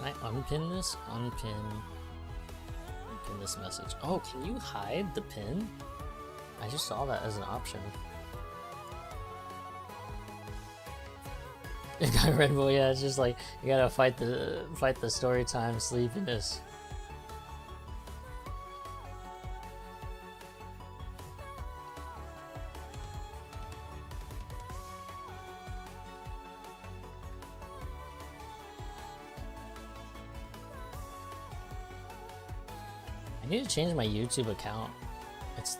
Can I unpin this? Unpin this message. Oh, can you hide the pin? I just saw that as an option. Guy Red Bull, yeah, it's just like you gotta fight the story time sleepiness. I need to change my YouTube account. It's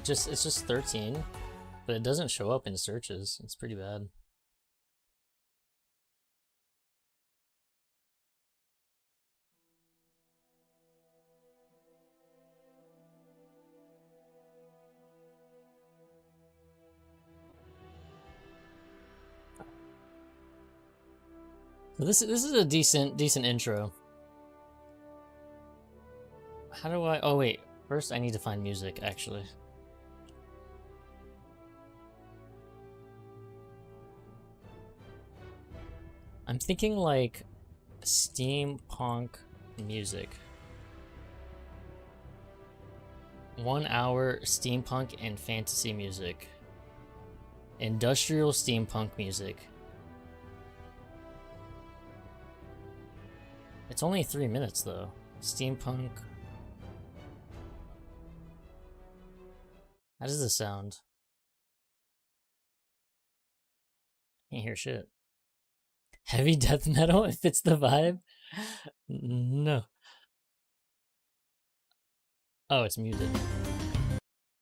just 13, but it doesn't show up in searches. It's pretty bad. So this is a decent intro. How do I? Oh wait, first I need to find music actually. I'm thinking like steampunk music. 1 hour steampunk and fantasy music. Industrial steampunk music. It's only 3 minutes though. Steampunk. How does this sound? Can't hear shit. Heavy death metal? It fits the vibe? No. Oh, it's muted.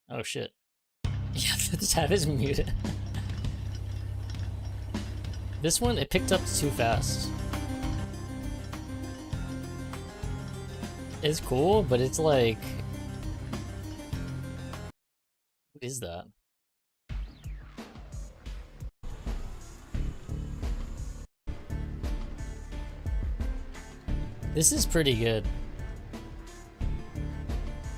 Oh shit. Yeah, the tab is muted. This one, it picked up too fast. It's cool, but it's like... What is that? This is pretty good.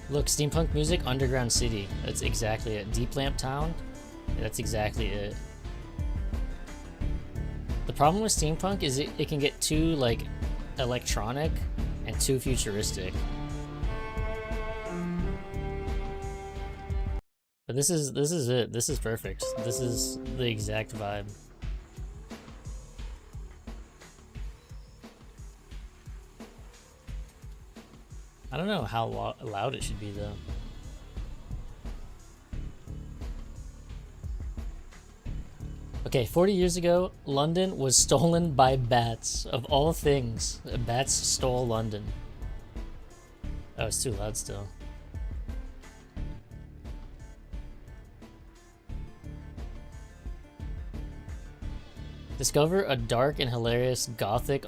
Look, steampunk music, underground city. That's exactly it. Deep Lamp Town. Yeah, that's exactly it. The problem with steampunk is it can get too like electronic and too futuristic. But this is it. This is perfect. This is the exact vibe. I don't know how loud it should be though. Okay, 40 years ago, London was stolen by bats. Of all things, bats stole London. Oh, it's too loud still. Discover a dark and hilarious gothic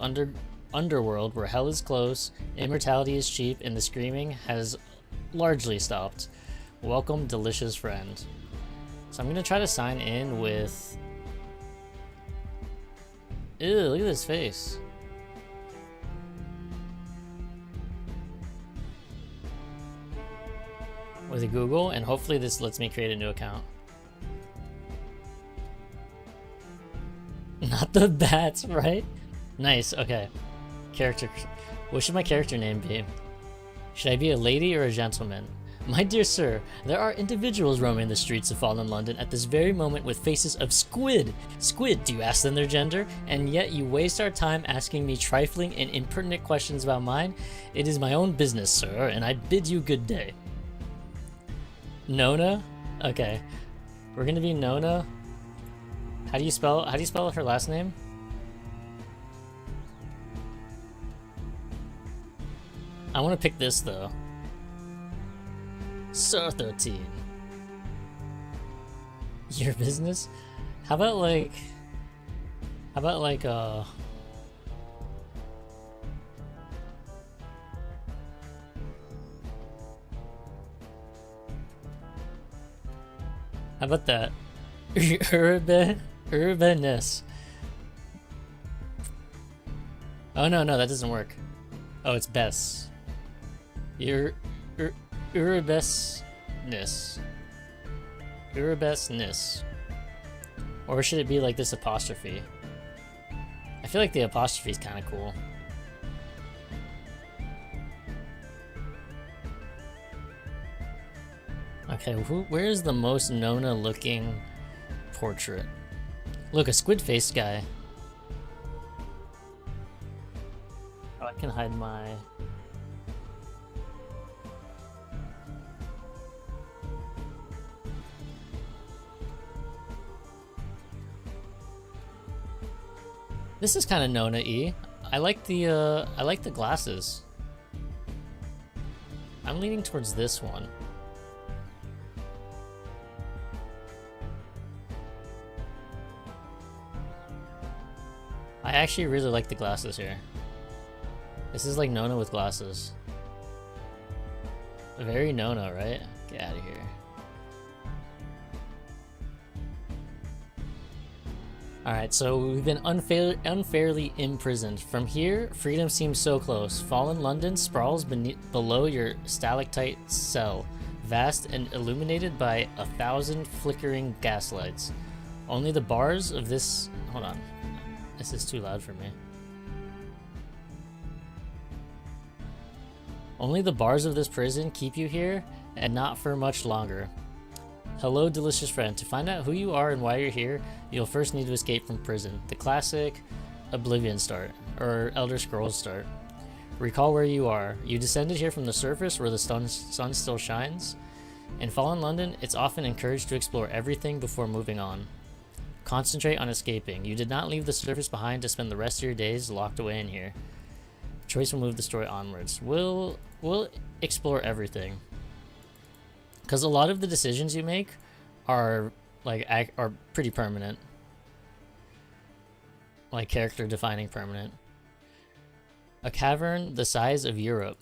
underworld where hell is close, immortality is cheap, and the screaming has largely stopped. Welcome, delicious friend. So I'm gonna try to sign in with... Ew, look at this face. With Google, and hopefully this lets me create a new account. Not the bats, right? Nice, okay. Character. What should my character name be? Should I be a lady or a gentleman? My dear sir, there are individuals roaming the streets of fallen London at this very moment with faces of squid. Squid, do you ask them their gender? And yet you waste our time asking me trifling and impertinent questions about mine? It is my own business, sir, and I bid you good day. Nona? Okay. We're gonna be Nona. How do you spell her last name? I want to pick this though. Sir 13. Your business? How about like How about that? Urbaness. Oh no, that doesn't work. Oh, it's Bess. Urabesness. Urabesness. Or should it be like this apostrophe? I feel like the apostrophe is kind of cool. Okay, where is the most Nona looking portrait? Look, a squid-faced guy. Oh, I can hide my... This is kind of Nona-y. I like the glasses. I'm leaning towards this one. I actually really like the glasses here. This is like Nona with glasses. Very Nona, right? Get out of here. Alright, so we've been unfairly imprisoned. From here, freedom seems so close. Fallen London sprawls below your stalactite cell, vast and illuminated by 1,000 flickering gaslights. Only the bars of this... Hold on. This is too loud for me. Only the bars of this prison keep you here, and not for much longer. Hello, delicious friend. To find out who you are and why you're here, you'll first need to escape from prison. The classic Oblivion start, or Elder Scrolls start. Recall where you are. You descended here from the surface where the sun still shines. In Fallen London, it's often encouraged to explore everything before moving on. Concentrate on escaping. You did not leave the surface behind to spend the rest of your days locked away in here. Choice will move the story onwards. We'll explore everything. Because a lot of the decisions you make are pretty permanent. Like character defining permanent. A cavern the size of Europe.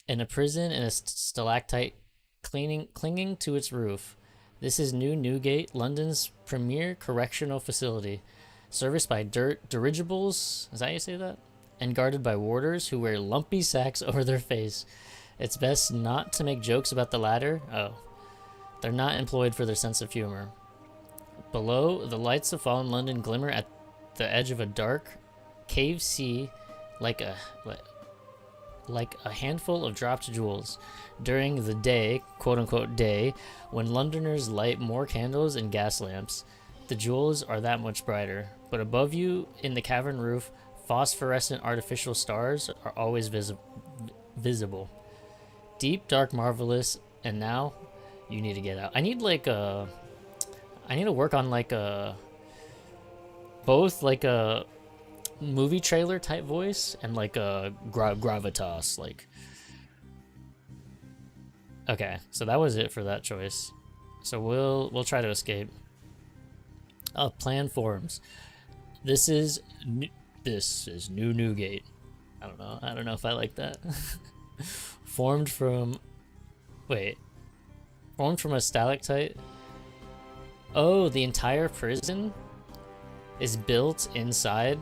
In a prison in a stalactite clinging to its roof. This is New Newgate, London's premier correctional facility. Serviced by dirigibles, is that how you say that? And guarded by warders who wear lumpy sacks over their face. It's best not to make jokes about the latter. Oh. They're not employed for their sense of humor. Below, the lights of fallen London glimmer at the edge of a dark cave sea like a handful of dropped jewels. During the day, quote-unquote day, when Londoners light more candles and gas lamps, the jewels are that much brighter. But above you, in the cavern roof, phosphorescent artificial stars are always visible. Deep, dark, marvelous, and now you need to get out. I need to work on both a movie trailer type voice and like a gravitas, like. Okay, so that was it for that choice. So we'll try to escape. Plan forms. This is New Newgate. I don't know if I like that. Formed from a stalactite. Oh, the entire prison is built inside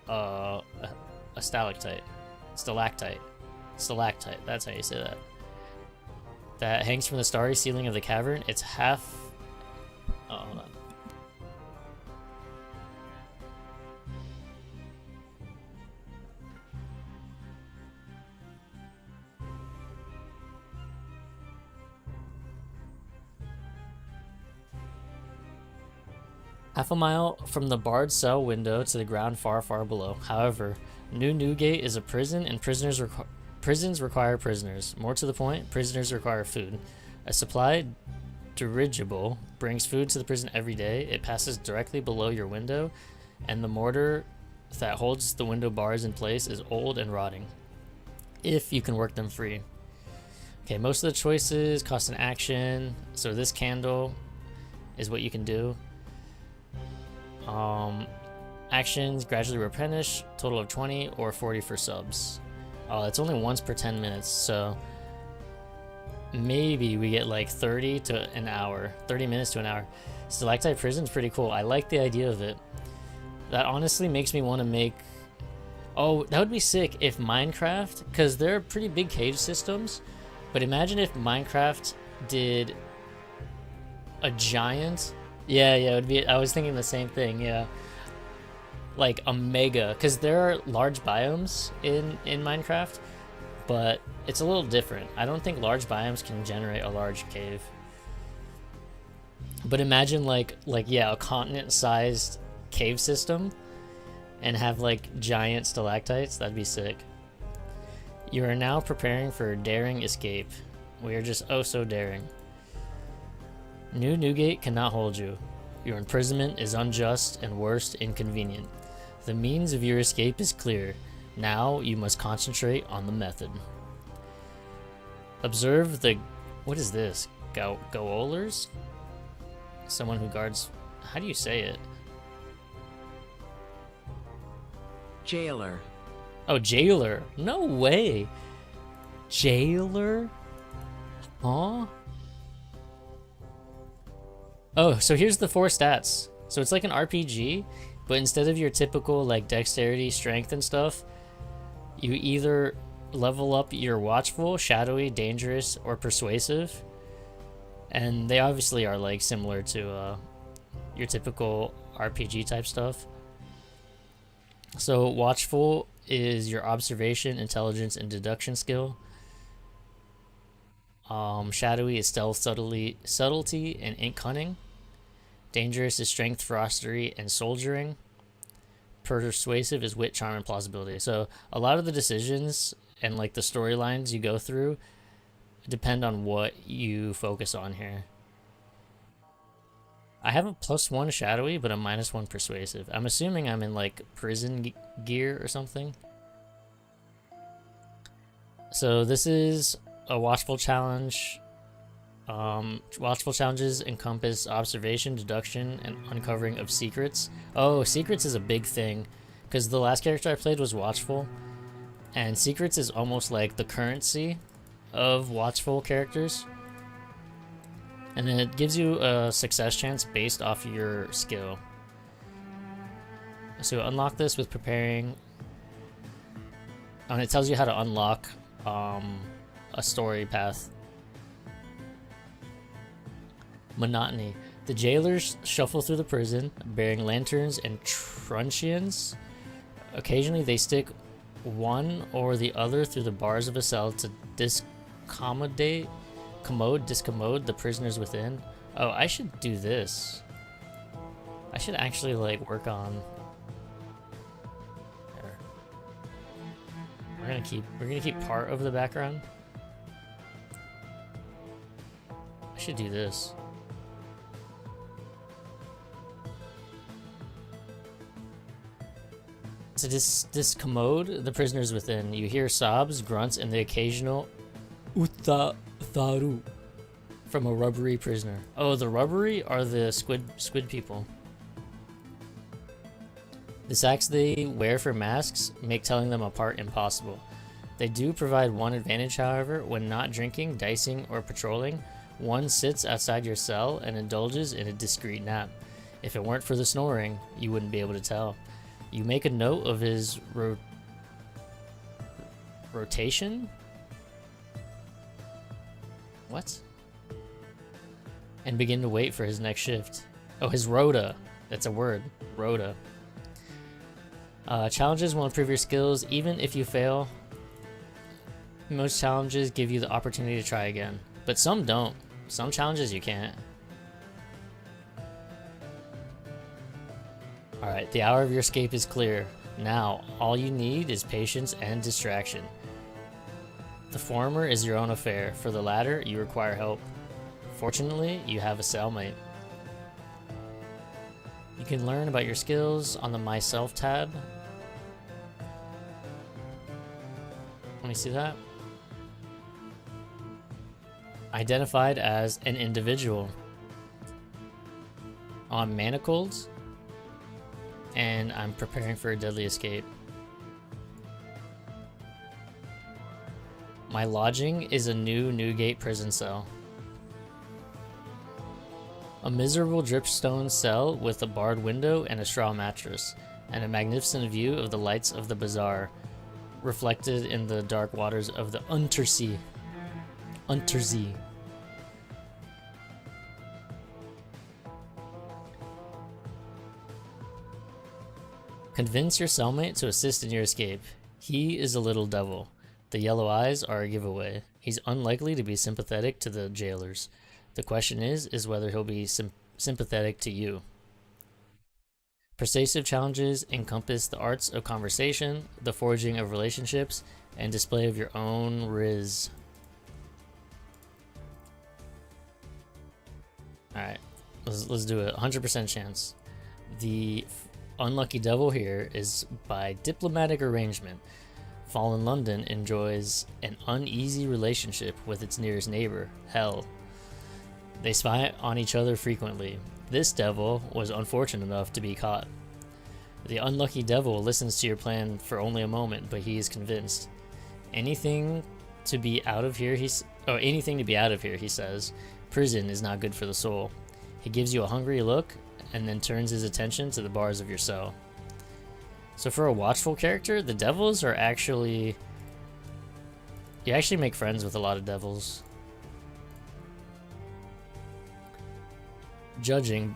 a stalactite. Stalactite, that's how you say that. That hangs from the starry ceiling of the cavern. It's half... Oh, hold on. Half a mile from the barred cell window to the ground far, far below. However, New Newgate is a prison, and prisons require prisoners. More to the point, prisoners require food. A supply dirigible brings food to the prison every day. It passes directly below your window, and the mortar that holds the window bars in place is old and rotting. If you can work them free. Okay, most of the choices cost an action, so this candle is what you can do. Actions gradually replenish, total of 20 or 40 for subs. Oh, it's only once per 10 minutes, so maybe we get like 30 to an hour, 30 minutes to an hour. Stalactite Prison's pretty cool. I like the idea of it. That honestly makes me want to make... Oh, that would be sick if Minecraft, because there are pretty big cave systems, but imagine if Minecraft did a giant... Yeah, it would be... I was thinking the same thing, yeah. Like a mega, because there are large biomes in Minecraft, but it's a little different. I don't think large biomes can generate a large cave. But imagine yeah, a continent-sized cave system and have like giant stalactites. That'd be sick. You are now preparing for a daring escape. We are just oh so daring. New Newgate cannot hold you. Your imprisonment is unjust and worst, inconvenient. The means of your escape is clear. Now you must concentrate on the method. Observe the... What is this? Goolers? Someone who guards... How do you say it? Jailer. Oh, jailer. No way. Jailer? Huh? Oh, so here's the 4 stats. So it's like an RPG, but instead of your typical like dexterity, strength, and stuff, you either level up your watchful, shadowy, dangerous, or persuasive. And they obviously are like similar to your typical RPG type stuff. So watchful is your observation, intelligence, and deduction skill. Shadowy is stealth, subtlety, and ink cunning. Dangerous is strength, ferocity, and soldiering. Persuasive is wit, charm, and plausibility. So a lot of the decisions and like the storylines you go through depend on what you focus on here. I have a +1 shadowy, but a -1 persuasive. I'm assuming I'm in like prison gear or something. So this is a watchful challenge. Watchful challenges encompass observation, deduction, and uncovering of secrets. Oh, secrets is a big thing, because the last character I played was watchful, and secrets is almost like the currency of watchful characters. And then it gives you a success chance based off your skill. So unlock this with preparing, and it tells you how to unlock a story path. Monotony. The jailers shuffle through the prison, bearing lanterns and truncheons. Occasionally they stick one or the other through the bars of a cell to discommode the prisoners within. Oh, I should do this. I should actually like work on... There. We're gonna keep part of the background. I should do this. To discommode the prisoners within, you hear sobs, grunts, and the occasional Tharu from a rubbery prisoner. Oh, the rubbery are the squid people. The sacks they wear for masks make telling them apart impossible. They do provide one advantage, however: when not drinking, dicing, or patrolling, one sits outside your cell and indulges in a discreet nap. If it weren't for the snoring, you wouldn't be able to tell. You make a note of his rotation? What? And begin to wait for his next shift. Oh, his rota. That's a word. Rota. Challenges will improve your skills even if you fail. Most challenges give you the opportunity to try again, but some don't. Some challenges you can't. Alright, the hour of your escape is clear. Now, all you need is patience and distraction. The former is your own affair. For the latter, you require help. Fortunately, you have a cellmate. You can learn about your skills on the Myself tab. Let me see that. Identified as an individual. On manacles. And I'm preparing for a deadly escape. My lodging is a new Newgate prison cell. A miserable dripstone cell with a barred window and a straw mattress, and a magnificent view of the lights of the bazaar, reflected in the dark waters of the Untersee. Untersee. Convince your cellmate to assist in your escape. He is a little devil. The yellow eyes are a giveaway. He's unlikely to be sympathetic to the jailers. The question is whether he'll be sympathetic to you. Persuasive challenges encompass the arts of conversation, the forging of relationships, and display of your own riz. Alright, let's do it. 100% chance. The unlucky devil here is by diplomatic arrangement. Fallen London enjoys an uneasy relationship with its nearest neighbor, Hell. They spy on each other frequently. This devil was unfortunate enough to be caught. The unlucky devil listens to your plan for only a moment, but he is convinced. Anything to be out of here, he says. Prison is not good for the soul. He gives you a hungry look and then turns his attention to the bars of your cell. So for a watchful character, the devils are actually... You actually make friends with a lot of devils. Judging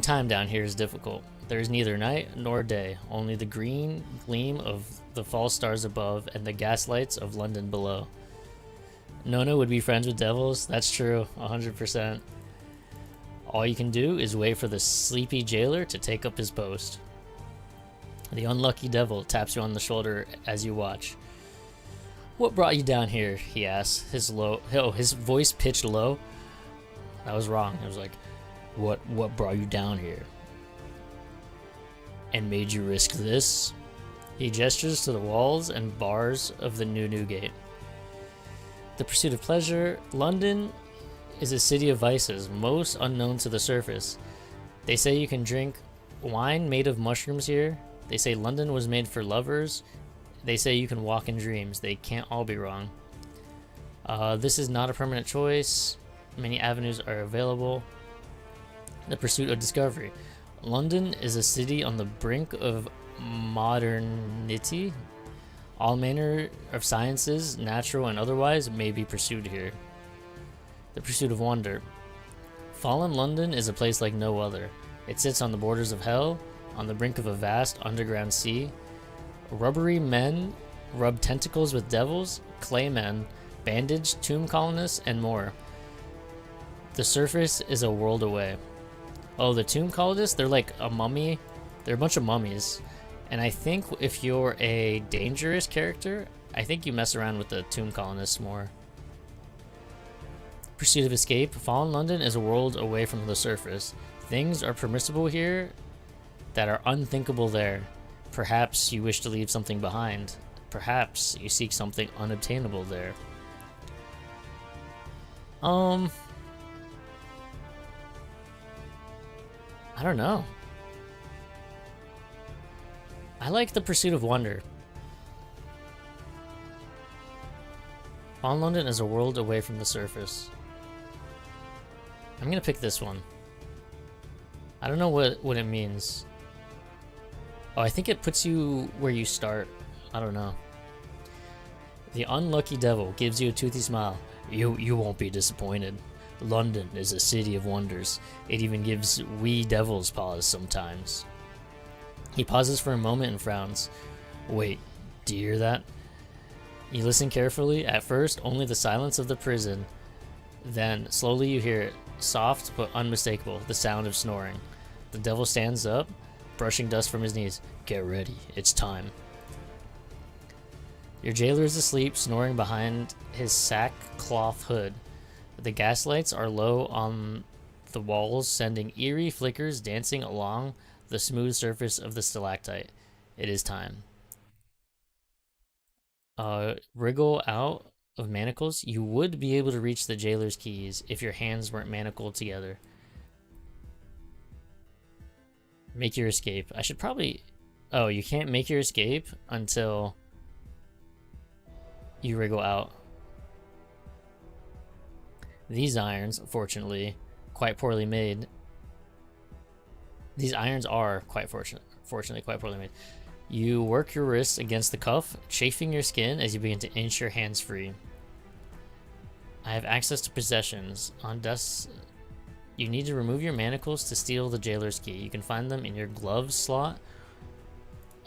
time down here is difficult. There is neither night nor day, only the green gleam of the false stars above and the gaslights of London below. Nona would be friends with devils? That's true, 100%. All you can do is wait for the sleepy jailer to take up his post. The unlucky devil taps you on the shoulder as you watch. What brought you down here? He asks, his voice pitched low. That was wrong. It was like, what brought you down here? And made you risk this? He gestures to the walls and bars of the new Newgate. The pursuit of pleasure. London is a city of vices, most unknown to the surface. They say you can drink wine made of mushrooms here. They say London was made for lovers. They say you can walk in dreams. They can't all be wrong. This is not a permanent choice. Many avenues are available. The pursuit of discovery. London is a city on the brink of modernity. All manner of sciences, natural and otherwise, may be pursued here. The pursuit of wonder. Fallen London is a place like no other. It sits on the borders of hell, on the brink of a vast underground sea. Rubbery men rub tentacles with devils, clay men, bandaged tomb colonists, and more. The surface is a world away. Oh, the tomb colonists, they're like a mummy. They're a bunch of mummies. And I think if you're a dangerous character, I think you mess around with the tomb colonists more. Pursuit of escape. Fallen London is a world away from the surface. Things are permissible here that are unthinkable there. Perhaps you wish to leave something behind. Perhaps you seek something unobtainable there. I don't know. I like the pursuit of wonder. Fallen London is a world away from the surface. I'm gonna pick this one. I don't know what it means. Oh, I think it puts you where you start. I don't know. The unlucky devil gives you a toothy smile. You won't be disappointed. London is a city of wonders. It even gives wee devils pause sometimes. He pauses for a moment and frowns. Wait, do you hear that? You listen carefully. At first, only the silence of the prison. Then, slowly you hear it. Soft but unmistakable, the sound of snoring. The devil stands up, brushing dust from his knees. Get ready, it's time. Your jailer is asleep, snoring behind his sackcloth hood. The gaslights are low on the walls, sending eerie flickers dancing along the smooth surface of the stalactite. It is time. Wriggle out of manacles. You would be able to reach the jailer's keys if your hands weren't manacled together. Make your escape. I should probably... Oh, you can't make your escape until you wriggle out. These irons, fortunately, quite poorly made. These irons are fortunately quite poorly made. You work your wrists against the cuff, chafing your skin as you begin to inch your hands free. I have access to possessions. On desks, you need to remove your manacles to steal the jailer's key. You can find them in your glove slot.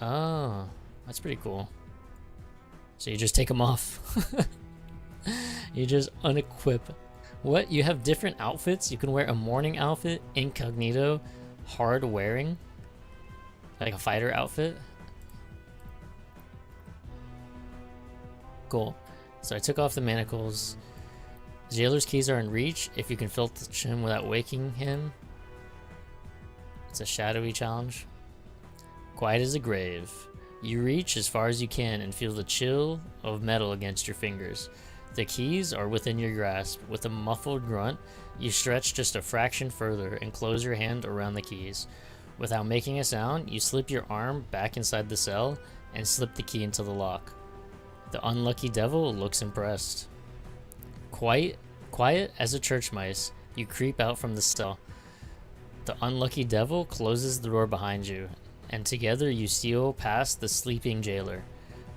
Oh, that's pretty cool. So you just take them off. You just unequip. What? You have different outfits? You can wear a morning outfit, incognito, hard wearing, like a fighter outfit. Cool. So I took off the manacles. The jailer's keys are in reach if you can filch him without waking him. It's a shadowy challenge. Quiet as a grave. You reach as far as you can and feel the chill of metal against your fingers. The keys are within your grasp. With a muffled grunt, you stretch just a fraction further and close your hand around the keys. Without making a sound, you slip your arm back inside the cell and slip the key into the lock. The unlucky devil looks impressed. Quiet as a church mice, you creep out from the cell. The unlucky devil closes the door behind you, and together you steal past the sleeping jailer.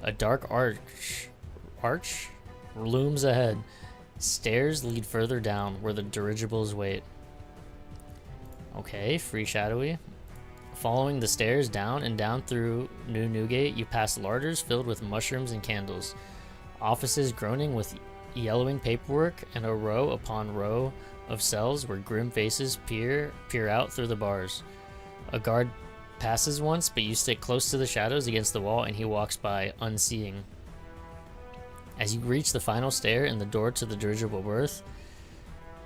A dark arch looms ahead. Stairs lead further down where the dirigibles wait. Okay, free shadowy. Following the stairs down and down through New Newgate, you pass larders filled with mushrooms and candles, offices groaning with yellowing paperwork, and a row upon row of cells where grim faces peer out through the bars. A guard passes once, but you stick close to the shadows against the wall and he walks by, unseeing. As you reach the final stair and the door to the dirigible berth,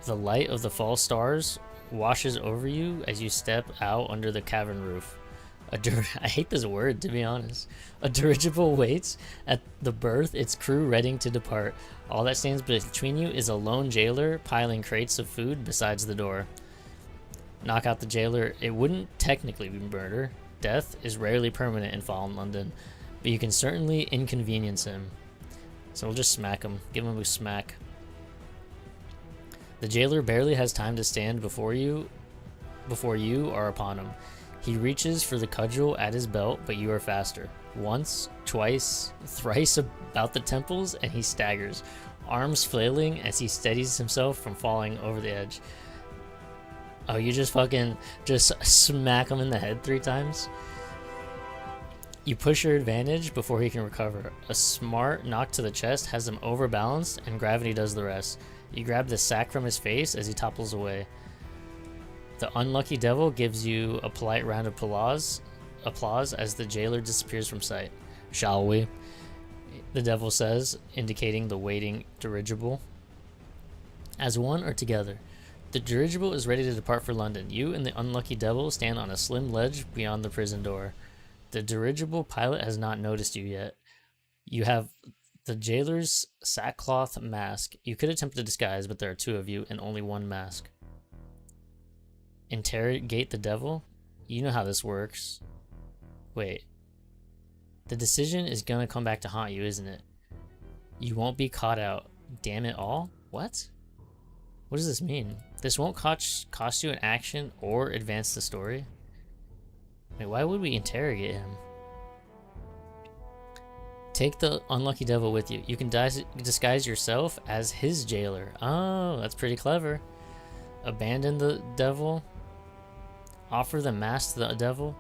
the light of the false stars washes over you as you step out under the cavern roof. I hate this word, to be honest. A dirigible waits at the berth, its crew ready to depart. All that stands between you is a lone jailer piling crates of food besides the door. Knock out the jailer. It wouldn't technically be murder. Death is rarely permanent in fallen London, but you can certainly inconvenience him. So we'll just smack him. Give him a smack. The jailer barely has time to stand before you are upon him. He reaches for the cudgel at his belt, but you are faster. Once, twice, thrice about the temples, and he staggers, arms flailing as he steadies himself from falling over the edge. Oh, you just smack him in the head 3 times? You push your advantage before he can recover. A smart knock to the chest has him overbalanced, and gravity does the rest. You grab the sack from his face as he topples away. The unlucky devil gives you a polite round of applause as the jailer disappears from sight. Shall we? The devil says, indicating the waiting dirigible. As one or together? The dirigible is ready to depart for London. You and the unlucky devil stand on a slim ledge beyond the prison door. The dirigible pilot has not noticed you yet. You have the jailer's sackcloth mask. You could attempt to disguise, but there are 2 of you and only 1 mask. Interrogate the devil? You know how this works. Wait. The decision is gonna come back to haunt you, isn't it? You won't be caught out. Damn it all? What? What does this mean? This won't cost you an action or advance the story? Wait, why would we interrogate him? Take the unlucky devil with you. You can disguise yourself as his jailer. Oh, that's pretty clever. Abandon the devil. Offer the mask to the devil.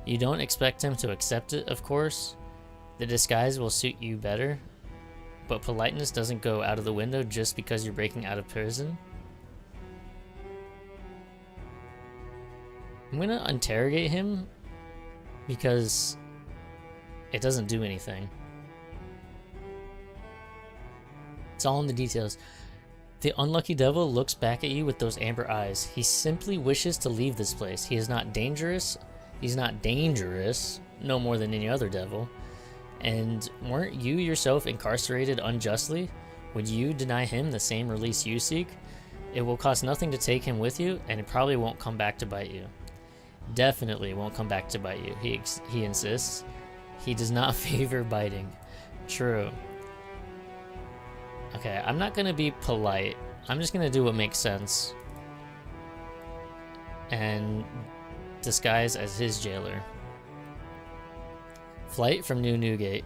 You don't expect him to accept it, of course. The disguise will suit you better. But politeness doesn't go out of the window just because you're breaking out of prison. I'm gonna interrogate him because it doesn't do anything. It's all in the details. The unlucky devil looks back at you with those amber eyes. He simply wishes to leave this place. He is not dangerous. He's not dangerous, no more than any other devil. And weren't you yourself incarcerated unjustly? Would you deny him the same release you seek? It will cost nothing to take him with you, and it probably won't come back to bite you. Definitely won't come back to bite you, he insists. He does not favor biting. True. Okay, I'm not gonna be polite. I'm just gonna do what makes sense. And disguise as his jailer. Flight from New Newgate.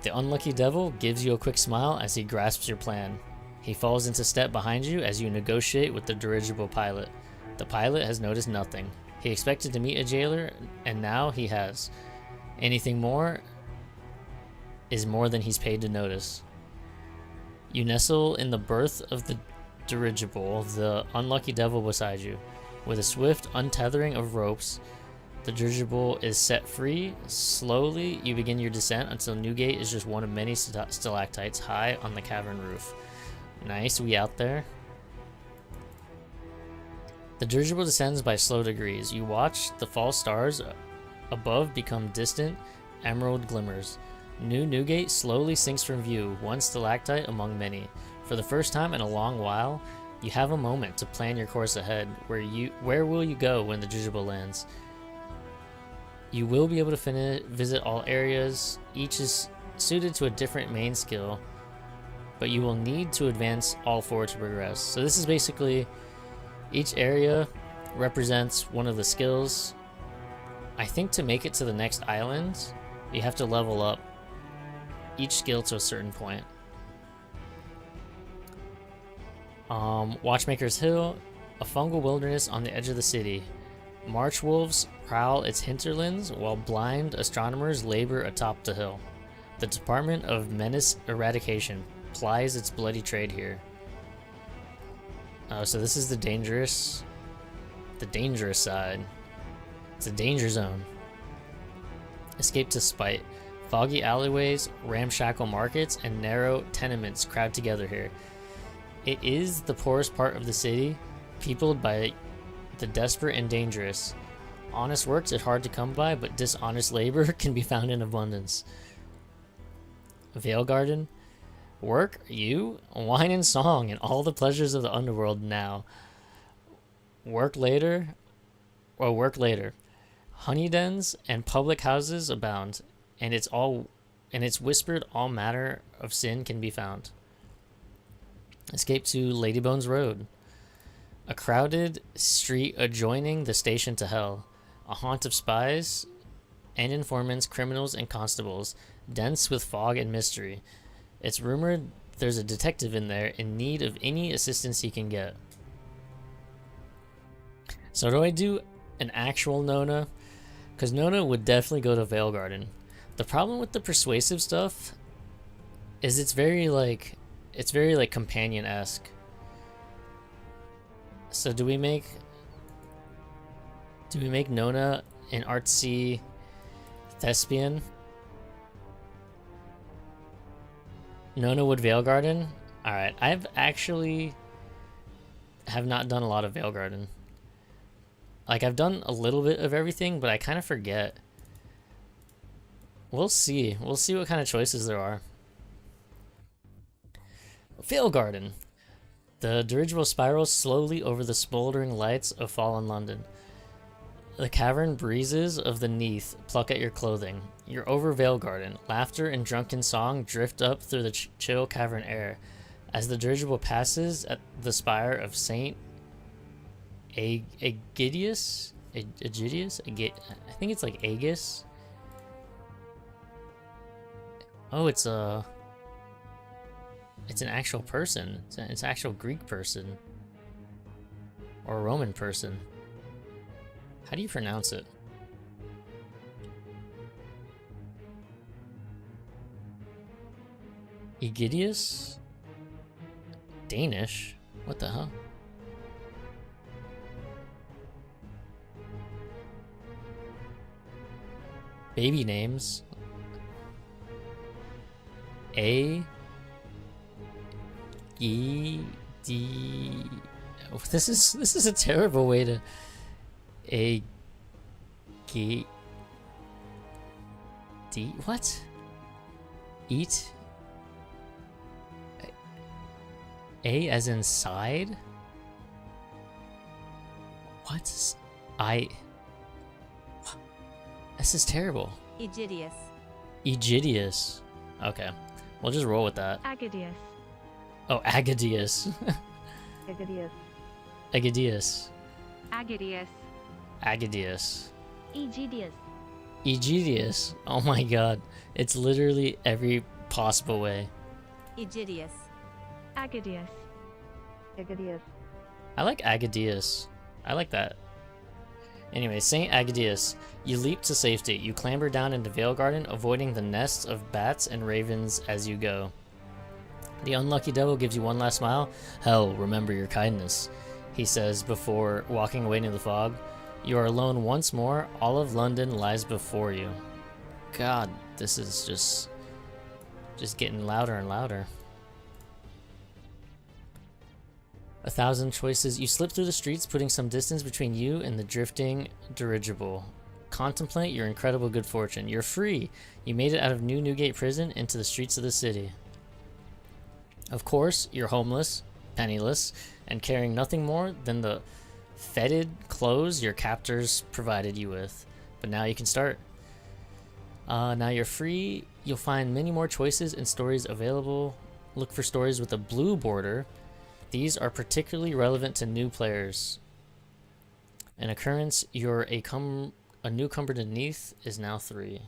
The unlucky devil gives you a quick smile as he grasps your plan. He falls into step behind you as you negotiate with the dirigible pilot. The pilot has noticed nothing. He expected to meet a jailer, and now he has. Anything more? is more than he's paid to notice. You nestle in the berth of the dirigible, the unlucky devil beside you. With a swift untethering of ropes, the dirigible is set free. Slowly, you begin your descent until Newgate is just one of many stalactites high on the cavern roof. Nice, we out there. The dirigible descends by slow degrees. You watch the false stars above become distant emerald glimmers. New Newgate slowly sinks from view, one stalactite among many. For the first time in a long while, you have a moment to plan your course ahead. Where will you go when the dirigible lands? You will be able to visit all areas. Each is suited to a different main skill, but you will need to advance all four to progress. So this is basically, each area represents one of the skills. I think to make it to the next island, you have to level up each skill to a certain point. Watchmaker's Hill, a fungal wilderness on the edge of the city. March wolves prowl its hinterlands while blind astronomers labor atop the hill. The Department of Menace Eradication plies its bloody trade here. So this is the dangerous side. It's a danger zone. Escape to spite. Foggy alleyways, ramshackle markets, and narrow tenements crowd together here. It is the poorest part of the city, peopled by the desperate and dangerous. Honest works are hard to come by, but dishonest labor can be found in abundance. Vale Garden. Work, you, wine and song, and all the pleasures of the underworld now. Work later. Honey dens and public houses abound, and it's whispered all manner of sin can be found. Escape to Ladybones Road. A crowded street adjoining the station to hell. A haunt of spies and informants, criminals, and constables, dense with fog and mystery. It's rumored there's a detective in there in need of any assistance he can get. So do I do an actual Nona? Because Nona would definitely go to Vale Garden. The problem with the persuasive stuff is it's very like companion-esque. So do we make Nona an artsy thespian? Nona would Vale Garden? Alright, I've actually have not done a lot of Vale Garden. Like, I've done a little bit of everything, but I kind of forget. We'll see. We'll see what kind of choices there are. Vale Garden. The dirigible spirals slowly over the smoldering lights of fallen London. The cavern breezes of the Neath pluck at your clothing. You're over Vale Garden. Laughter and drunken song drift up through the chill cavern air. As the dirigible passes at the spire of Saint Aegidius? I think it's like Aegis. Oh, it's an actual person. It's an actual Greek person. Or a Roman person. How do you pronounce it? Aegidius? Danish? What the hell? Baby names. This is a terrible way to what? Eat? A as in side? What? This is terrible. Aegidius. Aegidius. Okay. We'll just roll with that. Aegidius. Oh, Aegidius. Aegidius. Aegidius. Aegidius. Aegidius. Aegidius. Aegidius. Oh my god. It's literally every possible way. Aegidius. Aegidius. Aegidius. I like Aegidius. I like that. Anyway, St. Agadius, you leap to safety. You clamber down into Vale Garden, avoiding the nests of bats and ravens as you go. The unlucky devil gives you one last smile. Hell, remember your kindness, he says before walking away into the fog. You are alone once more. All of London lies before you. God, this is just getting louder and louder. 1,000 choices. You slip through the streets, putting some distance between you and the drifting dirigible. Contemplate your incredible good fortune. You're free. You made it out of New Newgate Prison into the streets of the city. Of course, you're homeless, penniless, and carrying nothing more than the fetid clothes your captors provided you with. But now you can start. Now you're free. You'll find many more choices and stories available. Look for stories with a blue border. These are particularly relevant to new players. An occurrence, you're a newcomer to Neath is now 3.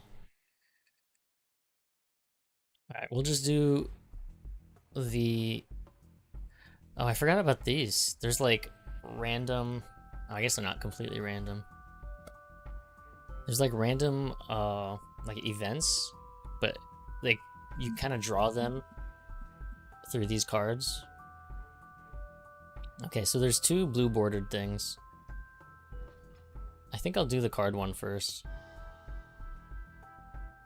Alright, we'll just do the... Oh, I forgot about these. There's like random... Oh, I guess they're not completely random. There's like random like events, but like you kind of draw them through these cards. Okay, so there's 2 blue bordered things. I think I'll do the card one first.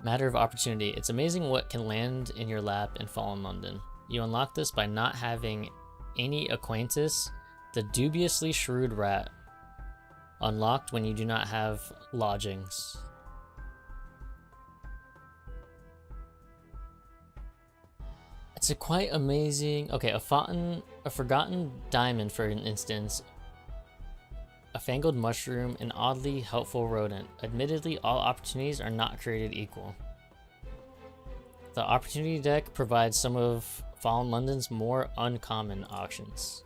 Matter of opportunity. It's amazing what can land in your lap in Fallen London. You unlock this by not having any acquaintance. The dubiously shrewd rat. Unlocked when you do not have lodgings. It's a quite amazing... Okay, a forgotten diamond, for instance. A fangled mushroom, an oddly helpful rodent. Admittedly, all opportunities are not created equal. The opportunity deck provides some of Fallen London's more uncommon options.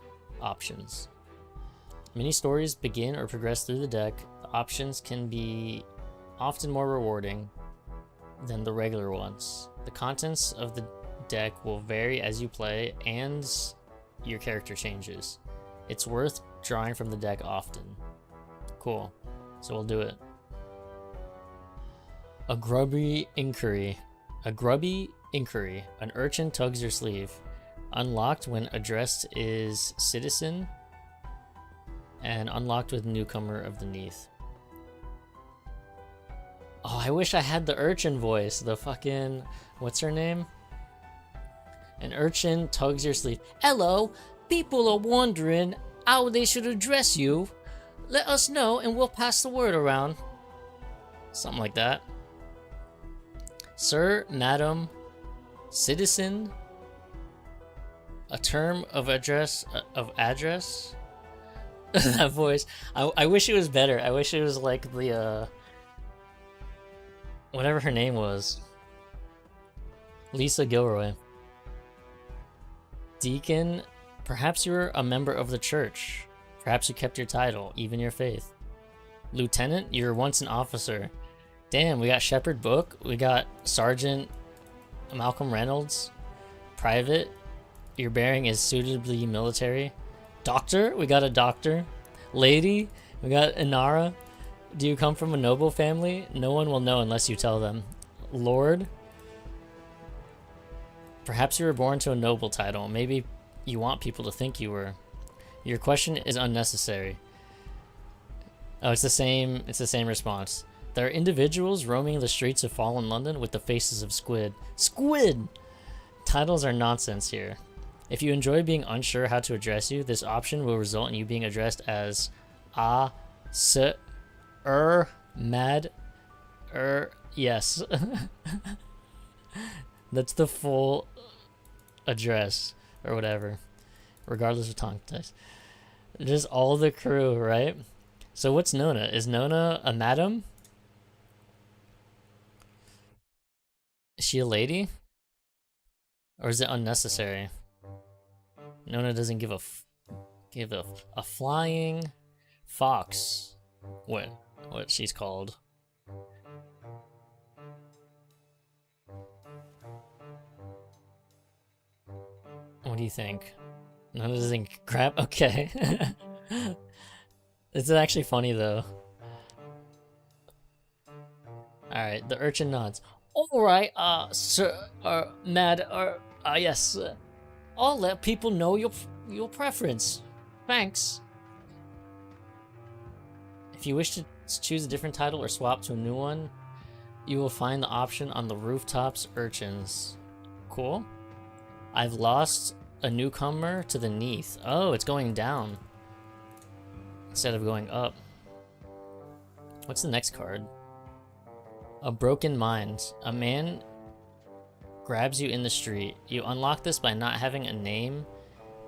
Many stories begin or progress through the deck. The options can be often more rewarding than the regular ones. The contents of the deck will vary as you play and your character changes. It's worth drawing from the deck often. Cool. So we'll do it. A grubby inquiry. A grubby inquiry. An urchin tugs your sleeve. Unlocked when addressed is citizen, and unlocked with newcomer of the Neath. Oh, I wish I had the urchin voice. The fucking... What's her name? An urchin tugs your sleeve. Hello, people are wondering how they should address you. Let us know and we'll pass the word around. Something like that. Sir, madam, citizen, a term of address, That voice. I wish it was better. I wish it was like the, whatever her name was. Lisa Gilroy. Deacon, perhaps you're a member of the church. Perhaps you kept your title, even your faith. Lieutenant, you were once an officer. Damn, we got Shepherd Book. We got Sergeant Malcolm Reynolds. Private, your bearing is suitably military. Doctor, we got a doctor. Lady, we got Inara. Do you come from a noble family? No one will know unless you tell them. Lord, perhaps you were born to a noble title. Maybe you want people to think you were. Your question is unnecessary. Oh, it's the same response. There are individuals roaming the streets of Fallen London with the faces of squid. Squid! Titles are nonsense here. If you enjoy being unsure how to address you, this option will result in you being addressed as mad, yes. That's the full address, or whatever, regardless of tongue test. Just all the crew, right? So what's Nona? Is Nona a madam? Is she a lady? Or is it unnecessary? Nona doesn't give a flying fox what she's called. What do you think? None of this crap? Okay. This is actually funny though. Alright, the urchin nods. Alright, sir, mad, yes. I'll let people know your preference. Thanks. If you wish to choose a different title or swap to a new one, you will find the option on the rooftops urchins. Cool. I've lost a newcomer to the Neath. Oh, it's going down instead of going up. What's the next card? A broken mind. A man grabs you in the street. You unlock this by not having a name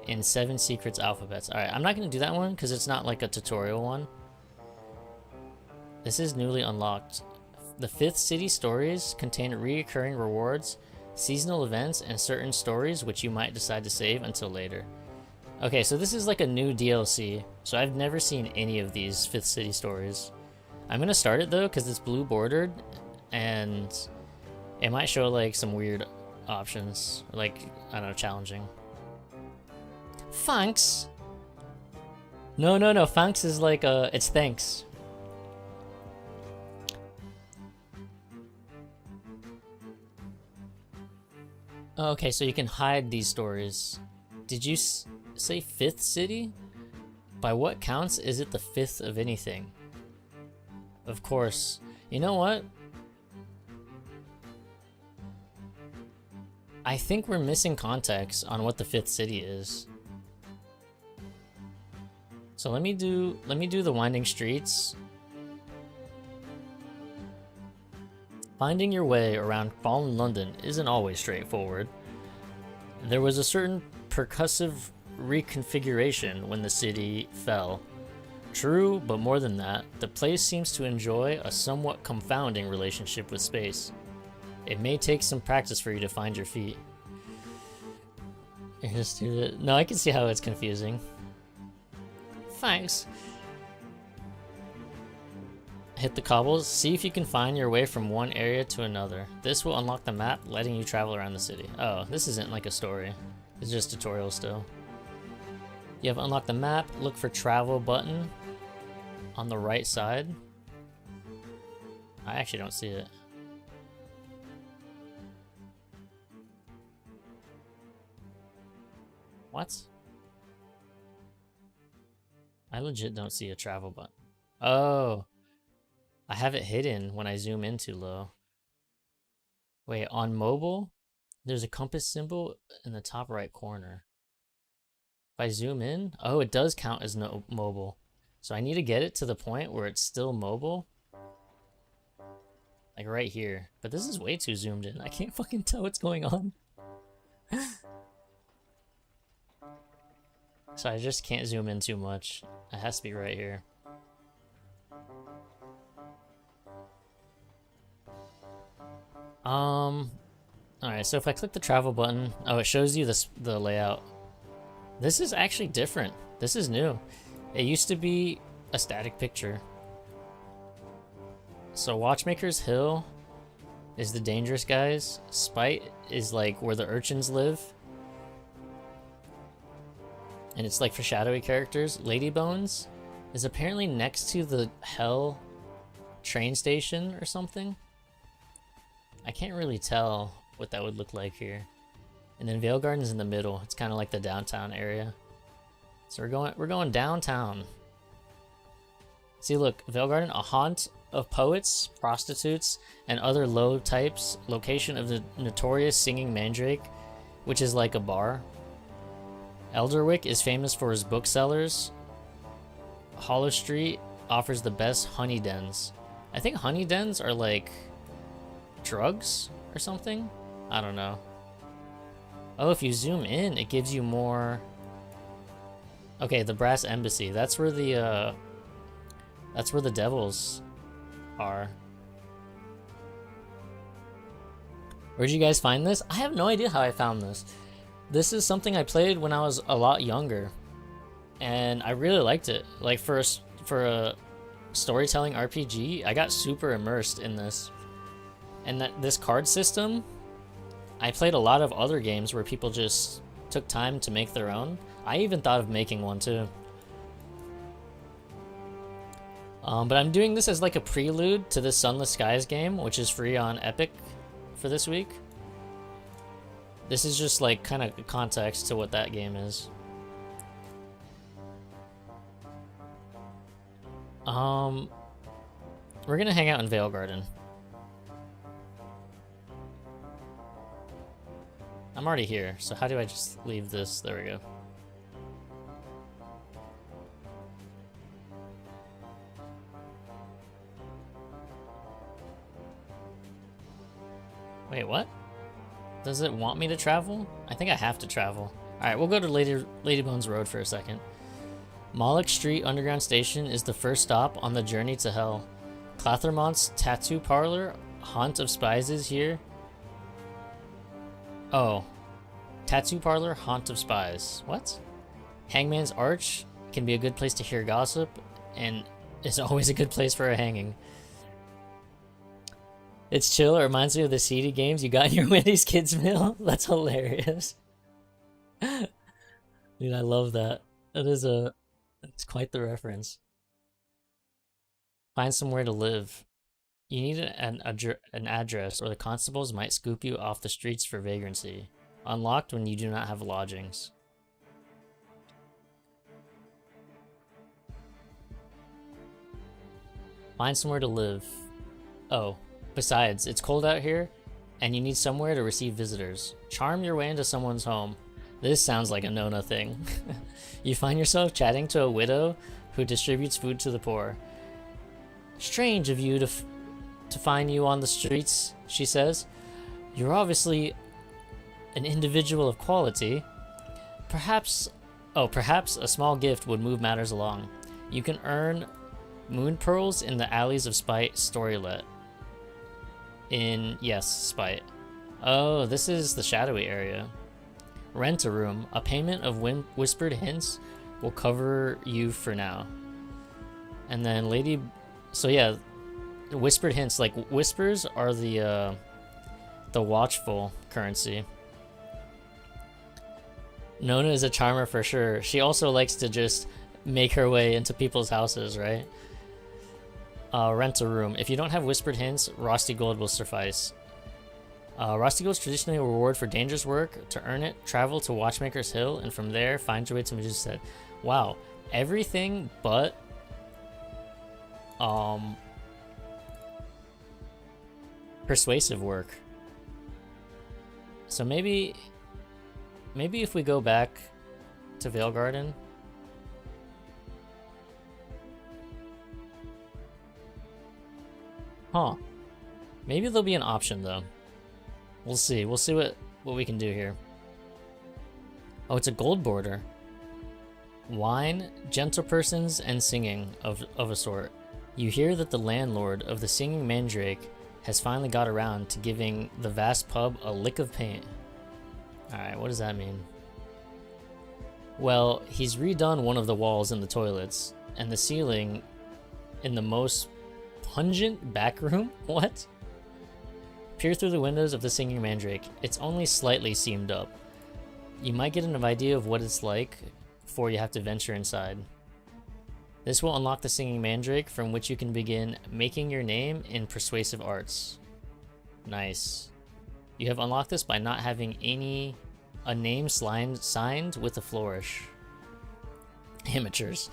in 7 secrets alphabets. Alright, I'm not going to do that one because it's not like a tutorial one. This is newly unlocked. The 5th city stories contain recurring rewards, seasonal events, and certain stories which you might decide to save until later. Okay, so this is like a new DLC. So I've never seen any of these 5th city stories. I'm going to start it though because it's blue bordered and it might show like some weird options, like, I don't know, challenging. Thanks. No, thanks is like it's thanks. Okay, so you can hide these stories. Did you say 5th city? By what counts is it the 5th of anything? Of course. You know what? I think we're missing context on what the 5th city is. So let me do the winding streets. Finding your way around fallen London isn't always straightforward. There was a certain percussive reconfiguration when the city fell. True, but more than that, the place seems to enjoy a somewhat confounding relationship with space. It may take some practice for you to find your feet. You're just stupid. No, I can see how it's confusing. Thanks. Hit the cobbles. See if you can find your way from one area to another. This will unlock the map, letting you travel around the city. Oh, this isn't like a story. It's just tutorial still. You have unlocked the map. Look for travel button on the right side. I actually don't see it. What? I legit don't see a travel button. Oh. I have it hidden when I zoom in too low. Wait, on mobile, there's a compass symbol in the top right corner. If I zoom in, oh, it does count as no mobile. So I need to get it to the point where it's still mobile. Like right here. But this is way too zoomed in. I can't fucking tell what's going on. So I just can't zoom in too much. It has to be right here. Alright, so if I click the travel button, oh, it shows you the layout. This is actually different. This is new. It used to be a static picture. So Watchmaker's Hill is the dangerous guys. Spite is like where the urchins live. And it's like for shadowy characters. Ladybones is apparently next to the Hell train station or something. I can't really tell what that would look like here. And then Vale Garden's in the middle. It's kind of like the downtown area. So we're going downtown. See, look, Vale Garden, a haunt of poets, prostitutes, and other low types. Location of the notorious singing mandrake, which is like a bar. Elderwick is famous for his booksellers. Hollow Street offers the best honey dens. I think honey dens are like drugs or something? I don't know. Oh, if you zoom in, it gives you more. Okay, the Brass Embassy. That's where the devils are. Where'd you guys find this? I have no idea how I found this. This is something I played when I was a lot younger, and I really liked it. Like for a storytelling RPG, I got super immersed in this. And this card system, I played a lot of other games where people just took time to make their own. I even thought of making one too. But I'm doing this as like a prelude to the Sunless Skies game, which is free on Epic for this week. This is just like kind of context to what that game is. We're gonna hang out in Vale Garden. I'm already here, so how do I just leave this? There we go. Wait, what? Does it want me to travel? I think I have to travel. Alright, we'll go to Ladybones Road for a second. Moloch Street Underground Station is the first stop on the journey to hell. Clathermont's Tattoo Parlor, Haunt of Spies is here. Oh. Tattoo Parlor, Haunt of Spies. What? Hangman's Arch can be a good place to hear gossip, and is always a good place for a hanging. It's chill. It reminds me of the CD games you got in your Wendy's Kids Meal. That's hilarious. Dude, I love that. It's quite the reference. Find somewhere to live. You need an address, or the constables might scoop you off the streets for vagrancy. Unlocked when you do not have lodgings. Find somewhere to live. Oh. Besides, it's cold out here, and you need somewhere to receive visitors. Charm your way into someone's home. This sounds like a Nona thing. You find yourself chatting to a widow who distributes food to the poor. Strange of you to find you on the streets, she says. You're obviously an individual of quality. Perhaps a small gift would move matters along. You can earn moon pearls in the Alleys of Spite storylet. Spite. Oh, this is the shadowy area. Rent a room. A payment of whispered hints will cover you for now. And then whispered hints, like whispers are the watchful currency. Nona is a charmer for sure. She also likes to just make her way into people's houses, right? Rent a room. If you don't have whispered hints, Rusty Gold will suffice. Rusty Gold is traditionally a reward for dangerous work. To earn it, travel to Watchmaker's Hill, and from there, find your way to Magician's Head. Wow. Everything but... persuasive work. So maybe if we go back to Vale Garden... Huh. Maybe there'll be an option though. We'll see. We'll see what we can do here. Oh, it's a gold border. Wine, gentle persons, and singing of a sort. You hear that the landlord of the Singing Mandrake has finally got around to giving the vast pub a lick of paint. Alright, what does that mean? Well, he's redone one of the walls in the toilets, and the ceiling in the most pungent back room? What? Peer through the windows of the Singing Mandrake. It's only slightly seamed up. You might get an idea of what it's like before you have to venture inside. This will unlock the Singing Mandrake, from which you can begin making your name in persuasive arts. Nice. You have unlocked this by not having a name signed with a flourish. Amateurs.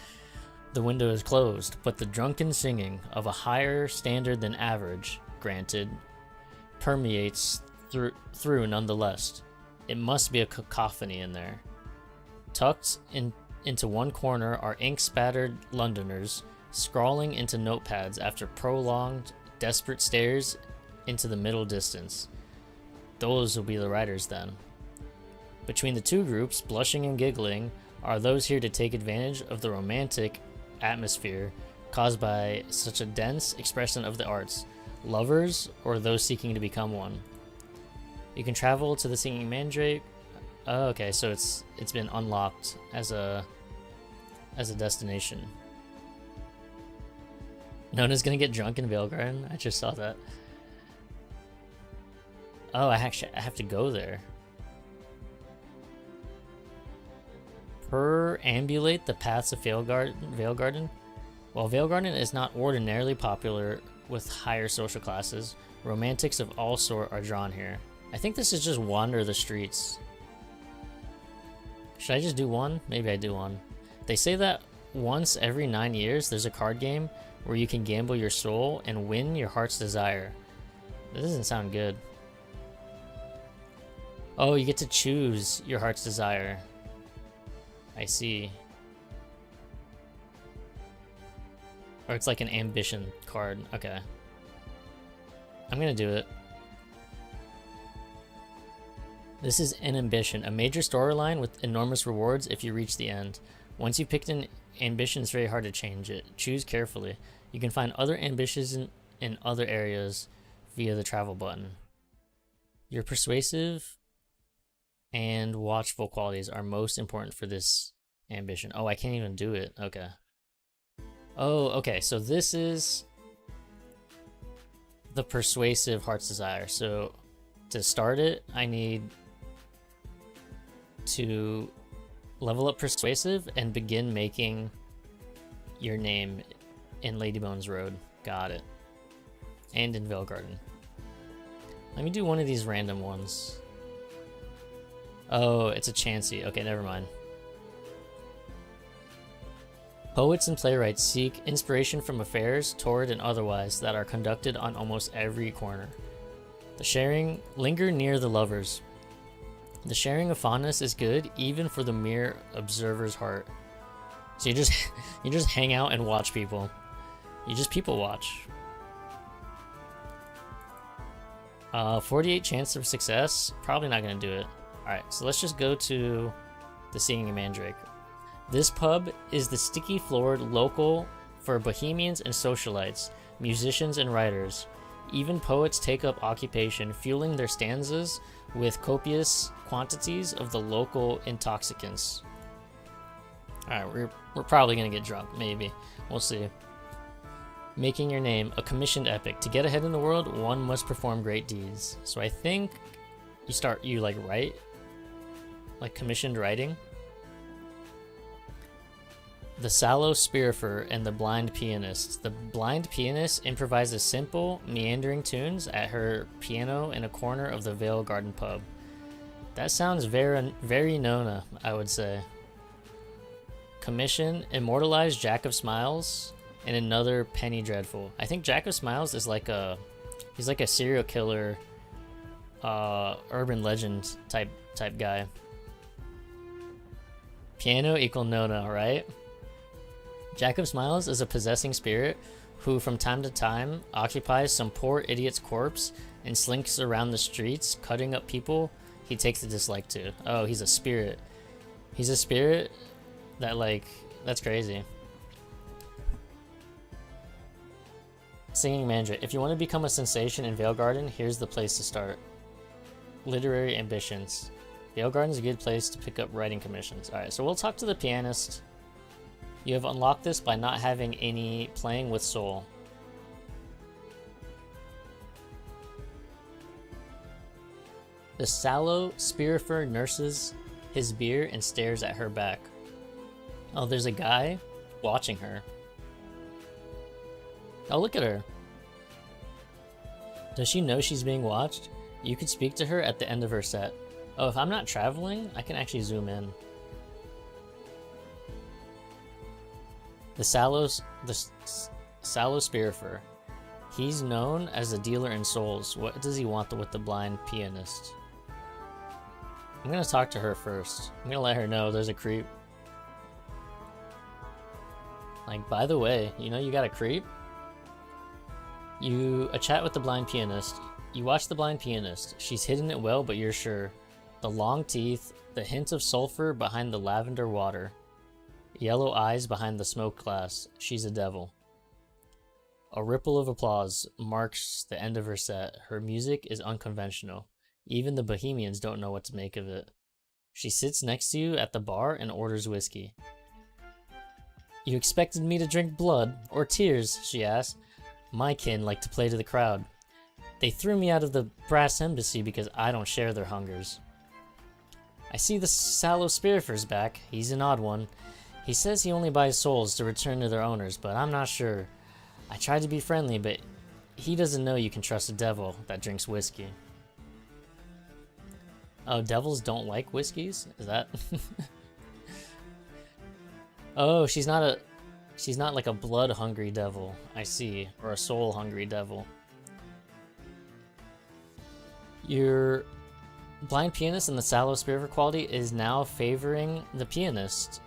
The window is closed, but the drunken singing of a higher standard than average, granted, permeates through nonetheless. It must be a cacophony in there. Tucked into one corner are ink-spattered Londoners, scrawling into notepads after prolonged, desperate stares into the middle distance. Those will be the writers then. Between the two groups, blushing and giggling, are those here to take advantage of the romantic atmosphere caused by such a dense expression of the arts, lovers or those seeking to become one. You can travel to the Singing Mandrake. Oh, okay, so it's been unlocked as a destination. Nona's gonna get drunk in Vale Garden. I just saw that. Oh, I have to go there. Perambulate the paths of Vale Garden. While Vale Garden is not ordinarily popular with higher social classes, romantics of all sort are drawn here. I think this is just wander the streets. Should I just do one? Maybe I do one. They say that once every 9 years there's a card game where you can gamble your soul and win your heart's desire. That doesn't sound good. Oh, you get to choose your heart's desire. I see. Or it's like an ambition card. Okay. I'm gonna do it. This is an ambition, a major storyline with enormous rewards if you reach the end. Once you picked an ambition, it's very hard to change it. Choose carefully. You can find other ambitions in other areas via the travel button. Your persuasive and watchful qualities are most important for this ambition. Oh, I can't even do it. Okay. Oh, okay. So this is the persuasive heart's desire. So to start it, I need to level up persuasive and begin making your name in Ladybones Road. Got it. And in Vale Garden. Let me do one of these random ones. Oh, it's a chancy. Okay, never mind. Poets and playwrights seek inspiration from affairs, torrid and otherwise, that are conducted on almost every corner. The sharing linger near the lovers. The sharing of fondness is good, even for the mere observer's heart. So you just hang out and watch people. You just people watch. 48 chance of success. Probably not gonna do it. Alright, so let's just go to the Singing Mandrake. This pub is the sticky-floored local for bohemians and socialites, musicians and writers. Even poets take up occupation, fueling their stanzas with copious quantities of the local intoxicants. Alright, we're probably gonna get drunk, maybe. We'll see. Making your name, a commissioned epic. To get ahead in the world, one must perform great deeds. So I think you like write? Like commissioned writing? The Sallow Spirifer and the Blind Pianist. The blind pianist improvises simple, meandering tunes at her piano in a corner of the Vale Garden pub. That sounds very Nona, I would say. Commission, immortalize Jack of Smiles and another Penny Dreadful. I think Jack of Smiles is like he's like a serial killer, urban legend type guy. Piano equal Nona, right? Jack of Smiles is a possessing spirit who from time to time occupies some poor idiot's corpse and slinks around the streets, cutting up people he takes a dislike to. Oh, he's a spirit. He's a spirit that, like, that's crazy. Singing Mandrake. If you want to become a sensation in Vale Garden, here's the place to start. Literary ambitions. Vale Garden is a good place to pick up writing commissions. Alright, so we'll talk to the pianist. You have unlocked this by not having any playing with soul. The Sallow Spirifer nurses his beer and stares at her back. Oh, there's a guy watching her. Oh, look at her. Does she know she's being watched? You could speak to her at the end of her set. Oh, if I'm not traveling, I can actually zoom in. The Sallow Spirifer. He's known as a dealer in souls. What does he want with the blind pianist? I'm gonna talk to her first. I'm gonna let her know there's a creep. Like, by the way, you know you got a creep? A chat with the blind pianist. You watch the blind pianist. She's hidden it well, but you're sure. The long teeth, the hint of sulfur behind the lavender water. Yellow eyes behind the smoke glass. She's a devil. A ripple of applause marks the end of her set. Her music is unconventional. Even the bohemians don't know what to make of it. She sits next to you at the bar and orders whiskey. You expected me to drink blood or tears, she asks. My kin like to play to the crowd. They threw me out of the brass embassy because I don't share their hungers. I see the Sallow Spirifer's back. He's an odd one. He says he only buys souls to return to their owners, but I'm not sure. I tried to be friendly, but he doesn't know you can trust a devil that drinks whiskey. Oh, devils don't like whiskeys? Is that? Oh, she's not like a blood-hungry devil, I see, or a soul-hungry devil. Your blind pianist in the Sallow Spirit quality is now favoring the pianist.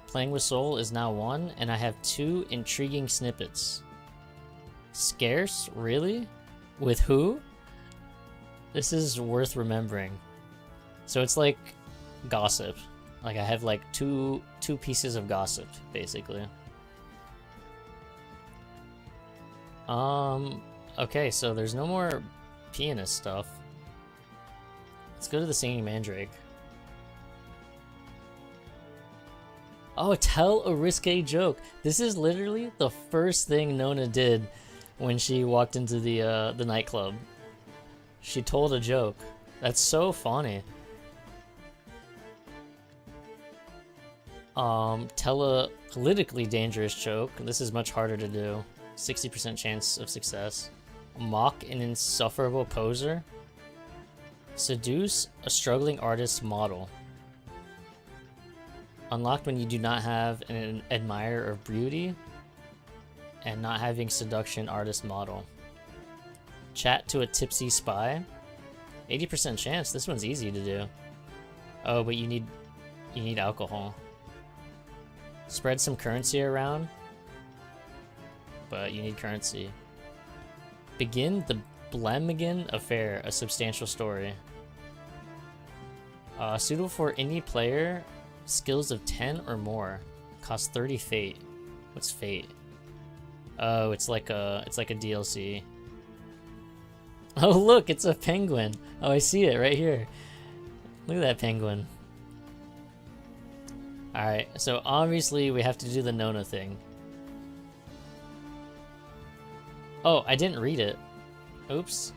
Playing with soul is now 1, and I have 2 intriguing snippets. Scarce? Really? With who? This is worth remembering. So it's like gossip. Like I have like two pieces of gossip, basically. Okay, so there's no more pianist stuff. Let's go to the Singing Mandrake. Oh, tell a risque joke. This is literally the first thing Nona did when she walked into the nightclub. She told a joke. That's so funny. Tell a politically dangerous joke. This is much harder to do. 60% chance of success. Mock an insufferable poser. Seduce a struggling artist model. Unlocked when you do not have an admirer of beauty. And not having seduction artist model. Chat to a tipsy spy. 80% chance. This one's easy to do. Oh, but you need alcohol. Spread some currency around. But you need currency. Begin the Blemigan affair, a substantial story. Suitable for any player. Skills of 10 or more. Cost 30 fate. What's fate? Oh, it's like a DLC. Oh look, it's a penguin. Oh, I see it right here. Look at that penguin. Alright, so obviously we have to do the Nona thing. Oh, I didn't read it. Oops.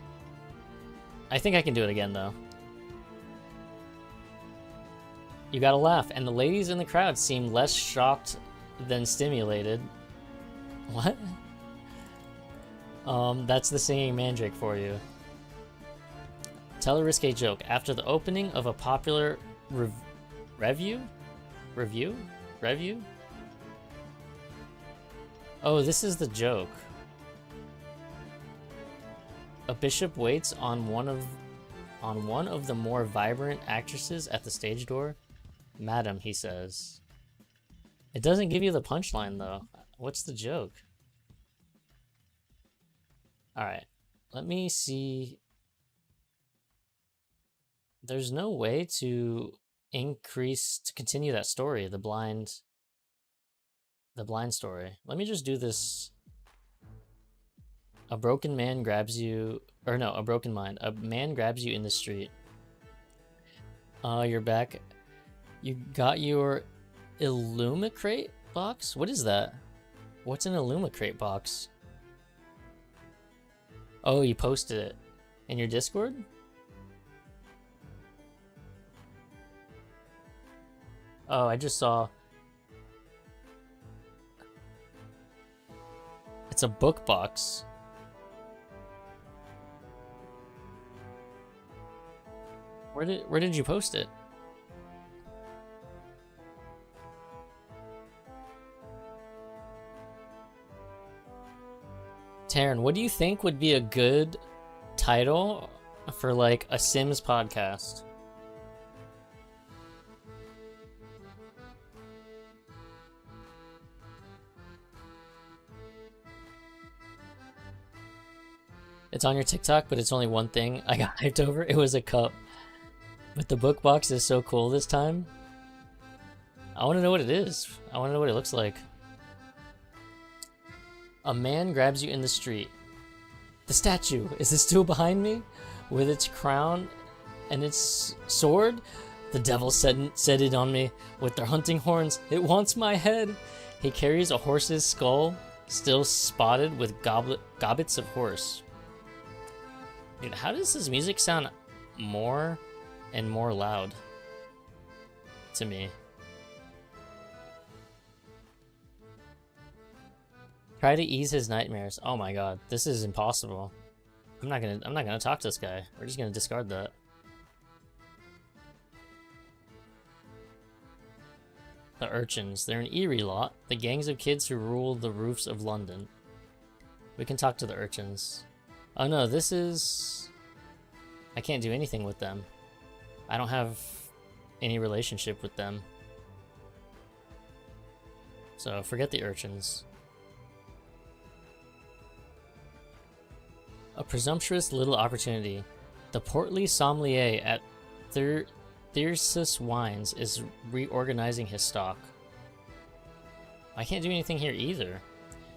I think I can do it again though. You gotta laugh, and the ladies in the crowd seem less shocked than stimulated. What? That's the Singing Mandrake for you. Tell a risque joke. After the opening of a popular review? Oh, this is the joke. A bishop waits on one of the more vibrant actresses at the stage door. Madam, he says. It doesn't give you the punchline though. What's the joke? Alright, let me see. There's no way to continue that story, the blind story. Let me just do this. A broken man grabs you, or no, a broken mind. A man grabs you in the street. You're back. You got your Illumicrate box? What is that? What's an Illumicrate box? Oh, you posted it in your Discord? Oh, I just saw. It's a book box. Where did you post it? Taryn, what do you think would be a good title for like a Sims podcast? It's on your TikTok, but it's only one thing I got hyped over. It was a cup. But the book box is so cool this time. I want to know what it is. I want to know what it looks like. A man grabs you in the street. The statue, is it still behind me? With its crown and its sword? The devil set it on me with their hunting horns. It wants my head. He carries a horse's skull, still spotted with gobbets of horse. Dude, how does this music sound more and more loud to me? Try to ease his nightmares. Oh my god, this is impossible. I'm not gonna talk to this guy. We're just gonna discard that. The urchins. They're an eerie lot. The gangs of kids who rule the roofs of London. We can talk to the urchins. Oh no, this is... I can't do anything with them. I don't have any relationship with them. So forget the urchins. A presumptuous little opportunity. The portly sommelier at Thyrsus Wines is reorganizing his stock. I can't do anything here either.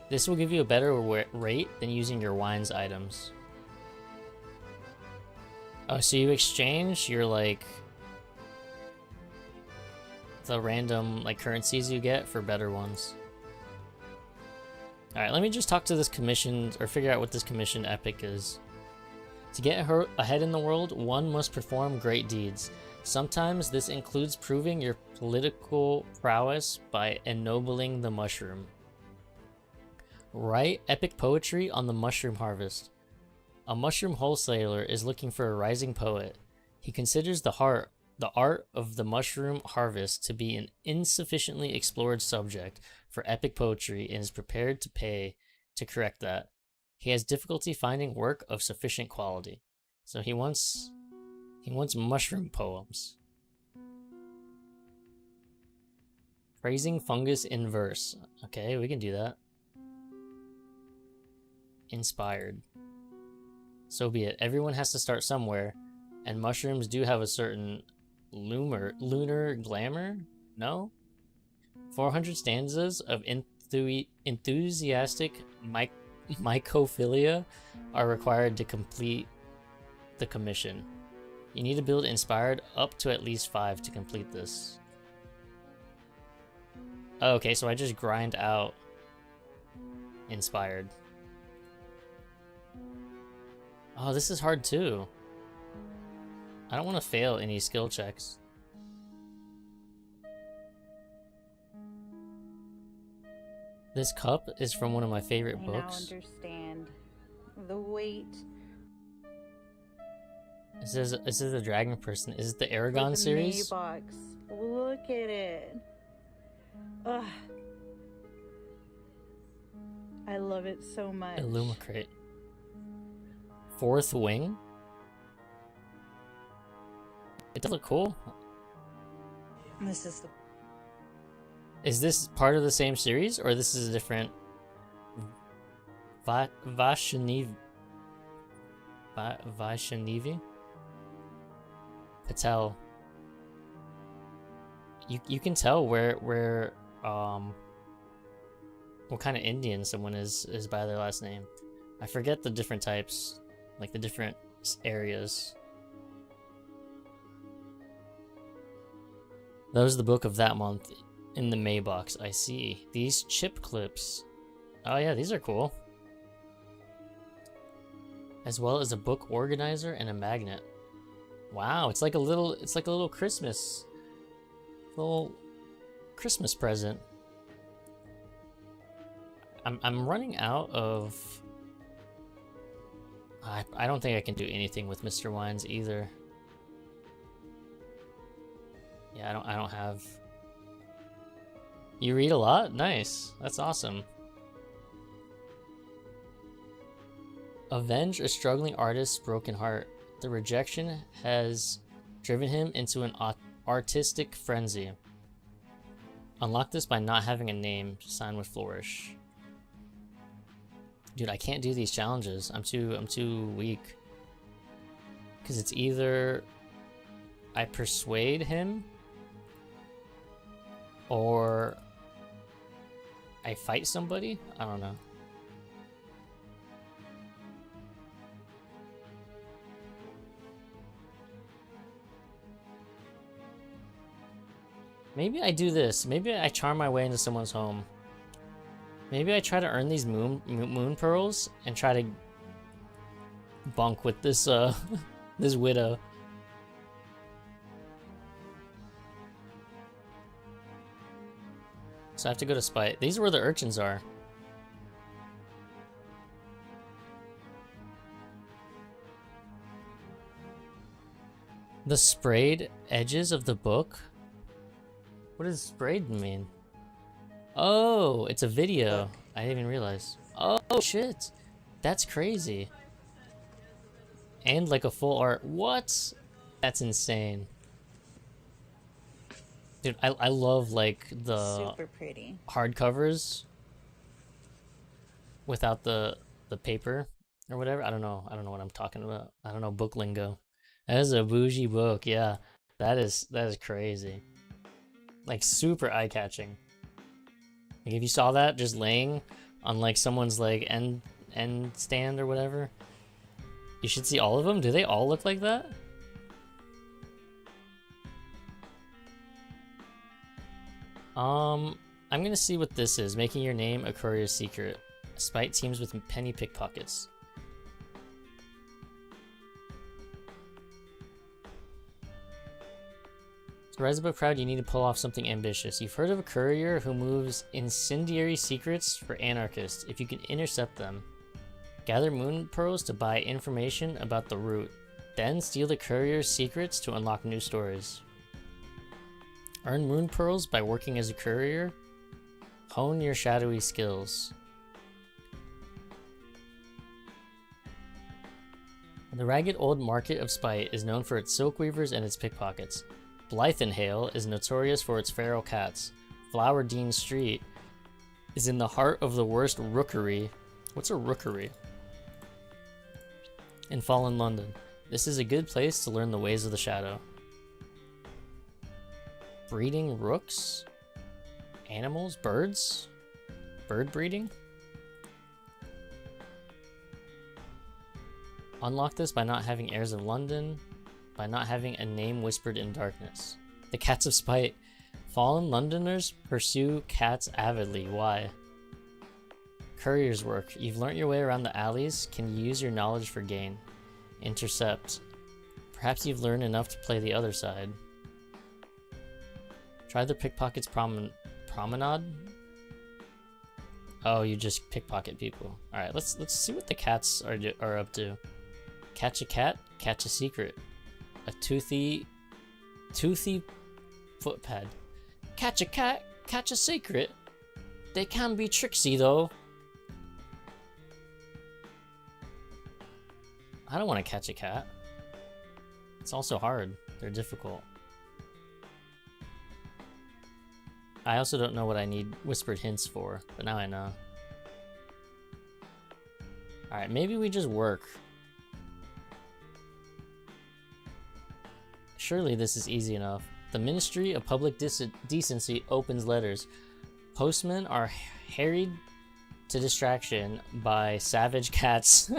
This will give you a better rate than using your wines items. Oh, so you exchange your, like, the random, like, currencies you get for better ones. Alright, let me just talk to this commission, or figure out what this commission epic is. To get ahead in the world, one must perform great deeds. Sometimes this includes proving your political prowess by ennobling the mushroom. Write epic poetry on the mushroom harvest. A mushroom wholesaler is looking for a rising poet. He considers the art of the mushroom harvest to be an insufficiently explored subject for epic poetry and is prepared to pay to correct that. He has difficulty finding work of sufficient quality. So he wants mushroom poems. Praising fungus in verse. Okay, we can do that. Inspired. So be it. Everyone has to start somewhere, and mushrooms do have a certain lunar glamour? No? 400 stanzas of enthusiastic mycophilia are required to complete the commission. You need to build inspired up to at least 5 to complete this. Oh, okay, so I just grind out inspired. Oh, this is hard too. I don't want to fail any skill checks. This cup is from one of my favorite books. I now understand the weight. This is a dragon person. Is it the Aragon series? Box. Look at it. Ugh. I love it so much. Illumicrate. Fourth wing. It does look cool. This is the... Is this part of the same series, or this is a different Vaishnavi? Patel. You can tell where what kind of Indian someone is by their last name. I forget the different types, like the different areas. That was the book of that month in the May box. I see. These chip clips. Oh yeah, these are cool. As well as a book organizer and a magnet. Wow, it's like a little Christmas present. I'm running out of... I don't think I can do anything with Mr. Wines either. Yeah, I don't have... You read a lot? Nice. That's awesome. Avenge a struggling artist's broken heart. The rejection has driven him into an artistic frenzy. Unlock this by not having a name. Sign with flourish. Dude, I can't do these challenges. I'm too weak. Because it's either I persuade him or I fight somebody? I don't know. Maybe I do this. Maybe I charm my way into someone's home. Maybe I try to earn these moon pearls and try to bunk with this this widow. So I have to go to spite. These are where the urchins are. The sprayed edges of the book? What does sprayed mean? Oh, it's a video. Look. I didn't even realize. Oh, shit. That's crazy. And like a full art. What? That's insane. Dude, I love like the Super pretty. hardcovers without the paper or whatever. I don't know what I'm talking about. I don't know book lingo. That is a bougie book. Yeah. That is crazy. Like super eye-catching. Like if you saw that just laying on like someone's like end stand or whatever, you should see all of them. Do they all look like that? I'm gonna see what this is. Making your name a courier's secret. Spite teams with penny pickpockets. To rise above crowd, you need to pull off something ambitious. You've heard of a courier who moves incendiary secrets for anarchists. If you can intercept them, gather moon pearls to buy information about the route. Then steal the courier's secrets to unlock new stories. Earn moon pearls by working as a courier. Hone your shadowy skills. The ragged old market of Spite is known for its silk weavers and its pickpockets. Blythenhale is notorious for its feral cats. Flower Dean Street is in the heart of the worst rookery. What's a rookery? In Fallen London. This is a good place to learn the ways of the shadow. Breeding rooks? Animals? Birds? Bird breeding? Unlock this by not having heirs of London, by not having a name whispered in darkness. The Cats of Spite. Fallen Londoners pursue cats avidly. Why? Courier's work. You've learnt your way around the alleys. Can you use your knowledge for gain? Intercept. Perhaps you've learned enough to play the other side. Try the pickpockets promenade. Oh, you just pickpocket people. All right, let's see what the cats are up to. Catch a cat, catch a secret. A toothy footpad. Catch a cat, catch a secret. They can be tricksy though. I don't want to catch a cat. It's also hard. They're difficult. I also don't know what I need whispered hints for, but now I know. Alright, maybe we just work. Surely this is easy enough. The Ministry of Public Decency opens letters. Postmen are harried to distraction by savage cats.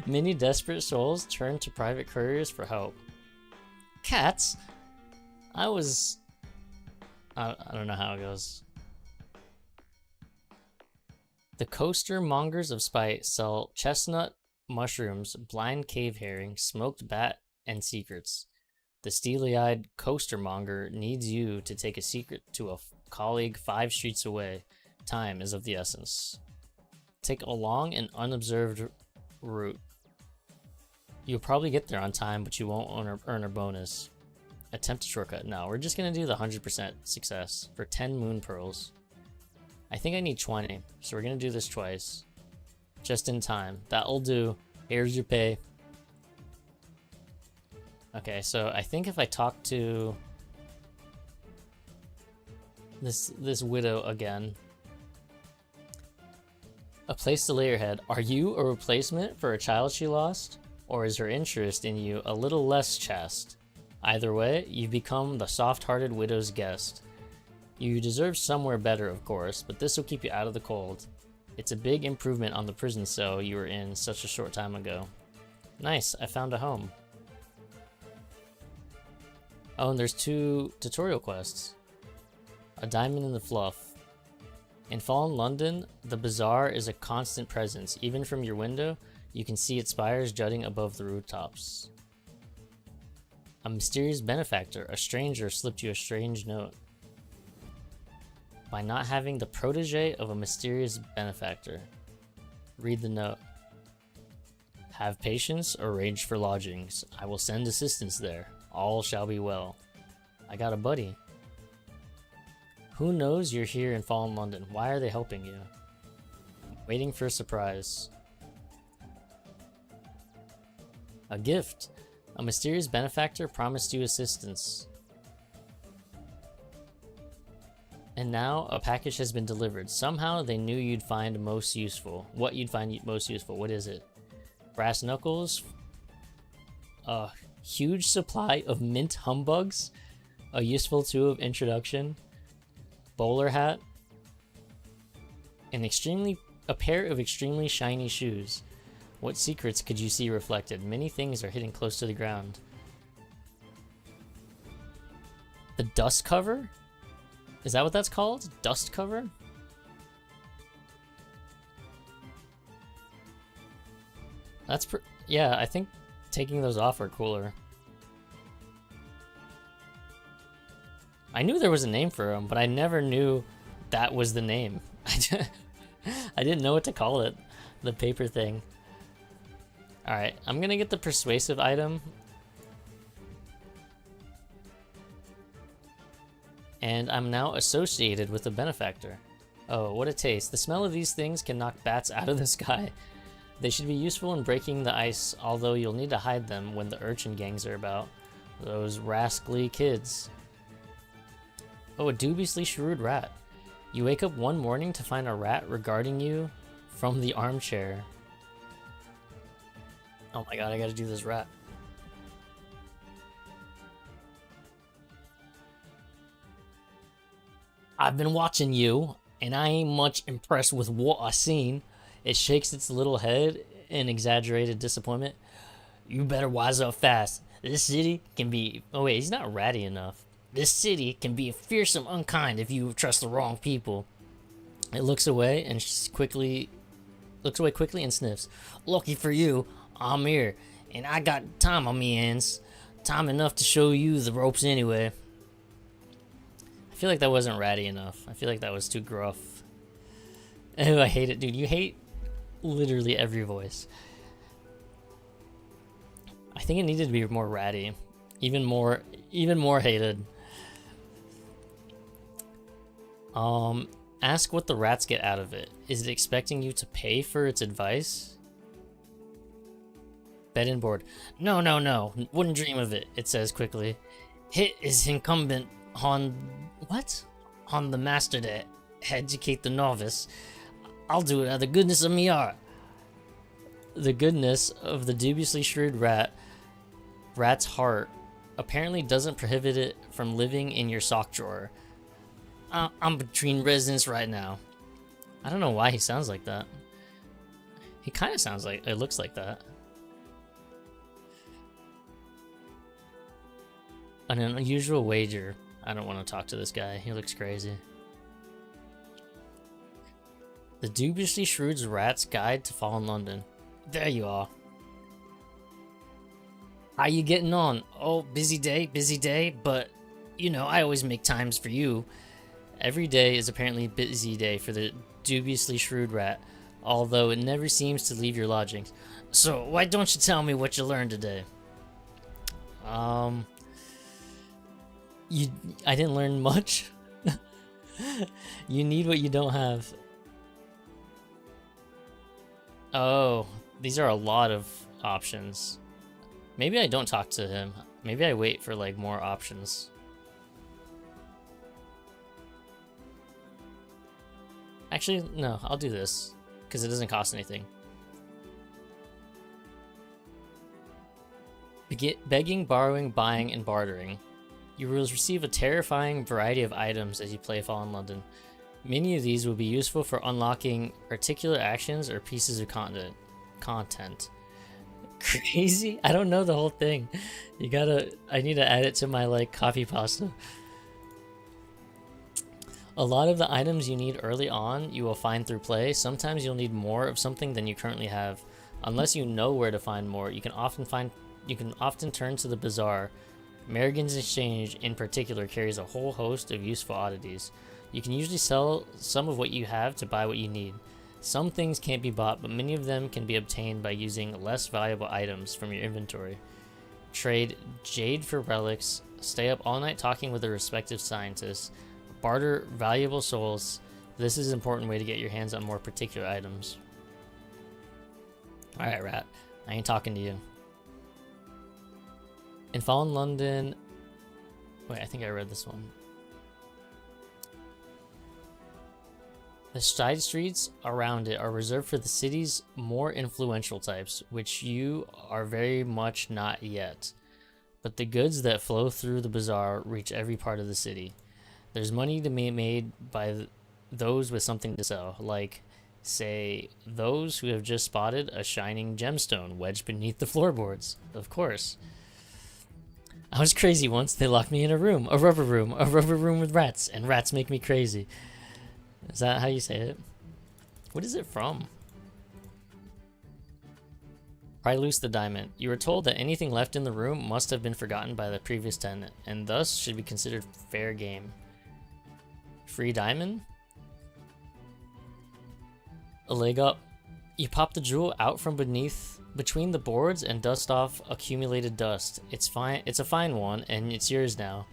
Many desperate souls turn to private couriers for help. Cats? I don't know how it goes. The coaster mongers of Spite sell chestnut mushrooms, blind cave herring, smoked bat, and secrets. The steely-eyed coastermonger needs you to take a secret to a colleague 5 streets away. Time is of the essence. Take a long and unobserved route. You'll probably get there on time, but you won't earn a bonus. Attempt a shortcut. No, we're just gonna do the 100% success for 10 moon pearls. I think I need 20, so we're gonna do this twice. Just in time. That'll do. Here's your pay. Okay, so I think if I talk to this widow again. A place to lay her head. Are you a replacement for a child she lost? Or is her interest in you a little less chaste? Either way, you've become the soft-hearted widow's guest. You deserve somewhere better, of course, but this will keep you out of the cold. It's a big improvement on the prison cell you were in such a short time ago. Nice, I found a home. Oh, and there's 2 tutorial quests. A diamond in the fluff. In Fallen London, the bazaar is a constant presence. Even from your window, you can see its spires jutting above the rooftops. A mysterious benefactor, a stranger, slipped you a strange note. By not having the protege of a mysterious benefactor. Read the note. Have patience, arrange for lodgings. I will send assistance there. All shall be well. I got a buddy. Who knows you're here in Fallen London? Why are they helping you? Waiting for a surprise. A gift. A mysterious benefactor promised you assistance. And now a package has been delivered. Somehow they knew you'd find most useful. What you'd find most useful. What is it? Brass knuckles. A huge supply of mint humbugs. A useful tool of introduction. Bowler hat. A pair of extremely shiny shoes. What secrets could you see reflected? Many things are hidden close to the ground. The dust cover? Is that what that's called? Dust cover? Yeah, I think taking those off are cooler. I knew there was a name for them, but I never knew that was the name. I didn't know what to call it. The paper thing. Alright, I'm gonna get the persuasive item. And I'm now associated with a benefactor. Oh, what a taste. The smell of these things can knock bats out of the sky. They should be useful in breaking the ice, although you'll need to hide them when the urchin gangs are about. Those rascally kids. Oh, a dubiously shrewd rat. You wake up one morning to find a rat regarding you from the armchair. Oh my god, I gotta do this rat. I've been watching you, and I ain't much impressed with what I seen. It shakes its little head in exaggerated disappointment. You better wise up fast. This city can be... Oh wait, he's not ratty enough. This city can be fearsome unkind if you trust the wrong people. It looks away and quickly and sniffs. Lucky for you, I'm here, and I got time on me hands. Time enough to show you the ropes anyway. I feel like that wasn't ratty enough. I feel like that was too gruff. Oh, I hate it, dude. You hate literally every voice. I think it needed to be more ratty. Even more hated. Ask what the rats get out of it. Is it expecting you to pay for its advice? Bed and board. No. Wouldn't dream of it, it says quickly. It is incumbent on... What? On the master to educate the novice. I'll do it out of the goodness of me heart. The goodness of the dubiously shrewd rat's heart apparently doesn't prohibit it from living in your sock drawer. I'm between residents right now. I don't know why he sounds like that. He kind of sounds like... It looks like that. An unusual wager. I don't want to talk to this guy. He looks crazy. The Dubiously Shrewd Rat's Guide to Fallen London. There you are. How you getting on? Oh, busy day, but, you know, I always make times for you. Every day is apparently a busy day for the Dubiously Shrewd Rat, although it never seems to leave your lodgings. So, why don't you tell me what you learned today? I didn't learn much. You need what you don't have. Oh, these are a lot of options. Maybe I don't talk to him. Maybe I wait for, like, more options. Actually, no, I'll do this, because it doesn't cost anything. Begging, borrowing, buying, and bartering. You will receive a terrifying variety of items as you play Fallen London. Many of these will be useful for unlocking particular actions or pieces of content. Crazy? I don't know the whole thing. I need to add it to my, like, copy pasta. A lot of the items you need early on you will find through play. Sometimes you'll need more of something than you currently have. Unless you know where to find more, you can often turn to the bazaar. Merrigan's Exchange in particular carries a whole host of useful oddities. You can usually sell some of what you have to buy what you need. Some things can't be bought, but many of them can be obtained by using less valuable items from your inventory. Trade jade for relics, stay up all night talking with the respective scientists, barter valuable souls. This is an important way to get your hands on more particular items. Alright, rat. I ain't talking to you. In Fallen London... Wait, I think I read this one. The side streets around it are reserved for the city's more influential types, which you are very much not yet. But the goods that flow through the bazaar reach every part of the city. There's money to be made by those with something to sell, like, say, those who have just spotted a shining gemstone wedged beneath the floorboards. Of course. I was crazy once. They locked me in a rubber room with rats, and rats make me crazy. Is that how you say it? What is it from? Pry loose the diamond. You were told that anything left in the room must have been forgotten by the previous tenant, and thus should be considered fair game. Free diamond? A leg up. You pop the jewel out from between the boards and dust off accumulated dust. It's fine. It's a fine one, and it's yours now.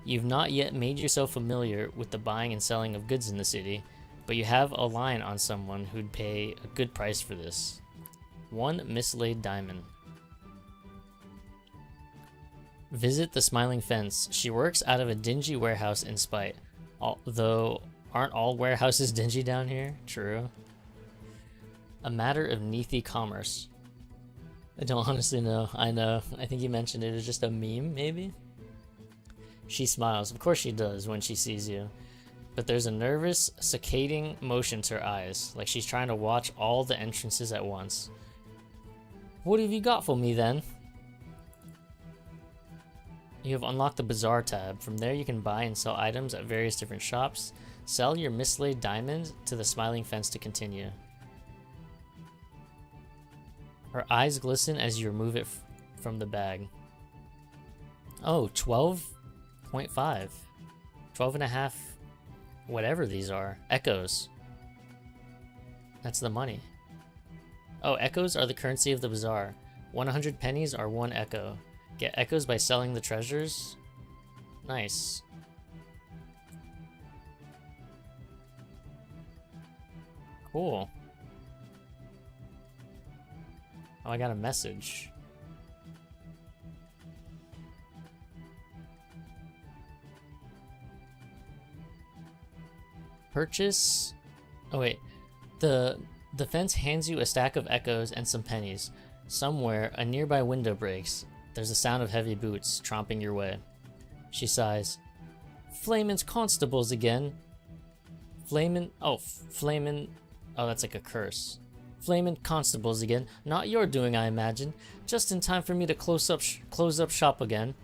You've not yet made yourself familiar with the buying and selling of goods in the city, but you have a line on someone who'd pay a good price for this. 1 mislaid diamond. Visit the Smiling Fence. She works out of a dingy warehouse in Spite. Though, aren't all warehouses dingy down here? True. A matter of Neethi commerce. I don't honestly know. I know. I think you mentioned it was just a meme, maybe? She smiles. Of course she does when she sees you. But there's a nervous, saccading motion to her eyes, like she's trying to watch all the entrances at once. What have you got for me, then? You have unlocked the Bazaar tab. From there you can buy and sell items at various different shops. Sell your mislaid diamond to the Smiling Fence to continue. Her eyes glisten as you remove it from the bag. Oh, 12.5. 12 and a half, whatever these are. Echoes. That's the money. Oh, echoes are the currency of the bazaar. 100 pennies are 1 echo. Get echoes by selling the treasures. Nice. Cool. Oh, I got a message. Purchase. Oh wait, the fence hands you a stack of echoes and some pennies. Somewhere, a nearby window breaks. There's a sound of heavy boots tromping your way. She sighs. Flamin's constables again. Flamin. Oh, Flamin. Oh, that's like a curse. Flamin constables again. Not your doing, I imagine. Just in time for me to close up shop again.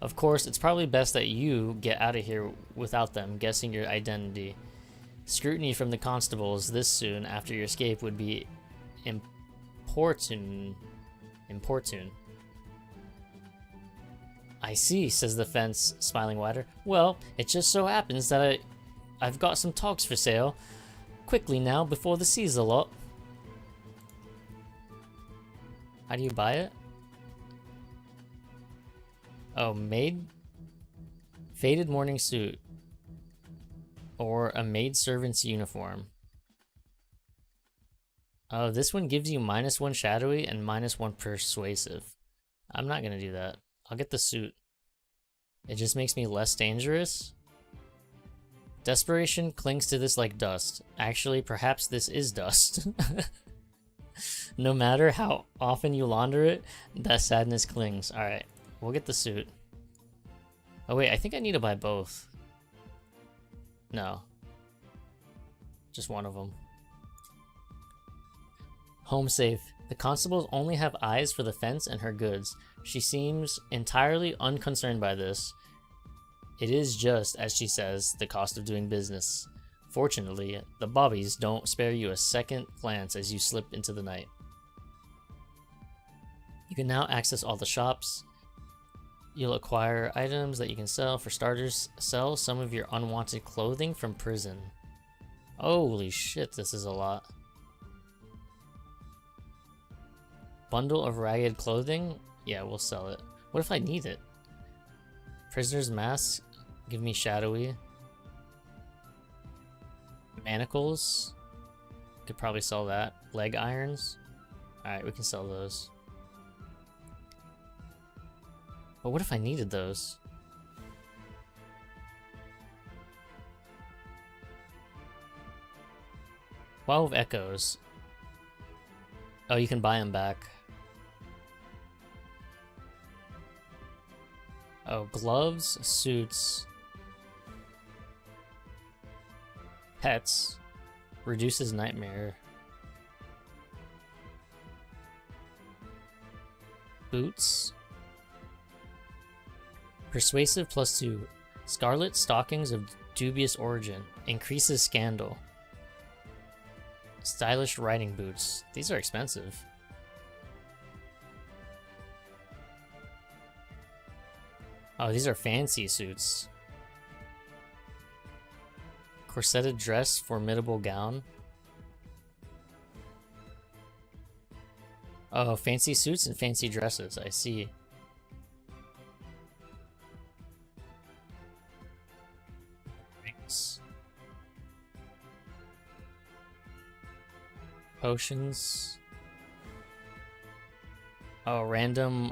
Of course, it's probably best that you get out of here without them guessing your identity. Scrutiny from the constables this soon after your escape would be importune. I see, says the fence, smiling wider. Well, it just so happens that I've got some togs for sale. Quickly now, before the sea's a lot. How do you buy it? Oh, maid? Faded morning suit. Or a maidservant's uniform. Oh, this one gives you -1 shadowy and -1 persuasive. I'm not gonna do that. I'll get the suit. It just makes me less dangerous. Desperation clings to this like dust. Actually, perhaps this is dust. No matter how often you launder it, that sadness clings. Alright, we'll get the suit. Oh wait, I think I need to buy both. No. Just one of them. Home safe. The constables only have eyes for the fence and her goods. She seems entirely unconcerned by this. It is just, as she says, the cost of doing business. Fortunately, the bobbies don't spare you a second glance as you slip into the night. You can now access all the shops. You'll acquire items that you can sell. For starters, sell some of your unwanted clothing from prison. Holy shit, this is a lot. Bundle of ragged clothing? Yeah, we'll sell it. What if I need it? Prisoner's mask? Give me shadowy. Manacles? Could probably sell that. Leg irons? Alright, we can sell those. But what if I needed those? "12 Echoes." Oh, you can buy them back. Oh, gloves, suits, pets, reduces nightmare, boots, persuasive +2, scarlet stockings of dubious origin, increases scandal, stylish riding boots. These are expensive. Oh, these are fancy suits. Corseted dress, formidable gown. Oh, fancy suits and fancy dresses, I see. Rings. Potions. Oh, random,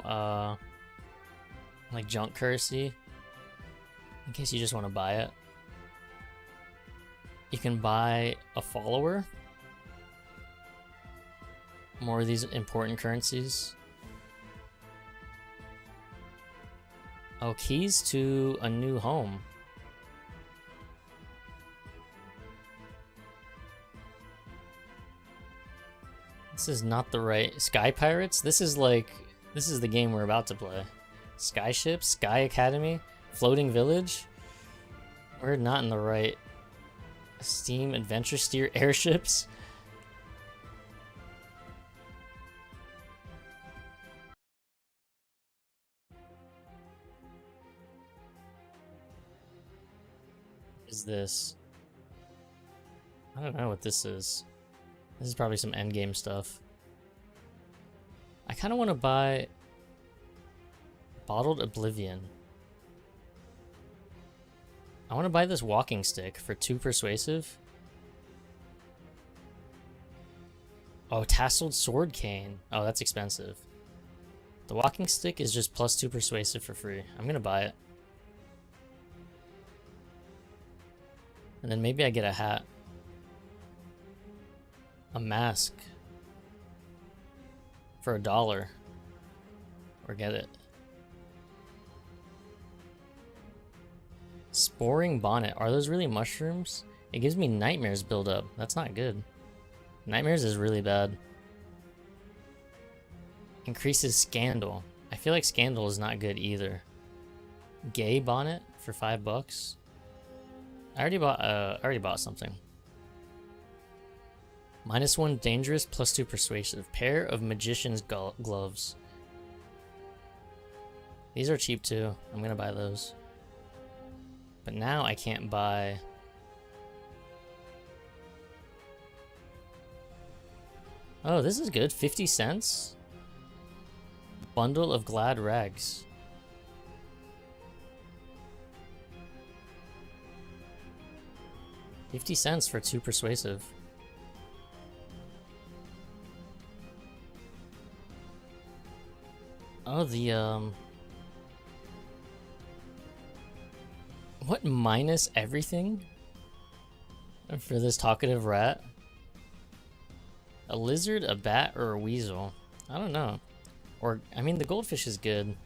like junk currency, in case you just want to buy it. You can buy a follower. More of these important currencies. Oh, keys to a new home. This is not the right... Sky Pirates? This is the game we're about to play. Skyship, Sky Academy, Floating Village. We're not in the right. Steam Adventure Steer airships. What is this? I don't know what this is. This is probably some endgame stuff. I kind of want to buy Bottled Oblivion. I want to buy this walking stick for 2 persuasive. Oh, tasseled sword cane. Oh, that's expensive. The walking stick is just +2 persuasive for free. I'm gonna buy it. And then maybe I get a hat. A mask. For $1. Or get it. Sporing bonnet. Are those really mushrooms? It gives me nightmares build up. That's not good. Nightmares is really bad. Increases scandal. I feel like scandal is not good either. Gay bonnet for $5. I already bought something. -1 dangerous, +2 persuasive. Pair of magician's gloves. These are cheap too. I'm gonna buy those. But now I can't buy... Oh, this is good. 50 cents? Bundle of glad rags. $50 for 2 persuasive. Oh, the, what, minus everything? For this talkative rat? A lizard, a bat, or a weasel? I don't know. Or, I mean, the goldfish is good.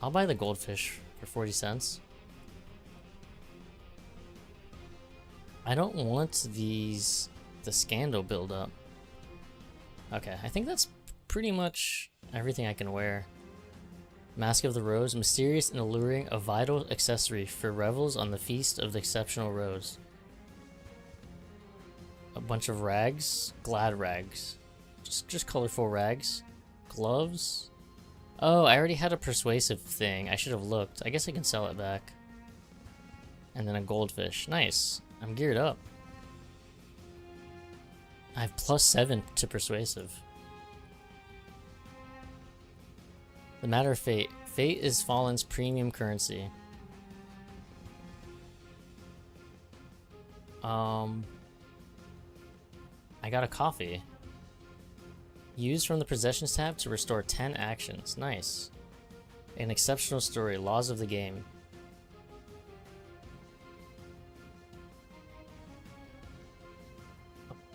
I'll buy the goldfish for 40 cents. I don't want the scandal build-up. Okay, I think that's pretty much everything I can wear. Mask of the Rose, mysterious and alluring, a vital accessory for revels on the feast of the exceptional rose. A bunch of rags, glad rags, just colorful rags. Gloves. Oh, I already had a persuasive thing. I should have looked. I guess I can sell it back. And then a goldfish. Nice. I'm geared up. I have +7 to persuasive. The matter of fate. Fate is Fallen's premium currency. I got a coffee. Use from the possessions tab to restore 10 actions. Nice. An exceptional story. Laws of the game.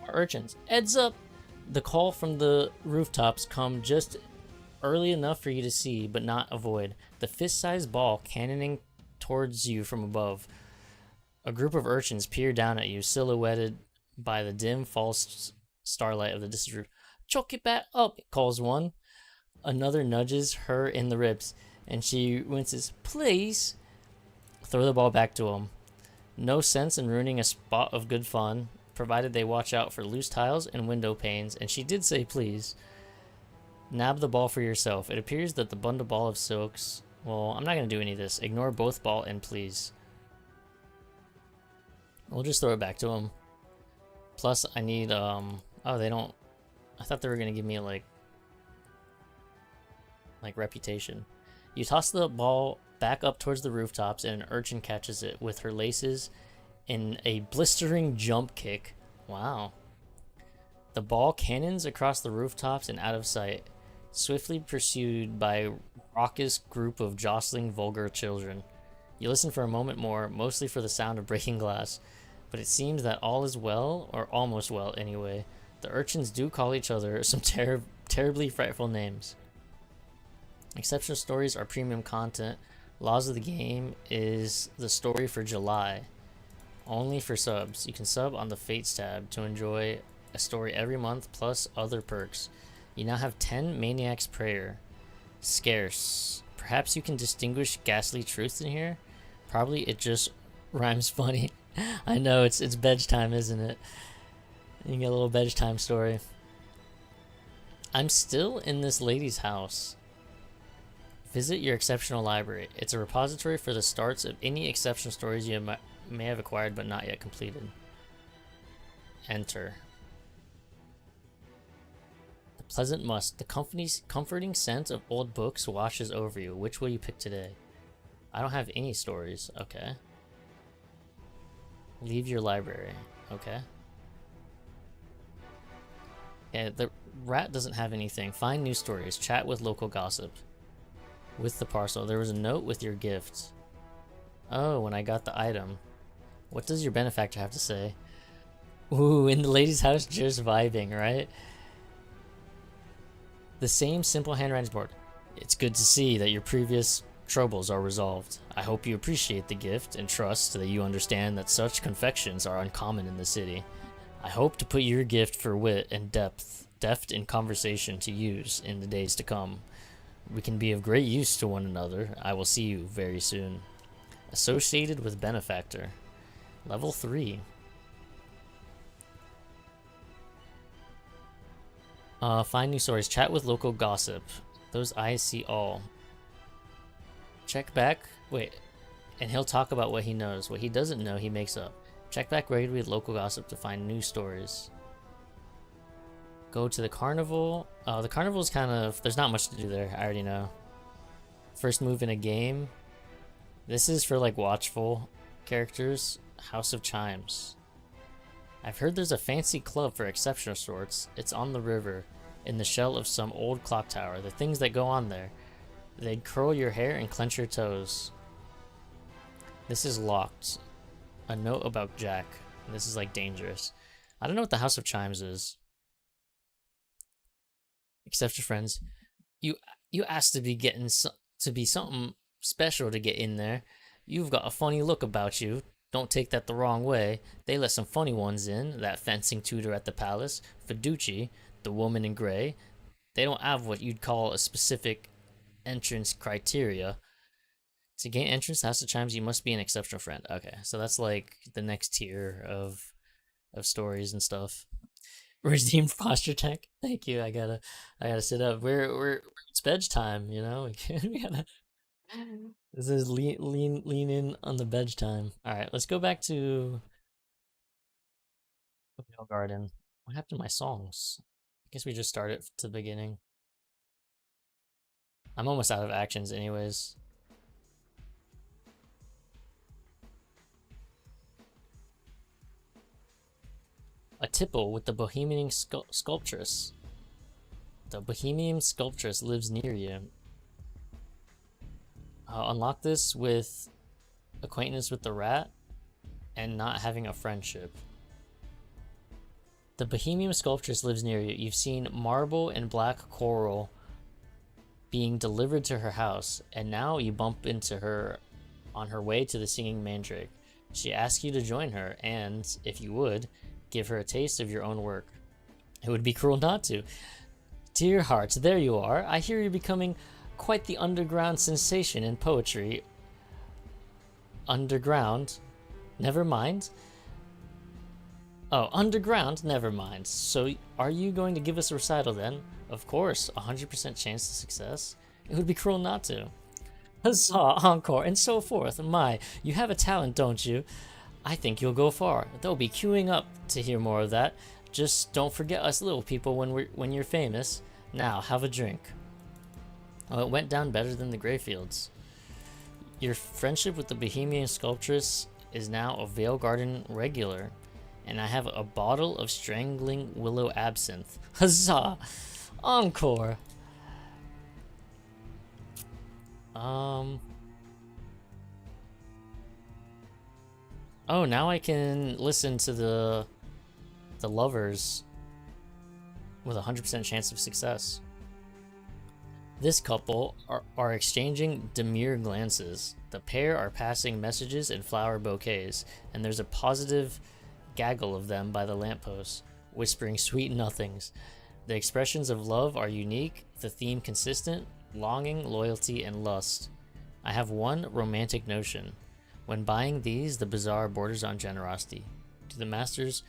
Urchins. Heads up! The call from the rooftops come just early enough for you to see, but not avoid. The fist-sized ball cannoning towards you from above. A group of urchins peer down at you, silhouetted by the dim, false starlight of the distant roof. Choke it back up, calls one. Another nudges her in the ribs, and she winces. Please? Throw the ball back to him. No sense in ruining a spot of good fun, provided they watch out for loose tiles and window panes, and she did say please. Nab the ball for yourself. It appears that the bundle ball of silks... Well, I'm not going to do any of this. Ignore both ball and please. We'll just throw it back to him. Plus, I need, oh, they don't... I thought they were going to give me, like, reputation. You toss the ball back up towards the rooftops, and an urchin catches it with her laces in a blistering jump kick. Wow. The ball cannons across the rooftops and out of sight, swiftly pursued by a raucous group of jostling vulgar children. You listen for a moment more, mostly for the sound of breaking glass, but it seems that all is well, or almost well anyway. The urchins do call each other some terribly frightful names. Exceptional stories are premium content. Laws of the game is the story for July. Only for subs. You can sub on the Fates tab to enjoy a story every month plus other perks. You now have 10 Maniac's Prayer. Scarce. Perhaps you can distinguish ghastly truths in here? Probably it just rhymes funny. I know, it's bedtime, isn't it? You get a little bedtime story. I'm still in this lady's house. Visit your exceptional library. It's a repository for the starts of any exceptional stories you may have acquired but not yet completed. Enter. The pleasant musk. The company's comforting scent of old books washes over you. Which will you pick today? I don't have any stories. Okay. Leave your library. Okay. Yeah, the rat doesn't have anything. Find new stories. Chat with local gossip. With the parcel. There was a note with your gift. Oh, when I got the item. What does your benefactor have to say? Ooh, in the lady's house, just vibing, right? The same simple handwriting board. It's good to see that your previous troubles are resolved. I hope you appreciate the gift and trust that you understand that such confections are uncommon in the city. I hope to put your gift for wit and deft in conversation to use in the days to come. We can be of great use to one another. I will see you very soon. Associated with benefactor. Level 3. Find new stories. Chat with local gossip. Those eyes see all. Check back. Wait. And he'll talk about what he knows. What he doesn't know, he makes up. Check back regularly with local gossip to find new stories. Go to the carnival. The carnival's kind of... There's not much to do there. I already know. First move in a game. This is for, like, watchful characters. House of Chimes. I've heard there's a fancy club for exceptional sorts. It's on the river, in the shell of some old clock tower. The things that go on there. They'd curl your hair and clench your toes. This is locked. A note about Jack. This is, like, dangerous. I don't know what the House of Chimes is. Except your friends. You asked to be to be something special to get in there. You've got a funny look about you. Don't take that the wrong way. They let some funny ones in. That fencing tutor at the palace, Fiduci, the woman in gray. They don't have what you'd call a specific entrance criteria. To gain entrance to House of Chimes, you must be an exceptional friend. Okay, so that's like the next tier of stories and stuff. Redeemed posture tech. Thank you. I gotta sit up. It's bedtime, you know. We gotta. This is lean in on the bedtime. All right, let's go back to Vale Garden. What happened to my songs? I guess we just start it to the beginning. I'm almost out of actions anyways. A tipple with the Bohemian sculptress. The Bohemian sculptress lives near you. Unlock this with acquaintance with the rat and not having a friendship. The Bohemian sculptress lives near you. You've seen marble and black coral being delivered to her house, and now you bump into her on her way to the singing mandrake. She asks you to join her, and, if you would, give her a taste of your own work. It would be cruel not to. Dear heart, there you are. I hear you're becoming quite the underground sensation in poetry. Underground? Never mind. Oh, underground? Never mind. So, are you going to give us a recital then? Of course, 100% chance of success. It would be cruel not to. Huzzah, encore, and so forth. My, you have a talent, don't you? I think you'll go far. They'll be queuing up to hear more of that. Just don't forget us little people when you're famous. Now, have a drink. Oh, it went down better than the Greyfields. Your friendship with the Bohemian sculptress is now a Vale Garden regular, and I have a bottle of strangling willow absinthe. Huzzah! Encore! Oh, now I can listen to the lovers with a 100% chance of success. This couple are exchanging demure glances. The pair are passing messages in flower bouquets, and there's a positive gaggle of them by the lamppost, whispering sweet nothings. The expressions of love are unique, the theme consistent, longing, loyalty, and lust. I have one romantic notion. When buying these, the bazaar borders on generosity. Do the masters...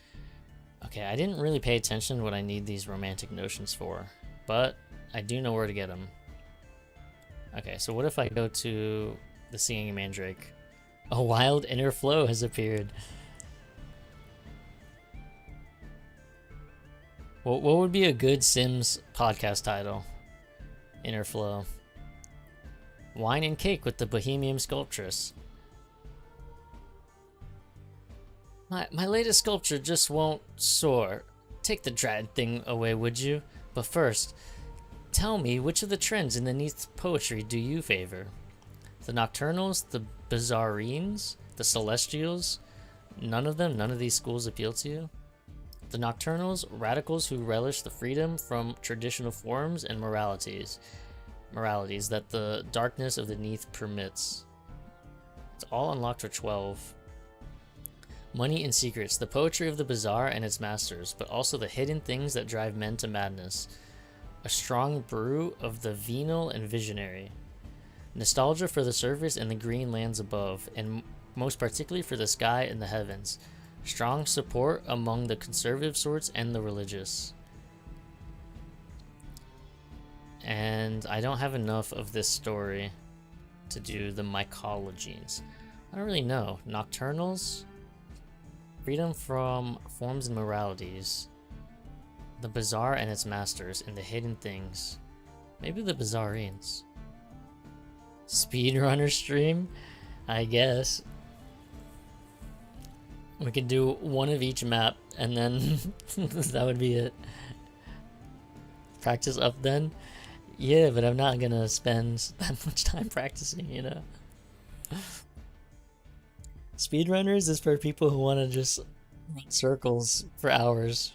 Okay, I didn't really pay attention to what I need these romantic notions for, but I do know where to get them. Okay, so what if I go to the Singing Mandrake? A wild inner flow has appeared. What would be a good Sims podcast title? Inner flow. Wine and cake with the Bohemian sculptress. My latest sculpture just won't soar. Take the dread thing away, would you? But first, tell me, which of the trends in the Neath poetry do you favor? The Nocturnals, the Bizarrines, the Celestials? None of these schools appeal to you? The Nocturnals, radicals who relish the freedom from traditional forms and moralities that the darkness of the Neath permits. It's all unlocked for 12. Money and secrets, the poetry of the bazaar and its masters, but also the hidden things that drive men to madness. A strong brew of the venal and visionary. Nostalgia for the surface and the green lands above, and most particularly for the sky and the heavens. Strong support among the conservative sorts and the religious. And I don't have enough of this story to do the mycologies. I don't really know. Nocturnals? Freedom from forms and moralities. The bazaar and its masters, and the hidden things. Maybe the Bizarrines. Speedrunner stream? I guess. We could do one of each map, and then that would be it. Practice up then? Yeah, but I'm not gonna spend that much time practicing, you know? Speedrunners is for people who want to just run circles for hours.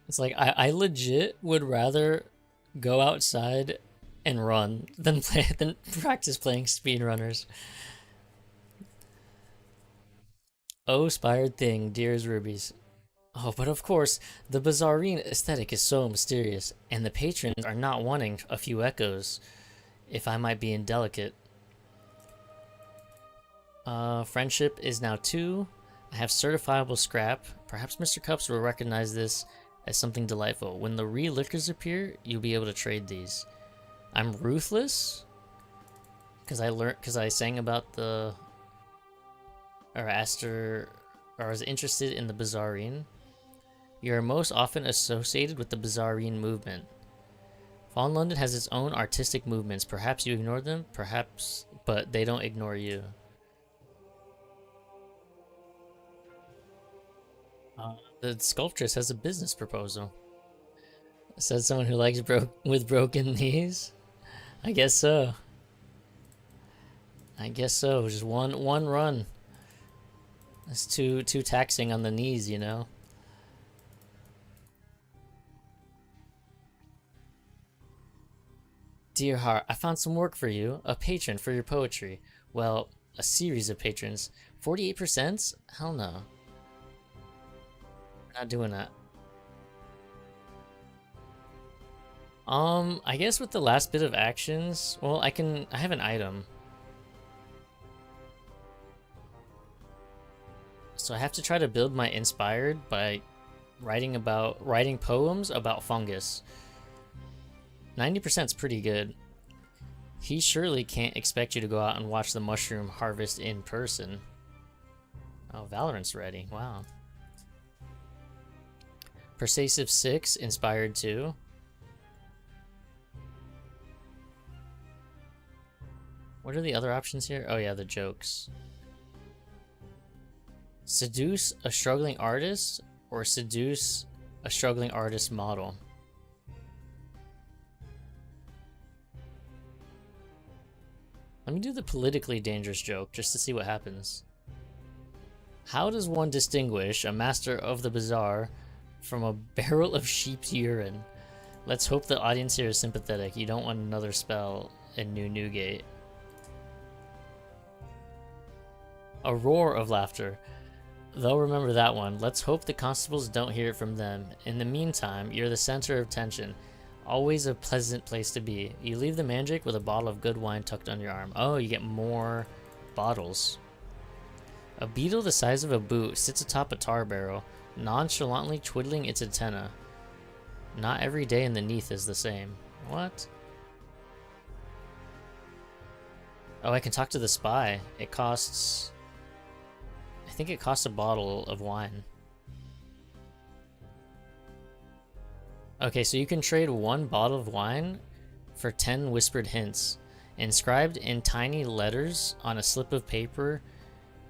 It's like, I legit would rather go outside and run than practice playing speedrunners. Oh, spired thing, dear as rubies. Oh, but of course, the Bizarrine aesthetic is so mysterious, and the patrons are not wanting a few echoes, if I might be indelicate. Friendship is now 2. I have certifiable scrap. Perhaps Mr. Cups will recognize this as something delightful. When the re-liquors appear, you'll be able to trade these. I'm ruthless? because I sang about the, or asked her, or was interested in the Bizarrine. You are most often associated with the Bizarrine movement. Fallen London has its own artistic movements. Perhaps you ignore them, perhaps, but they don't ignore you. The sculptress has a business proposal. Says someone who likes with broken knees. I guess so. I guess so. Just one run. It's too taxing on the knees, you know. Dear heart, I found some work for you. A patron for your poetry. Well, a series of patrons. 48%? Hell no. We're not doing that. I guess with the last bit of actions, well, I have an item. So I have to try to build my inspired by writing poems about fungus. 90% is pretty good. He surely can't expect you to go out and watch the mushroom harvest in person. Oh, Valorant's ready. Wow. Persuasive 6, inspired 2. What are the other options here? Oh yeah, the jokes. Seduce a struggling artist or seduce a struggling artist model? Let me do the politically dangerous joke just to see what happens. How does one distinguish a master of the bizarre from a barrel of sheep's urine? Let's hope the audience here is sympathetic. You don't want another spell in New Newgate. A roar of laughter. They'll remember that one. Let's hope the constables don't hear it from them. In the meantime, you're the center of attention. Always a pleasant place to be. You leave the Mandrake with a bottle of good wine tucked under your arm. Oh, you get more bottles. A beetle the size of a boot sits atop a tar barrel, nonchalantly twiddling its antenna. Not every day in the Neath is the same. What? Oh, I can talk to the spy. It costs... I think it costs a bottle of wine. Okay, so you can trade one bottle of wine for 10 whispered hints, inscribed in tiny letters on a slip of paper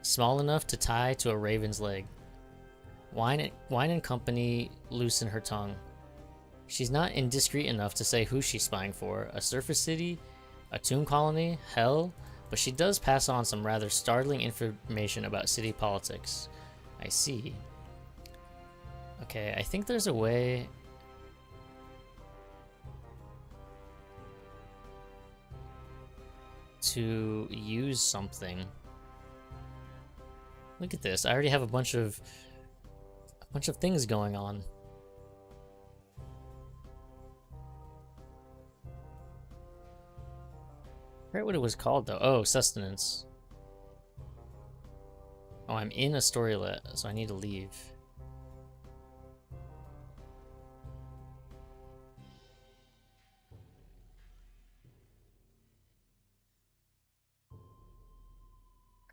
small enough to tie to a raven's leg. Wine and company loosen her tongue. She's not indiscreet enough to say who she's spying for, a surface city, a tomb colony, hell, but she does pass on some rather startling information about city politics. I see. Okay, I think there's a way... to use something. Look at this. I already have a bunch of things going on. I forget what it was called though. Oh, sustenance. Oh, I'm in a storylet, so I need to leave.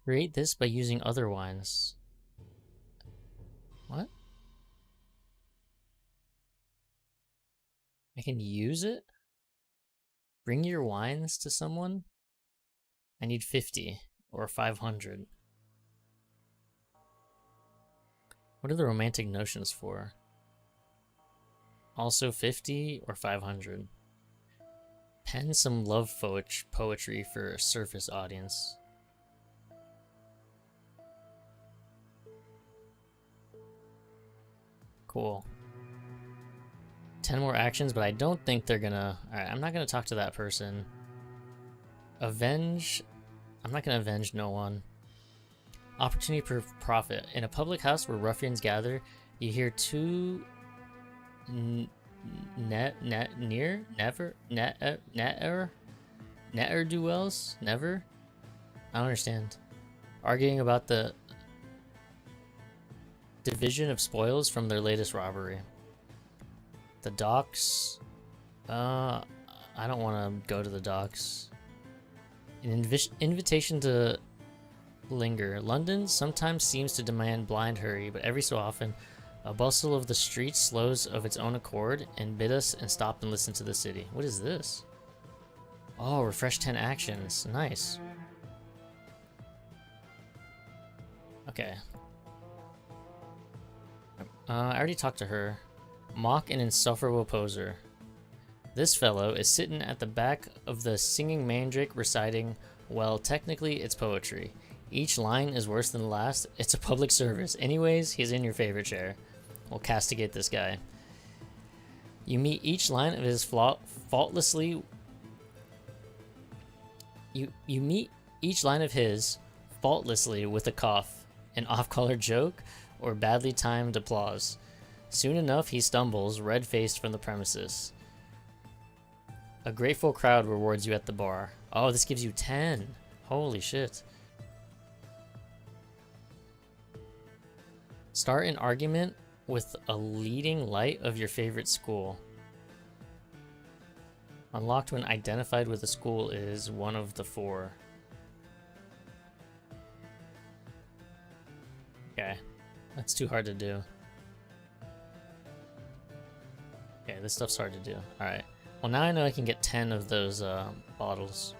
Create this by using other wines. What? I can use it? Bring your wines to someone? I need 50 or 500. What are the romantic notions for? Also 50 or 500. Pen some love poetry for a surface audience. Cool. 10 more actions, but I don't think they're gonna... Alright, I'm not gonna talk to that person. Avenge... I'm not gonna avenge no one. Opportunity for profit. In a public house where ruffians gather, you hear two... ne'er-do-wells? Never? I don't understand. Arguing about the division of spoils from their latest robbery. The docks. I don't want to go to the docks. An invitation to linger. London sometimes seems to demand blind hurry, but every so often, a bustle of the streets slows of its own accord and bid us and stop and listen to the city. What is this? Oh, refresh 10 actions. Nice. Okay. I already talked to her. Mock an insufferable poser. This fellow is sitting at the back of the singing mandrake reciting, well, technically it's poetry. Each line is worse than the last. It's a public service. Anyways, he's in your favorite chair. We'll castigate this guy. You meet each line of his faultlessly... You meet each line of his faultlessly with a cough, an off-color joke, or badly timed applause. Soon enough, he stumbles, red-faced from the premises. A grateful crowd rewards you at the bar. Oh, this gives you 10. Holy shit. Start an argument with a leading light of your favorite school. Unlocked when identified with a school is one of the 4. Okay, that's too hard to do. Okay, this stuff's hard to do. Alright. Well, now I know I can get 10 of those bottles.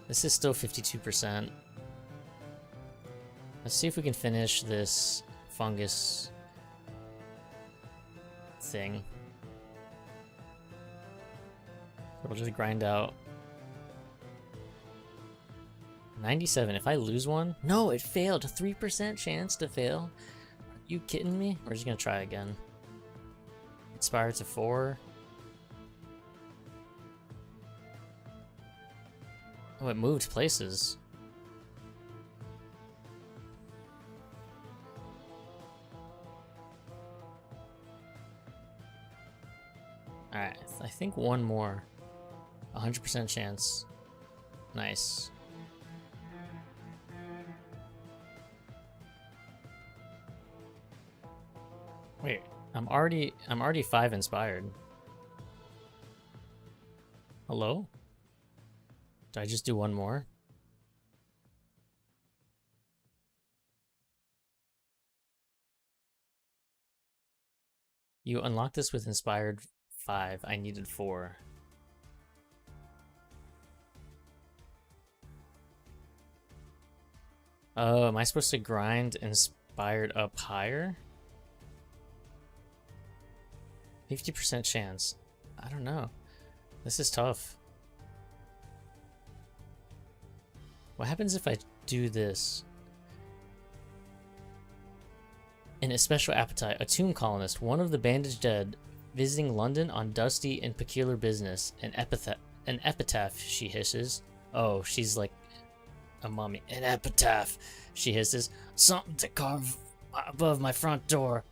This is still 52%. Let's see if we can finish this fungus thing. We'll just grind out 97. If I lose one, no, it failed. 3% chance to fail. Are you kidding me? We're just gonna try again. Expire to 4. Oh, it moved places. Alright, I think one more. 100% chance. Nice. Wait, I'm already 5 inspired. Hello? Did I just do one more? You unlocked this with inspired 5. I needed 4. Oh, am I supposed to grind inspired up higher? 50% chance. I don't know. This is tough. What happens if I do this? An especial appetite. A tomb colonist, one of the bandaged dead, visiting London on dusty and peculiar business. An epitaph, she hisses. Oh, she's like a mummy. An epitaph, she hisses. Something to carve above my front door.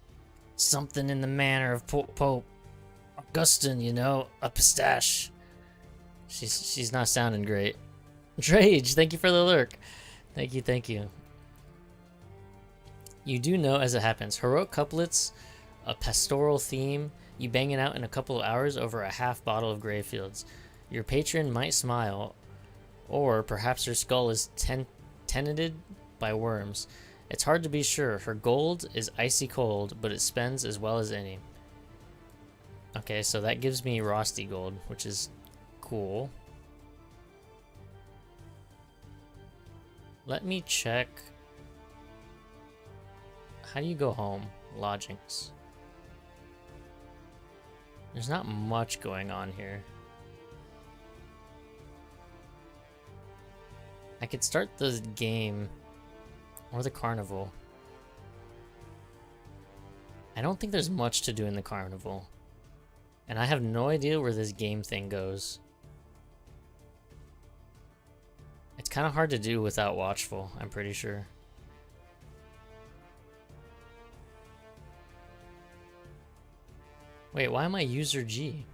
Something in the manner of Pope Augustine, you know, a pistache. She's not sounding great. Drage, thank you for the lurk. Thank you, thank you. You do know as it happens. Heroic couplets, a pastoral theme, you bang it out in a couple of hours over a half bottle of Greyfields. Your patron might smile, or perhaps her skull is tenanted by worms. It's hard to be sure. Her gold is icy cold, but it spends as well as any. Okay, so that gives me Rosti gold, which is cool. Let me check. How do you go home? Lodgings. There's not much going on here. I could start the game or the carnival. I don't think there's much to do in the carnival. And I have no idea where this game thing goes. It's kind of hard to do without Watchful, I'm pretty sure. Wait, why am I user G?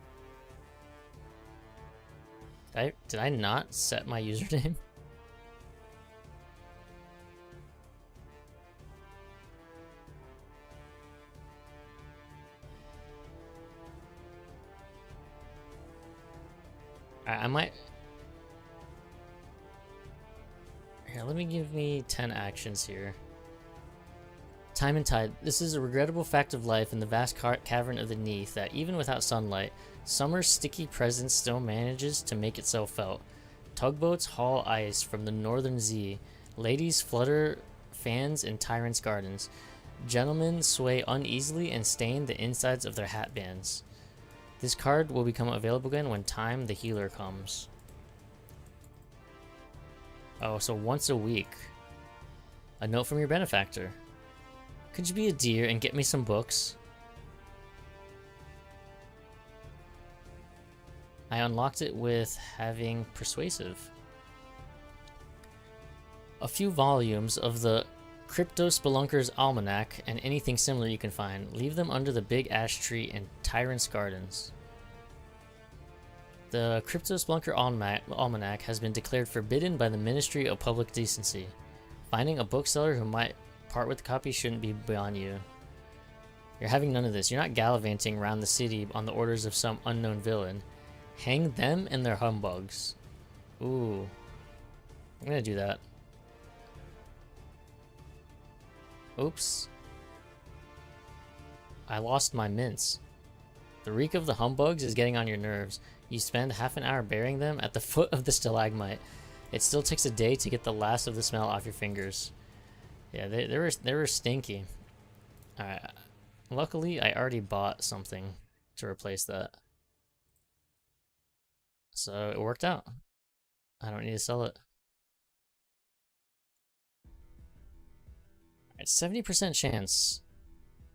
Did I not set my username? I might... Yeah, let me give me 10 actions here. Time and tide. This is a regrettable fact of life in the vast cavern of the Neath that even without sunlight, summer's sticky presence still manages to make itself felt. Tugboats haul ice from the northern sea. Ladies flutter fans in tyrants' gardens. Gentlemen sway uneasily and stain the insides of their hat bands. This card will become available again when Time the Healer comes. Oh, so once a week. A note from your benefactor. Could you be a dear and get me some books? I unlocked it with having persuasive. A few volumes of the Crypto Spelunker's Almanac and anything similar you can find. Leave them under the big ash tree in Tyrant's Gardens. The Crypto Spelunker Almanac has been declared forbidden by the Ministry of Public Decency. Finding a bookseller who might part with the copy shouldn't be beyond you. You're having none of this. You're not gallivanting around the city on the orders of some unknown villain. Hang them and their humbugs. Ooh. I'm gonna do that. Oops. I lost my mints. The reek of the humbugs is getting on your nerves. You spend half an hour burying them at the foot of the stalagmite. It still takes a day to get the last of the smell off your fingers. Yeah, they were stinky. Alright. Luckily, I already bought something to replace that. So it worked out. I don't need to sell it. Alright, 70% chance.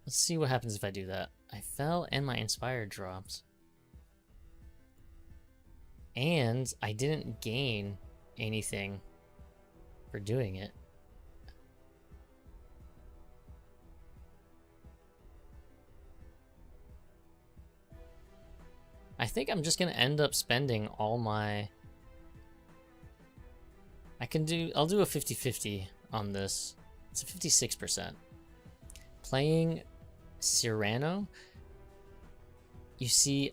Let's see what happens if I do that. I fell and my inspired dropped. And I didn't gain anything for doing it. I think I'm just gonna end up spending all my... I'll do a 50-50 on this. It's a 56%. Playing Cyrano, you see,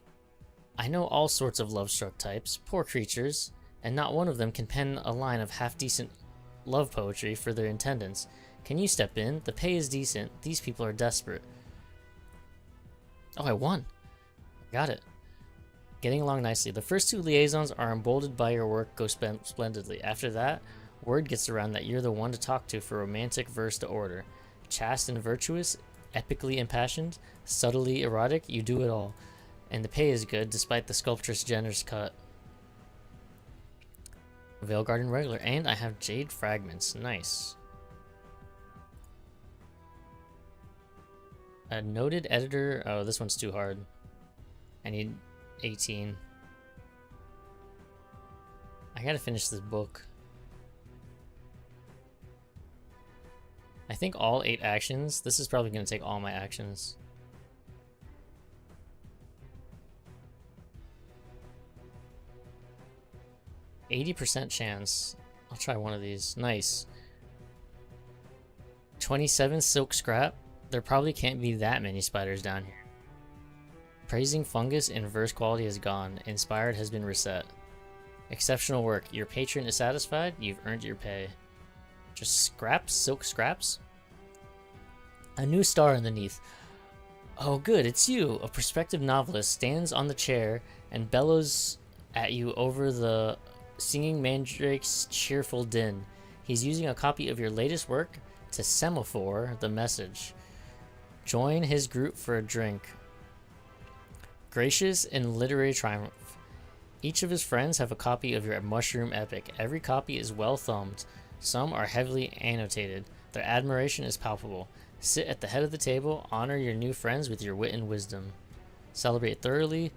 I know all sorts of love-struck types, poor creatures, and not one of them can pen a line of half-decent love poetry for their intendants. Can you step in? The pay is decent. These people are desperate. Oh, I won. Got it. Getting along nicely. The first two liaisons are emboldened by your work go splendidly. After that, word gets around that you're the one to talk to for romantic verse to order. Chaste and virtuous, epically impassioned, subtly erotic, you do it all. And the pay is good, despite the sculptress generous cut. Veil Garden regular, and I have jade fragments. Nice. A noted editor. Oh, this one's too hard. I need 18. I gotta finish this book. I think all 8 actions. This is probably gonna take all my actions. %80 chance. I'll try one of these. Nice. 27 silk scrap. There probably can't be that many spiders down here. Praising fungus in verse quality is gone. Inspired has been reset. Exceptional work. Your patron is satisfied. You've earned your pay. Just scraps? Silk scraps? A new star underneath. Oh good, it's you. A prospective novelist stands on the chair and bellows at you over the singing mandrake's cheerful din. He's using a copy of your latest work to semaphore the message. Join his group for a drink. Gracious in literary triumph. Each of his friends have a copy of your mushroom epic. Every copy is well thumbed. Some are heavily annotated. Their admiration is palpable. Sit at the head of the table. Honor your new friends with your wit and wisdom. Celebrate thoroughly.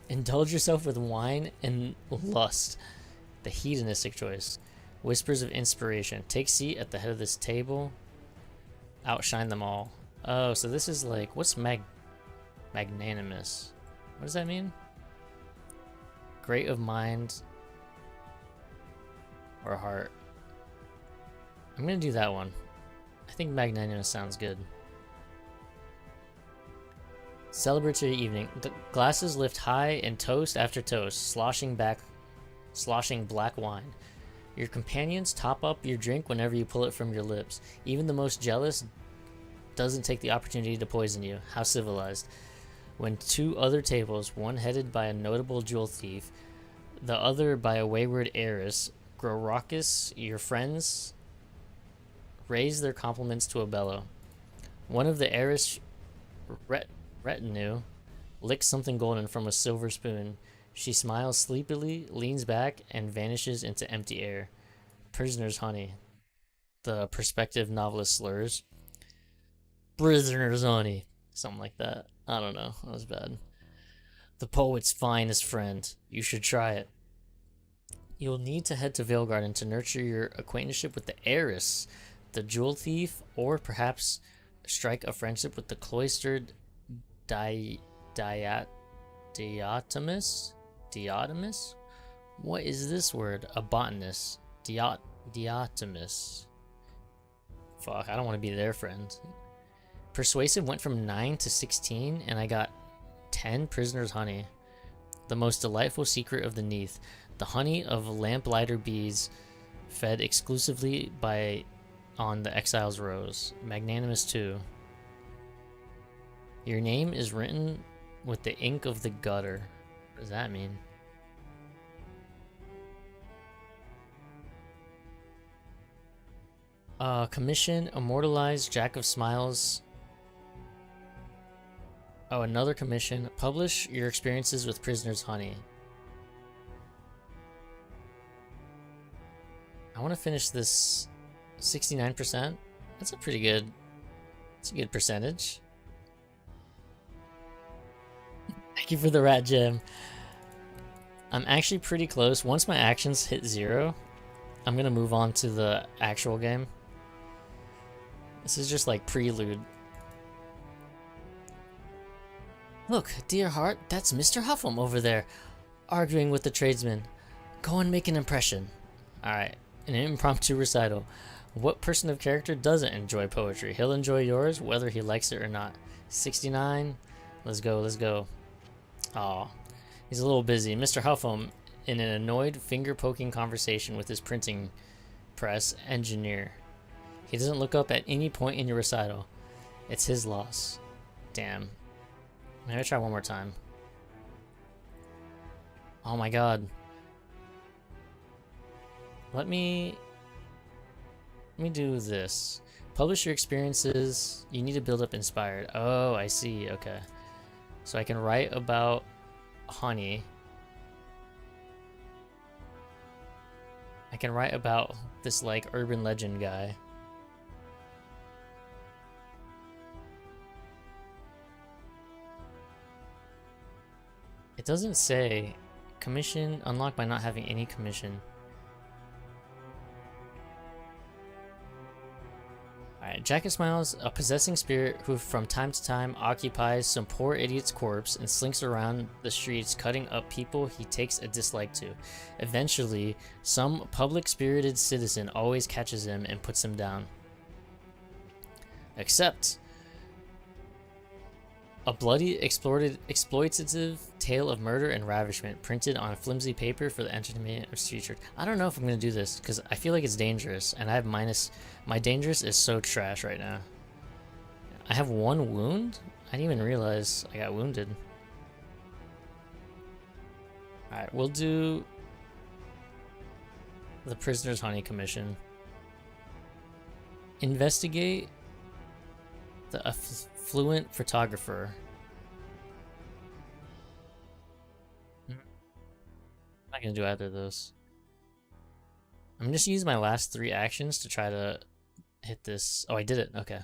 Indulge yourself with wine and lust. The hedonistic choice. Whispers of inspiration. Take seat at the head of this table. Outshine them all. Oh, so this is like, what's magnanimous? What does that mean? Great of mind or heart. I'm gonna do that one. I think magnanimous sounds good. Celebratory evening. The glasses lift high and toast after toast, sloshing black wine. Your companions top up your drink whenever you pull it from your lips. Even the most jealous doesn't take the opportunity to poison you. How civilized. When two other tables, one headed by a notable jewel thief, the other by a wayward heiress, grow raucous, your friends raise their compliments to a bellow. One of the heiress retinue licks something golden from a silver spoon. She smiles sleepily, leans back, and vanishes into empty air. Prisoner's honey. The prospective novelist slurs. Prisoner's honey. Something like that. I don't know. That was bad. The poet's finest friend. You should try it. You'll need to head to Vale Garden to nurture your acquaintanceship with the heiress, the jewel thief, or perhaps strike a friendship with the cloistered Diotimus? Diotimus? What is this word? A botanist. Diotimus. Fuck, I don't want to be their friend. Persuasive went from 9 to 16, and I got 10 prisoner's honey. The most delightful secret of the Neath. The honey of lamplighter bees fed exclusively on the exile's rose. Magnanimous 2. Your name is written with the ink of the gutter. What does that mean? Commission, immortalize Jack of Smiles. Oh, another commission. Publish your experiences with Prisoner's Honey. I want to finish this 69%. That's a pretty good, that's a good percentage. Thank you for the rat gem. I'm actually pretty close. Once my actions hit 0, I'm gonna move on to the actual game. This is just like prelude. Look, dear heart, that's Mr. Huffam over there, arguing with the tradesman. Go and make an impression. Alright, an impromptu recital. What person of character doesn't enjoy poetry? He'll enjoy yours, whether he likes it or not. 69. Let's go, let's go. Aw, he's a little busy. Mr. Huffam, in an annoyed, finger-poking conversation with his printing press engineer. He doesn't look up at any point in your recital. It's his loss. Damn. Maybe try one more time. Oh my god. Let me do this. Publish your experiences. You need to build up inspired. Oh, I see. Okay. So I can write about honey. I can write about this like urban legend guy. It doesn't say commission unlocked by not having any commission. Alright, Jacket Smiles, a possessing spirit who from time to time occupies some poor idiot's corpse and slinks around the streets cutting up people he takes a dislike to. Eventually, some public-spirited citizen always catches him and puts him down. Except a bloody, exploitative tale of murder and ravishment printed on flimsy paper for the entertainment of street. I don't know if I'm going to do this because I feel like it's dangerous and I have minus. My dangerous is so trash right now. I have 1 wound? I didn't even realize I got wounded. Alright, we'll do the Prisoner's Honey Commission. Investigate the affluent photographer. I'm not gonna do either of those. I'm just use my last 3 actions to try to hit this. Oh, I did it. Okay.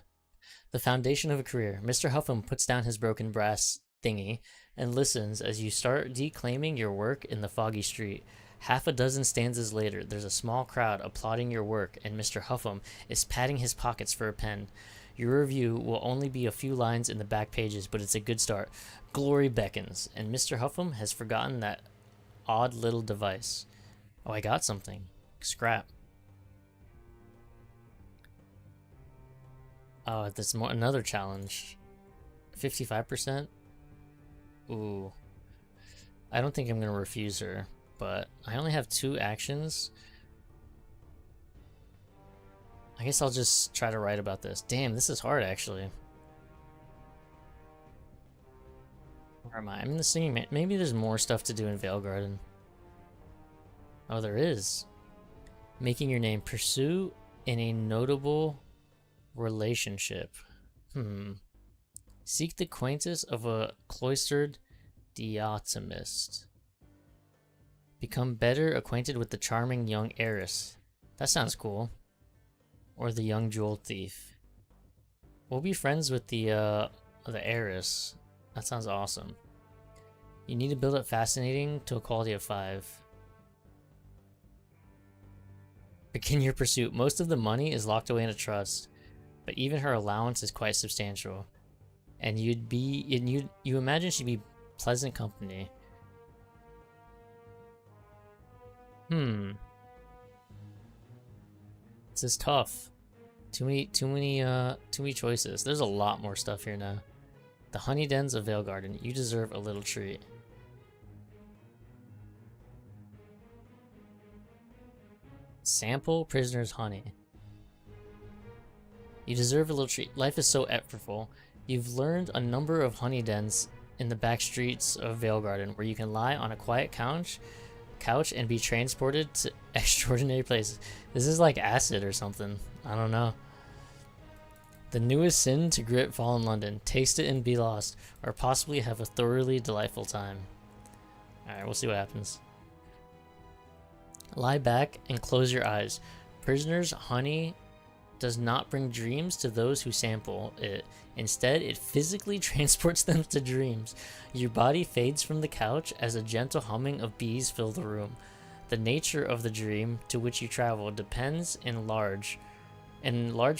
The foundation of a career. Mr. Huffam puts down his broken brass thingy and listens as you start declaiming your work in the foggy street. Half a dozen stanzas later, there's a small crowd applauding your work, and Mr. Huffam is patting his pockets for a pen. Your review will only be a few lines in the back pages, but it's a good start. Glory beckons, and Mr. Huffam has forgotten that odd little device. Oh, I got something. Scrap. Oh, that's another challenge. 55%? Ooh. I don't think I'm going to refuse her, but I only have 2 actions. I guess I'll just try to write about this. Damn, this is hard actually. Where am I? I'm in the singing man. Maybe there's more stuff to do in Vale Garden. Oh, there is. Making your name. Pursue in a notable relationship. Seek the acquaintance of a cloistered diatomist. Become better acquainted with the charming young heiress. That sounds cool. Or the young jewel thief. We'll be friends with the heiress. That sounds awesome. You need to build up fascinating to a quality of 5. Begin your pursuit. Most of the money is locked away in a trust, but even her allowance is quite substantial. And you imagine she'd be pleasant company. This is tough. Too many choices. There's a lot more stuff here now. The honey dens of Vale Garden. You deserve a little treat. Sample prisoner's honey. You deserve a little treat. Life is so effortful. You've learned a number of honey dens in the back streets of Vale Garden where you can lie on a quiet couch and be transported to extraordinary places. This is like acid or something. I don't know. The newest sin to grit fall in London. Taste it and be lost, or possibly have a thoroughly delightful time. Alright, we'll see what happens. Lie back and close your eyes. Prisoner's honey does not bring dreams to those who sample it. Instead, it physically transports them to dreams. Your body fades from the couch as a gentle humming of bees fill the room. The nature of the dream to which you travel depends in large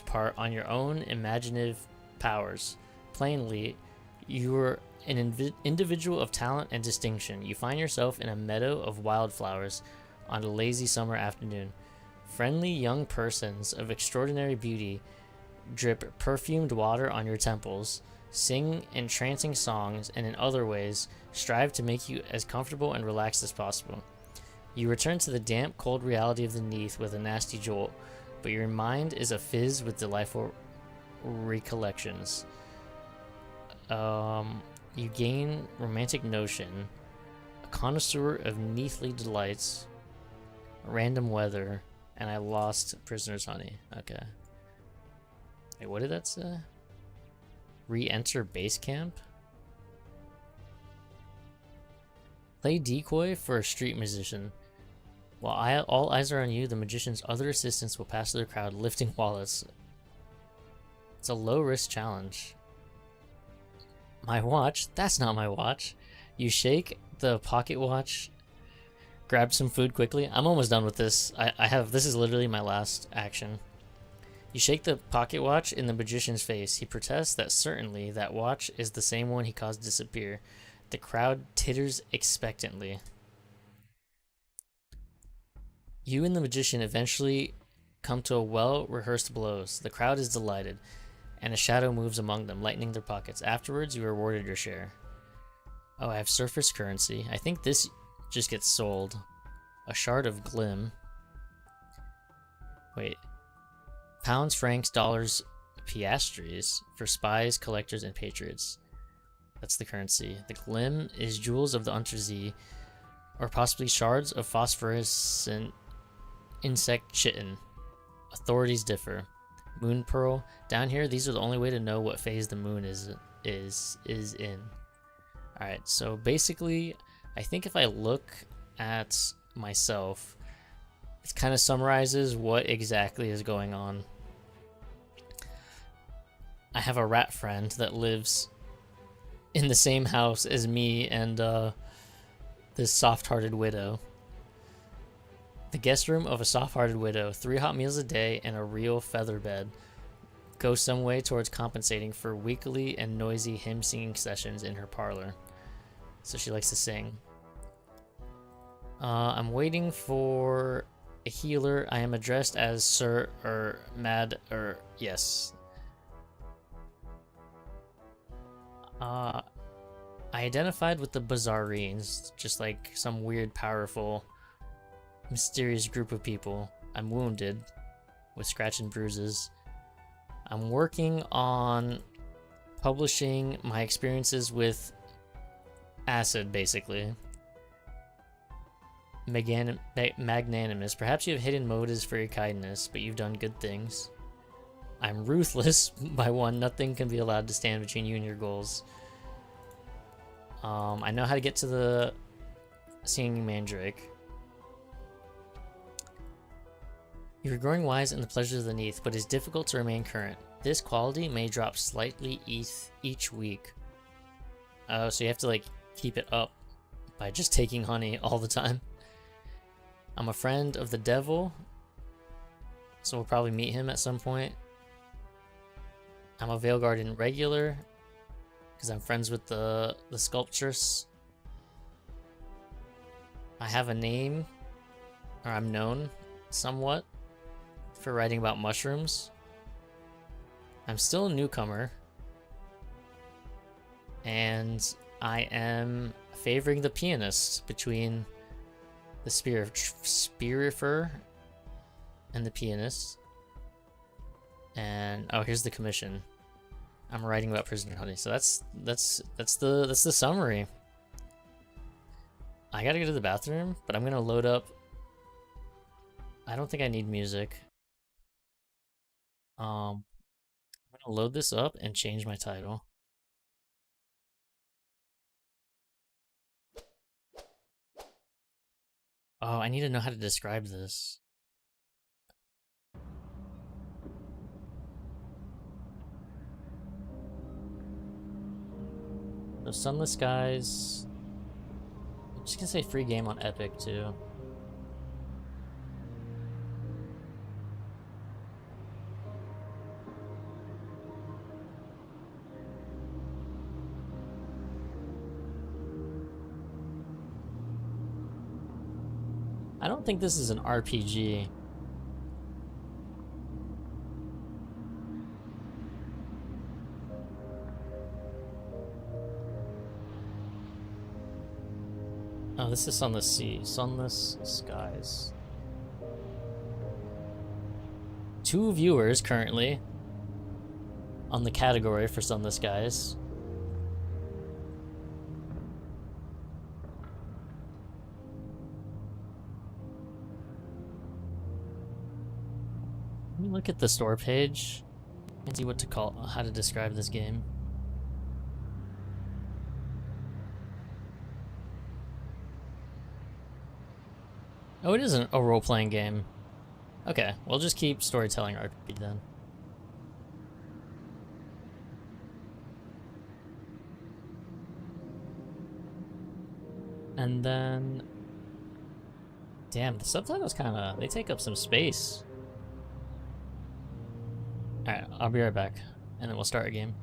part on your own imaginative powers. Plainly, you are an individual of talent and distinction. You find yourself in a meadow of wildflowers on a lazy summer afternoon. Friendly young persons of extraordinary beauty drip perfumed water on your temples, sing entrancing songs, and in other ways strive to make you as comfortable and relaxed as possible. You return to the damp, cold reality of the Neath with a nasty jolt, but your mind is afizz with delightful recollections. You gain romantic notion, a connoisseur of Neathly delights, random weather, and I lost prisoner's honey. Okay. Wait, what did that say? Re-enter base camp? Play decoy for a street musician. While all eyes are on you, the magician's other assistants will pass through the crowd lifting wallets. It's a low-risk challenge. My watch? That's not my watch. You shake the pocket watch, grab some food quickly. I'm almost done with this. This is literally my last action. You shake the pocket watch in the magician's face. He protests that certainly that watch is the same one he caused to disappear. The crowd titters expectantly. You and the magician eventually come to a well-rehearsed blows. The crowd is delighted, and a shadow moves among them, lightening their pockets. Afterwards, you are awarded your share. Oh, I have surface currency. I think this just gets sold. A shard of glim. Wait. Pounds, francs, dollars, piastres for spies, collectors, and patriots. That's the currency. The glim is jewels of the Untersee, or possibly shards of phosphorescent insect chitin. Authorities differ. Moon pearl. Down here, these are the only way to know what phase the moon is in. Alright, so basically, I think if I look at myself, it kind of summarizes what exactly is going on. I have a rat friend that lives in the same house as me and this soft-hearted widow. The guest room of a soft-hearted widow, 3 hot meals a day, and a real feather bed go some way towards compensating for weekly and noisy hymn-singing sessions in her parlor. So she likes to sing. I'm waiting for a healer. I am addressed as Sir or Mad or yes. I identified with the Bazaarines, just like some weird, powerful, mysterious group of people. I'm wounded. with scratch and bruises. I'm working on publishing my experiences with acid, basically. Magnanimous. Perhaps you have hidden motives for your kindness, but you've done good things. I'm ruthless. By one, nothing can be allowed to stand between you and your goals. I know how to get to the singing mandrake. You're growing wise in the pleasures of the Neath, but it's difficult to remain current. This quality may drop slightly each week. Oh, so you have to like keep it up by just taking honey all the time. I'm a friend of the devil, so we'll probably meet him at some point. I'm a Veil Guardian regular, because I'm friends with the sculptress. I have a name, or I'm known somewhat for writing about mushrooms. I'm still a newcomer, and I am favoring the pianist between the Spirifer and the pianist. And oh, here's the commission. I'm writing about prisoner honey. So that's the summary. I gotta go to the bathroom, but I'm gonna load up. I don't think I need music. I'm gonna load this up and change my title. Oh, I need to know how to describe this. So Sunless Skies. I'm just gonna say free game on Epic too. I don't think this is an RPG. Oh, this is Sunless Sea. Sunless Skies. 2 viewers currently on the category for Sunless Skies. Let me look at the store page and see what to call, how to describe this game. Oh, it isn't a role-playing game. Okay, we'll just keep storytelling RPG then. And then... Damn, the subtitles kinda... they take up some space. Alright, I'll be right back. And then we'll start a game.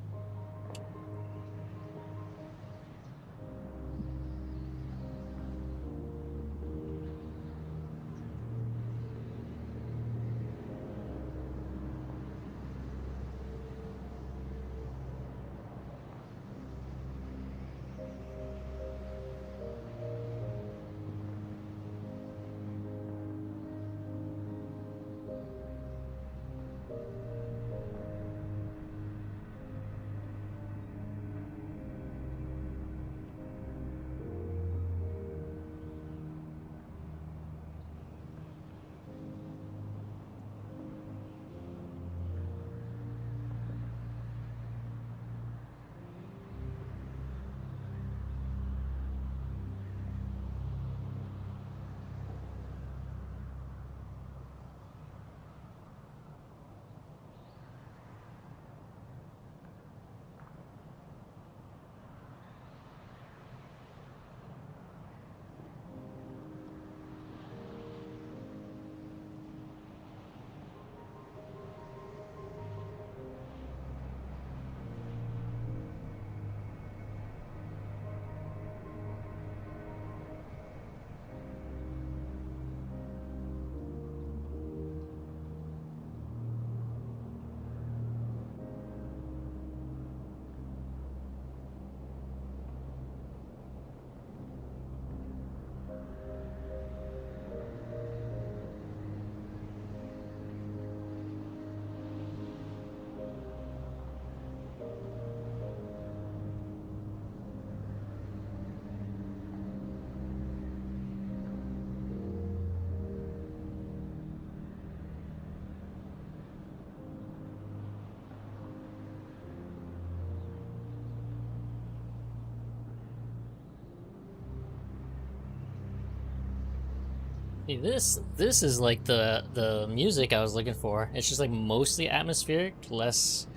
See, this is like the music I was looking for. It's just like mostly atmospheric, less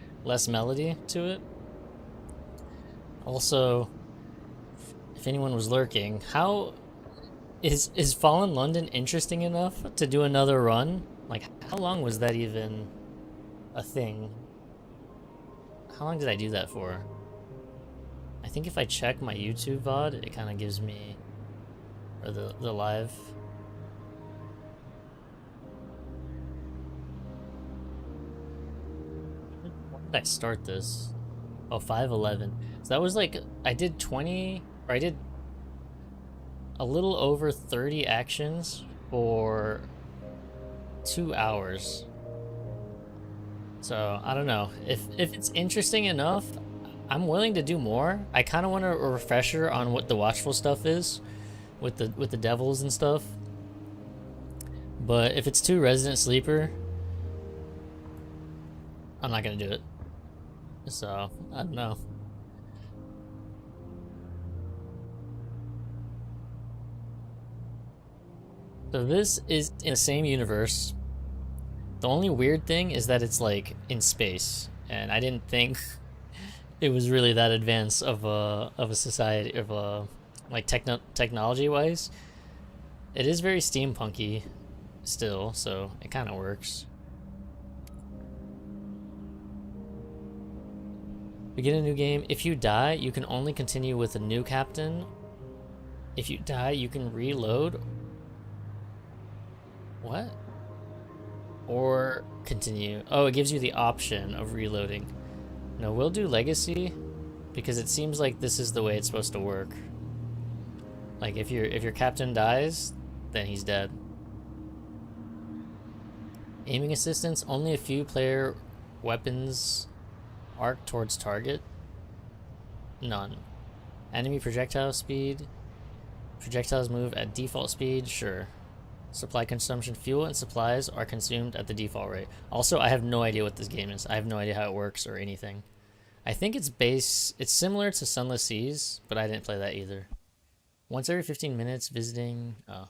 melody to it. Also, if anyone was lurking, how is Fallen London interesting enough to do another run? Like, how long was that even a thing? How long did I do that for? I think if I check my YouTube VOD, it kind of gives me, or the live. When did I start this? Oh, 5:11. So that was like, I did 20, or I did a little over 30 actions for 2 hours. So I don't know if it's interesting enough. I'm willing to do more. I kind of want a refresher on what the watchful stuff is with the devils and stuff. But if it's too Resident Sleeper, I'm not gonna do it. So I don't know. So this is in the same universe. The only weird thing is that it's like in space, and I didn't think it was really that advanced of a society, of a like technology wise. It is very steampunky still, so it kind of works. Begin a new game. If you die, you can only continue with a new captain. If you die, you can reload. What? Or continue. Oh, it gives you the option of reloading. No, we'll do Legacy because it seems like this is the way it's supposed to work. Like if your captain dies, then he's dead. Aiming assistance, only a few player weapons arc towards target. None. Enemy projectile speed. Projectiles move at default speed, sure. Supply consumption, fuel and supplies are consumed at the default rate. Also, I have no idea what this game is. I have no idea how it works or anything. I think it's similar to Sunless Seas, but I didn't play that either. Once every 15 minutes, visiting, oh.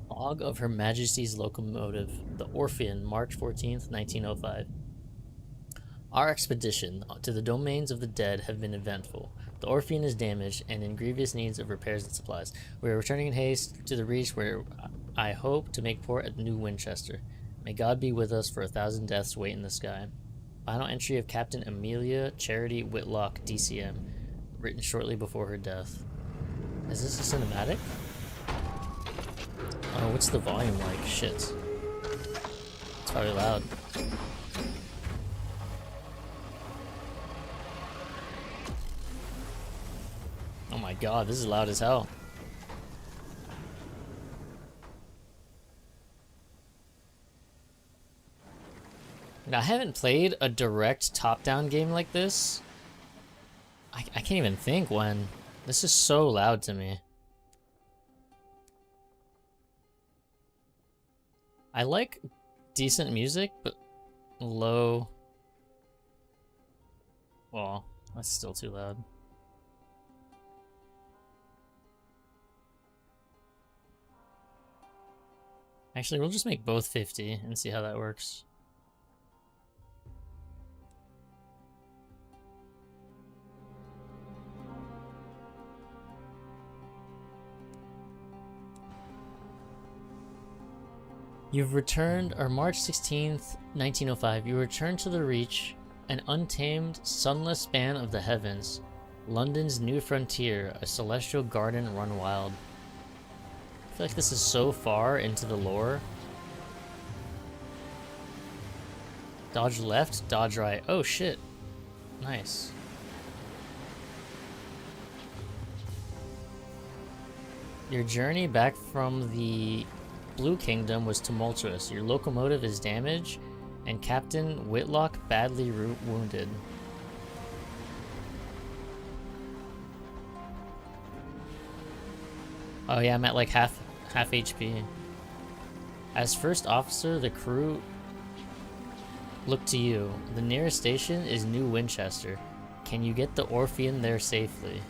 Log of Her Majesty's Locomotive, the Orphean, March 14th, 1905. Our expedition to the domains of the dead have been eventful. The Orphean is damaged and in grievous needs of repairs and supplies. We are returning in haste to the Reach, where I hope to make port at New Winchester. May God be with us, for 1,000 deaths wait in the sky. Final entry of Captain Amelia Charity Whitlock, DCM, written shortly before her death. Is this a cinematic? Oh, what's the volume like? Shit. It's probably loud. Oh my god, this is loud as hell. Now, I haven't played a direct top-down game like this. I can't even think when. This is so loud to me. I like decent music, but low. Well, that's still too loud. Actually, we'll just make both 50 and see how that works. You've returned, or March 16th, 1905, you return to the Reach, an untamed, sunless span of the heavens, London's new frontier, a celestial garden run wild. I feel like this is so far into the lore. Dodge left, dodge right. Oh shit. Nice. Your journey back from the Blue Kingdom was tumultuous. Your locomotive is damaged, and Captain Whitlock badly wounded. Oh yeah, I'm at like half HP. As first officer, the crew look to you. The nearest station is New Winchester. Can you get the Orphean there safely?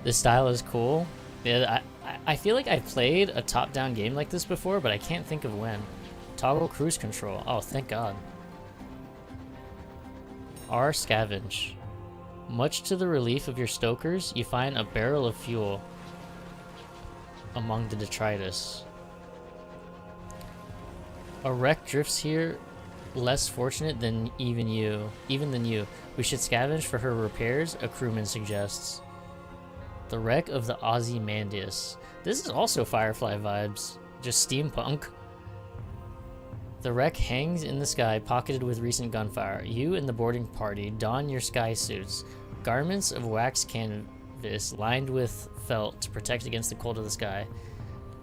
This style is cool. Yeah, I feel like I've played a top-down game like this before, but I can't think of when. Toggle cruise control. Oh, thank God. R scavenge. Much to the relief of your stokers, you find a barrel of fuel among the detritus. A wreck drifts here, less fortunate than even than you. We should scavenge for her repairs, a crewman suggests. The wreck of the Ozymandias. This is also Firefly vibes, just steampunk. The wreck hangs in the sky, pocketed with recent gunfire. You and the boarding party don your sky suits, garments of wax canvas lined with felt to protect against the cold of the sky.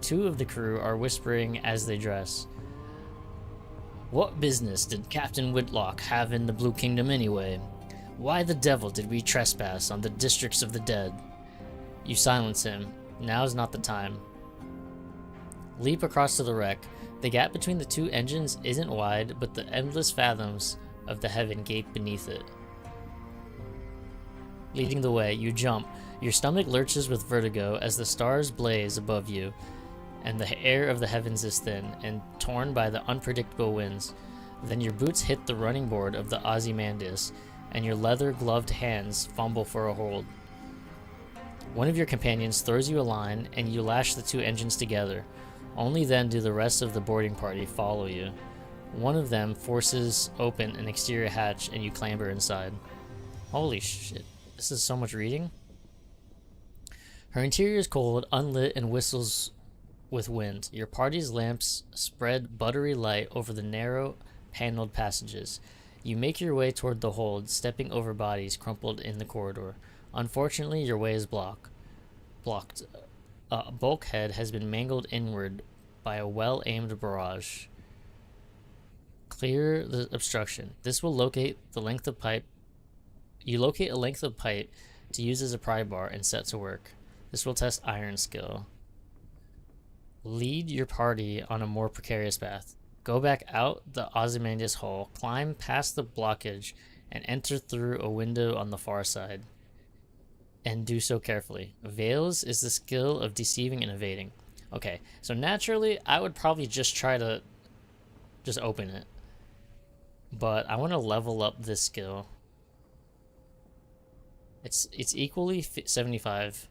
Two of the crew are whispering as they dress. What business did Captain Whitlock have in the Blue Kingdom anyway? Why the devil did we trespass on the districts of the dead? You silence him. Now's not the time. Leap across to the wreck. The gap between the two engines isn't wide, but the endless fathoms of the heaven gape beneath it. Leading the way, you jump. Your stomach lurches with vertigo as the stars blaze above you, and the air of the heavens is thin and torn by the unpredictable winds. Then your boots hit the running board of the Ozymandias, and your leather-gloved hands fumble for a hold. One of your companions throws you a line, and you lash the two engines together. Only then do the rest of the boarding party follow you. One of them forces open an exterior hatch, and you clamber inside. Holy shit, this is so much reading. Her interior is cold, unlit, and whistles with wind. Your party's lamps spread buttery light over the narrow, paneled passages. You make your way toward the hold, stepping over bodies crumpled in the corridor. Unfortunately, your way is blocked. A bulkhead has been mangled inward by a well-aimed barrage. Clear the obstruction. This will locate the length of pipe. You locate a length of pipe to use as a pry bar and set to work. This will test iron skill. Lead your party on a more precarious path. Go back out the Ozymandias hull, climb past the blockage, and enter through a window on the far side. And do so carefully. Veils is the skill of deceiving and evading. Okay, so naturally, I would probably just try to just open it. But I want to level up this skill. It's equally 75%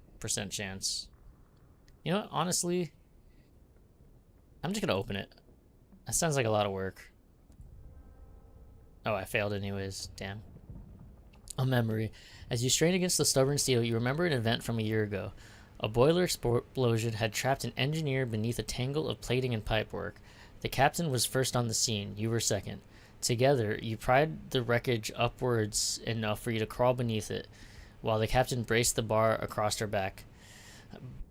chance. You know what, honestly, I'm just gonna open it. That sounds like a lot of work. Oh, I failed anyways, damn. A memory. As you strain against the stubborn steel, you remember an event from a year ago. A boiler explosion had trapped an engineer beneath a tangle of plating and pipework. The captain was first on the scene. You were second. Together, you pried the wreckage upwards enough for you to crawl beneath it, while the captain braced the bar across her back.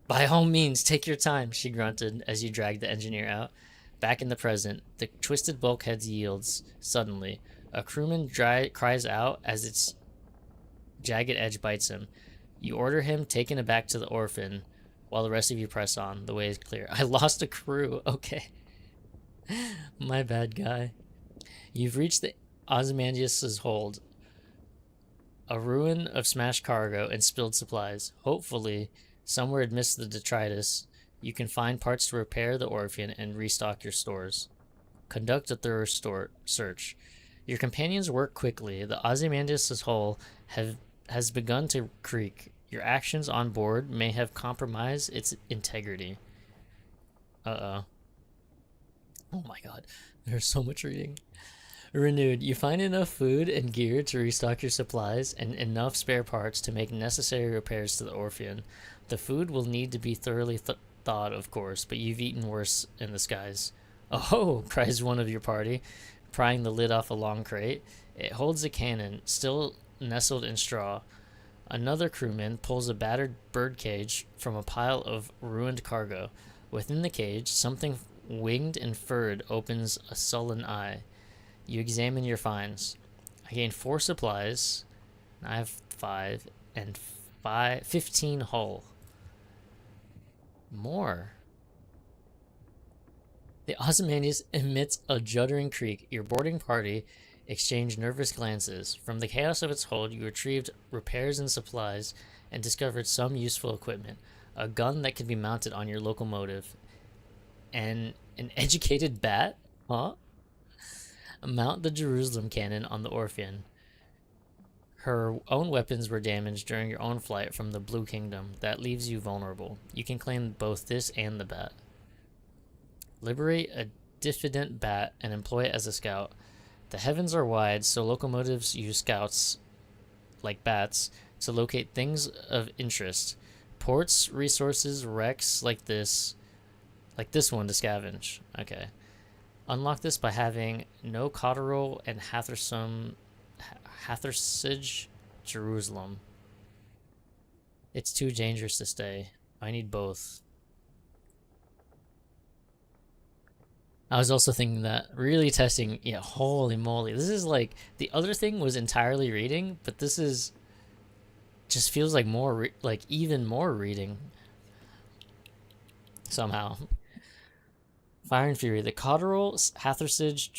By all means, take your time, she grunted as you dragged the engineer out. Back in the present, the twisted bulkhead yields suddenly. A crewman cries out as its jagged edge bites him. You order him taken aback to the orphan, while the rest of you press on. The way is clear. I lost a crew. Okay. My bad, guy. You've reached the Ozymandias' hold. A ruin of smashed cargo and spilled supplies. Hopefully, somewhere amidst the detritus, you can find parts to repair the Orphean and restock your stores. Conduct a thorough search. Your companions work quickly. The Ozymandias' hull has begun to creak. Your actions on board may have compromised its integrity. Uh-oh. Oh my god. There's so much reading. Renewed. You find enough food and gear to restock your supplies and enough spare parts to make necessary repairs to the Orphean. The food will need to be thoroughly thawed, of course, but you've eaten worse in the skies. Oh, cries one of your party, prying the lid off a long crate. It holds a cannon, still nestled in straw. Another crewman pulls a battered bird cage from a pile of ruined cargo. Within the cage, something winged and furred opens a sullen eye. You examine your finds. I gained 4 supplies. I have 5 and 15 hull. More. The Ozymandias emits a juddering creak. Your boarding party exchange nervous glances. From the chaos of its hold, you retrieved repairs and supplies and discovered some useful equipment. A gun that can be mounted on your locomotive. And an educated bat? Huh? Mount the Jerusalem cannon on the Orphean. Her own weapons were damaged during your own flight from the Blue Kingdom. That leaves you vulnerable. You can claim both this and the bat. Liberate a diffident bat and employ it as a scout. The heavens are wide, so locomotives use scouts, like bats, to locate things of interest. Ports, resources, wrecks like this one to scavenge. Okay. Unlock this by having no Cotterell and Hathersage, Jerusalem. It's too dangerous to stay. I need both. I was also thinking that really testing, yeah, holy moly. This is like, the other thing was entirely reading, but this is, just feels like more, like even more reading. Somehow. Fire and Fury. The Cotterell Hathersage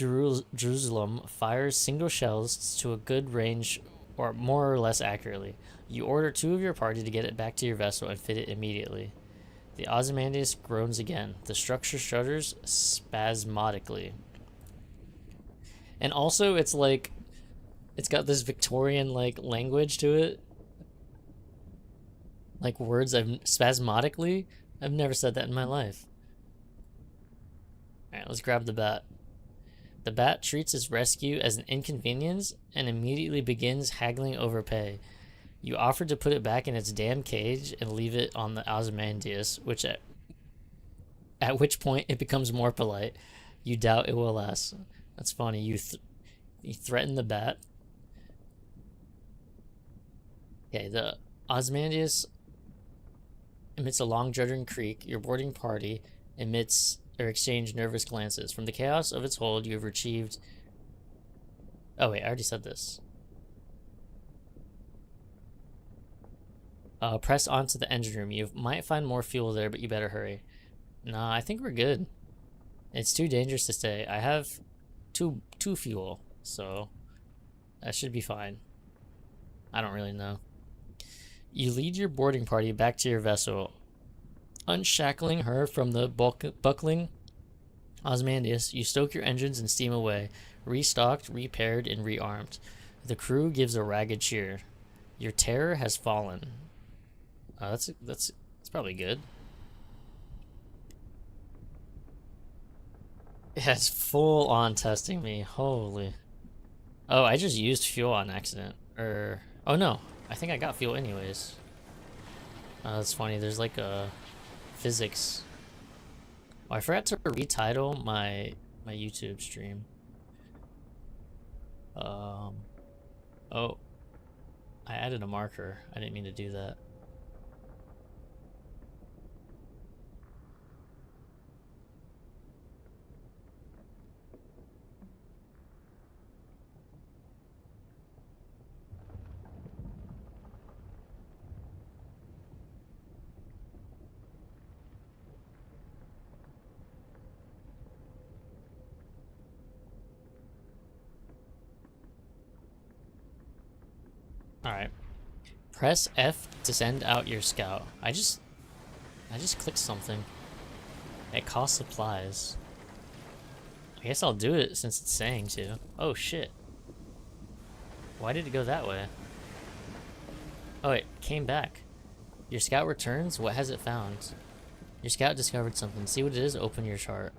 Jerusalem fires single shells to a good range or more or less accurately. You order 2 of your party to get it back to your vessel and fit it immediately. The Ozymandias groans again. The structure shudders spasmodically. And also it's like, it's got this Victorian like language to it. Like words spasmodically. I've never said that in my life. Alright, let's grab the bat. The bat treats its rescue as an inconvenience and immediately begins haggling over pay. You offer to put it back in its damn cage and leave it on the Ozymandias, at which point it becomes more polite. You doubt it will last. That's funny. You threaten the bat. Okay, the Ozymandias emits a long juddering creak. Your boarding party emits or exchange nervous glances. From the chaos of its hold, you have retrieved... Oh wait, I already said this. Press onto the engine room. You might find more fuel there, but you better hurry. Nah, I think we're good. It's too dangerous to stay. I have two fuel, so that should be fine. I don't really know. You lead your boarding party back to your vessel. Unshackling her from the buckling Ozymandias, you stoke your engines and steam away, restocked, repaired, and rearmed. The crew gives a ragged cheer. Your terror has fallen. That's probably good. Yeah, it's full on testing me. Holy. Oh, I just used fuel on accident. Oh no, I think I got fuel anyways. That's funny. There's like a physics. Oh, I forgot to retitle my YouTube stream. Oh, I added a marker. I didn't mean to do that. Alright. Press F to send out your scout. I just clicked something. It costs supplies. I guess I'll do it since it's saying to. Oh shit. Why did it go that way? Oh, it came back. Your scout returns. What has it found? Your scout discovered something. See what it is? Open your chart.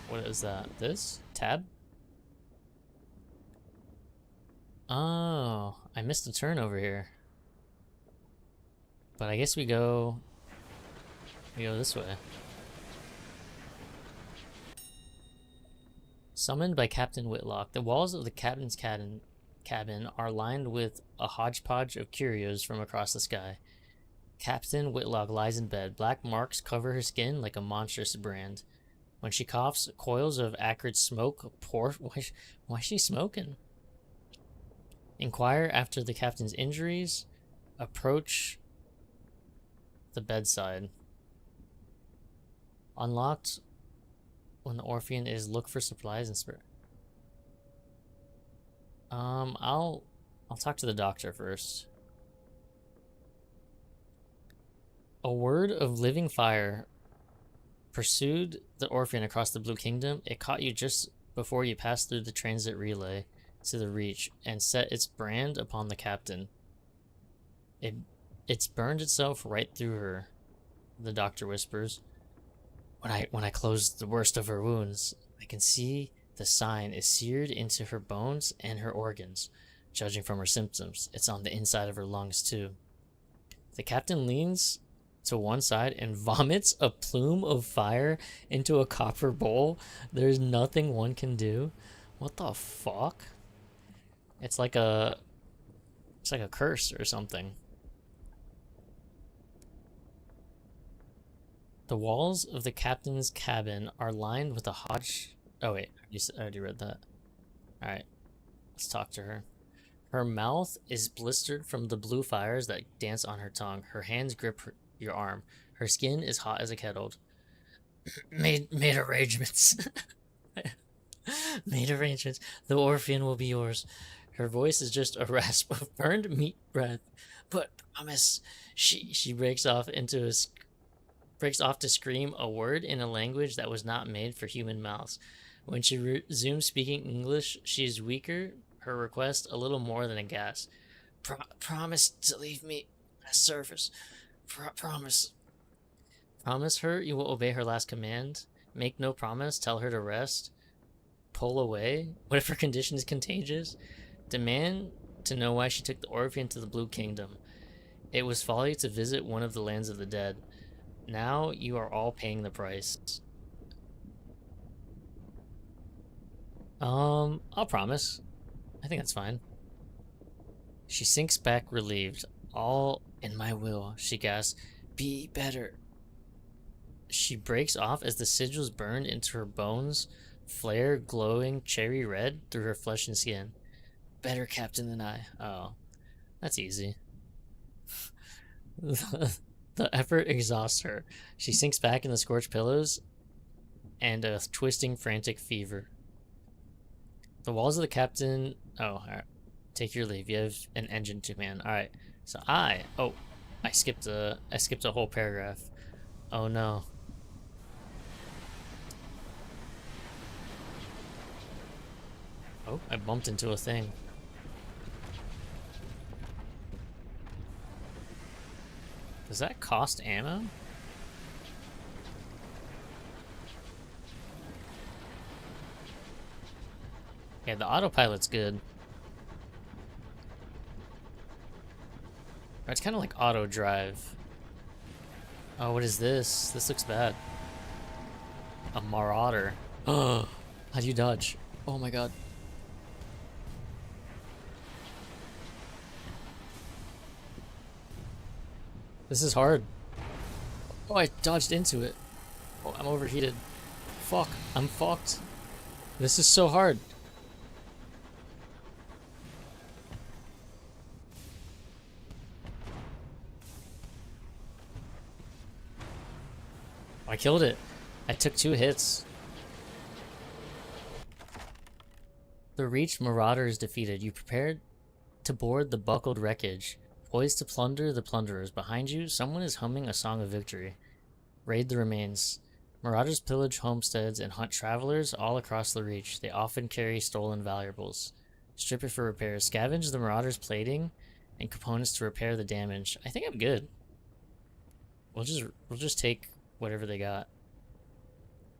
What is that? This? Tab? Oh, I missed a turn over here. But I guess we go this way. Summoned by Captain Whitlock. The walls of the captain's cabin are lined with a hodgepodge of curios from across the sky. Captain Whitlock lies in bed. Black marks cover her skin like a monstrous brand. When she coughs, coils of acrid smoke pour. Why is she smoking? Inquire after the captain's injuries. Approach the bedside. Unlocked when the Orphean is look for supplies and spirit. I'll I'll talk to the doctor first. A word of living fire pursued the Orphan across the Blue Kingdom. It caught you just before you passed through the transit relay to the Reach and set its brand upon the captain. It's burned itself right through her, the doctor whispers. When I close the worst of her wounds, I can see the sign is seared into her bones and her organs. Judging from her symptoms, it's on the inside of her lungs too. The captain leans to one side and vomits a plume of fire into a copper bowl. There's nothing one can do. What the fuck? It's like a curse or something. The walls of the captain's cabin are lined with a hodge. Oh wait, I already read that. All right, let's talk to her. Her mouth is blistered from the blue fires that dance on her tongue. Her hands grip your arm. Her skin is hot as a kettle. Made arrangements. Made arrangements. The Orphan will be yours. Her voice is just a rasp of burned meat breath. But promise. She breaks off to scream a word in a language that was not made for human mouths. When she resumes speaking English, she is weaker. Her request a little more than a gasp. Promise to leave me at surface. Promise. Promise her you will obey her last command. Make no promise. Tell her to rest. Pull away. What if her condition is contagious? Demand to know why she took the Orphan to the Blue Kingdom. It was folly to visit one of the lands of the dead. Now you are all paying the price. I'll promise. I think that's fine. She sinks back relieved. All in my will, she gasps. Be better. She breaks off as the sigils burn into her bones, flare glowing cherry red through her flesh and skin. Better captain than I. Oh, that's easy. The effort exhausts her. She sinks back in the scorched pillows and a twisting, frantic fever. The walls of the captain... Oh, alright. Take your leave. You have an engine to man. Alright. So I skipped a whole paragraph. Oh no. Oh, I bumped into a thing. Does that cost ammo? Yeah, the autopilot's good. Or it's kind of like auto drive. Oh, what is this? This looks bad. A marauder. Oh, how do you dodge? Oh my god. This is hard. Oh, I dodged into it. Oh, I'm overheated. Fuck, I'm fucked. This is so hard. I killed it. I took 2 hits. The Reach Marauder is defeated. You prepared to board the buckled wreckage. Poised to plunder the plunderers. Behind you, someone is humming a song of victory. Raid the remains. Marauders pillage homesteads and hunt travelers all across the Reach. They often carry stolen valuables. Strip it for repairs. Scavenge the Marauders' plating and components to repair the damage. I think I'm good. We'll just take whatever they got.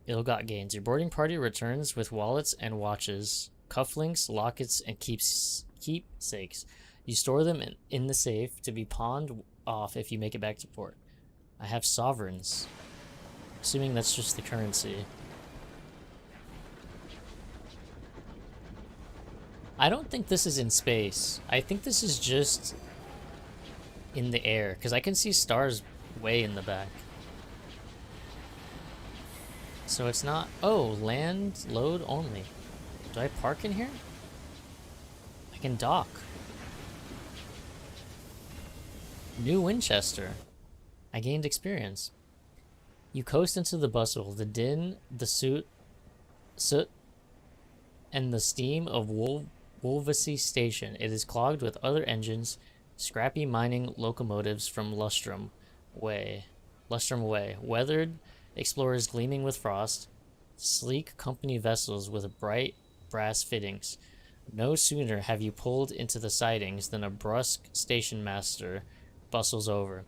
Ill-got gains. Your boarding party returns with wallets and watches, cufflinks, lockets, and keepsakes. You store them in the safe to be pawned off if you make it back to port. I have sovereigns. Assuming that's just the currency. I don't think this is in space. I think this is just in the air, because I can see stars way in the back. So it's not... Oh, land load only. Do I park in here? I can dock. New Winchester. I gained experience. You coast into the bustle, the din, the soot, and the steam of Wolvesey Station. It is clogged with other engines, scrappy mining locomotives from Lustrum Way. Weathered explorers gleaming with frost, sleek company vessels with bright brass fittings. No sooner have you pulled into the sidings than a brusque station master bustles over.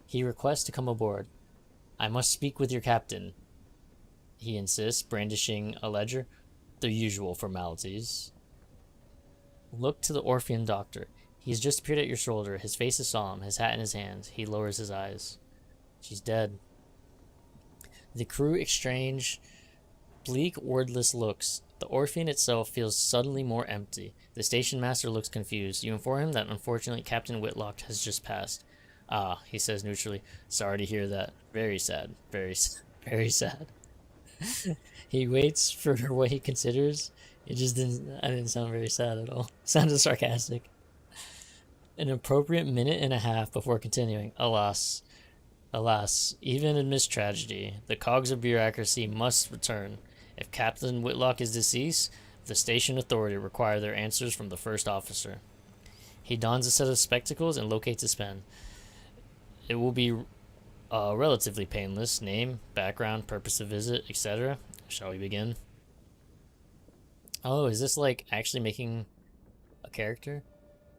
He requests to come aboard. I must speak with your captain, he insists, brandishing a ledger. The usual formalities. Look to the Orphean doctor. He has just appeared at your shoulder. His face is solemn, his hat in his hand. He lowers his eyes. She's dead. The crew exchange bleak, wordless looks. The Orphean itself feels suddenly more empty. The station master looks confused. You inform him that unfortunately Captain Whitlock has just passed. Ah, he says neutrally. Sorry to hear that. Very sad. Very sad. He waits for what he considers. I didn't sound very sad at all. Sounded sarcastic. An appropriate minute and a half before continuing. Alas, even amidst tragedy, the cogs of bureaucracy must return. If Captain Whitlock is deceased, the station authority require their answers from the first officer. He dons a set of spectacles and locates his pen. It will be relatively painless. Name, background, purpose of visit, etc. Shall we begin? Oh, is this like actually making a character?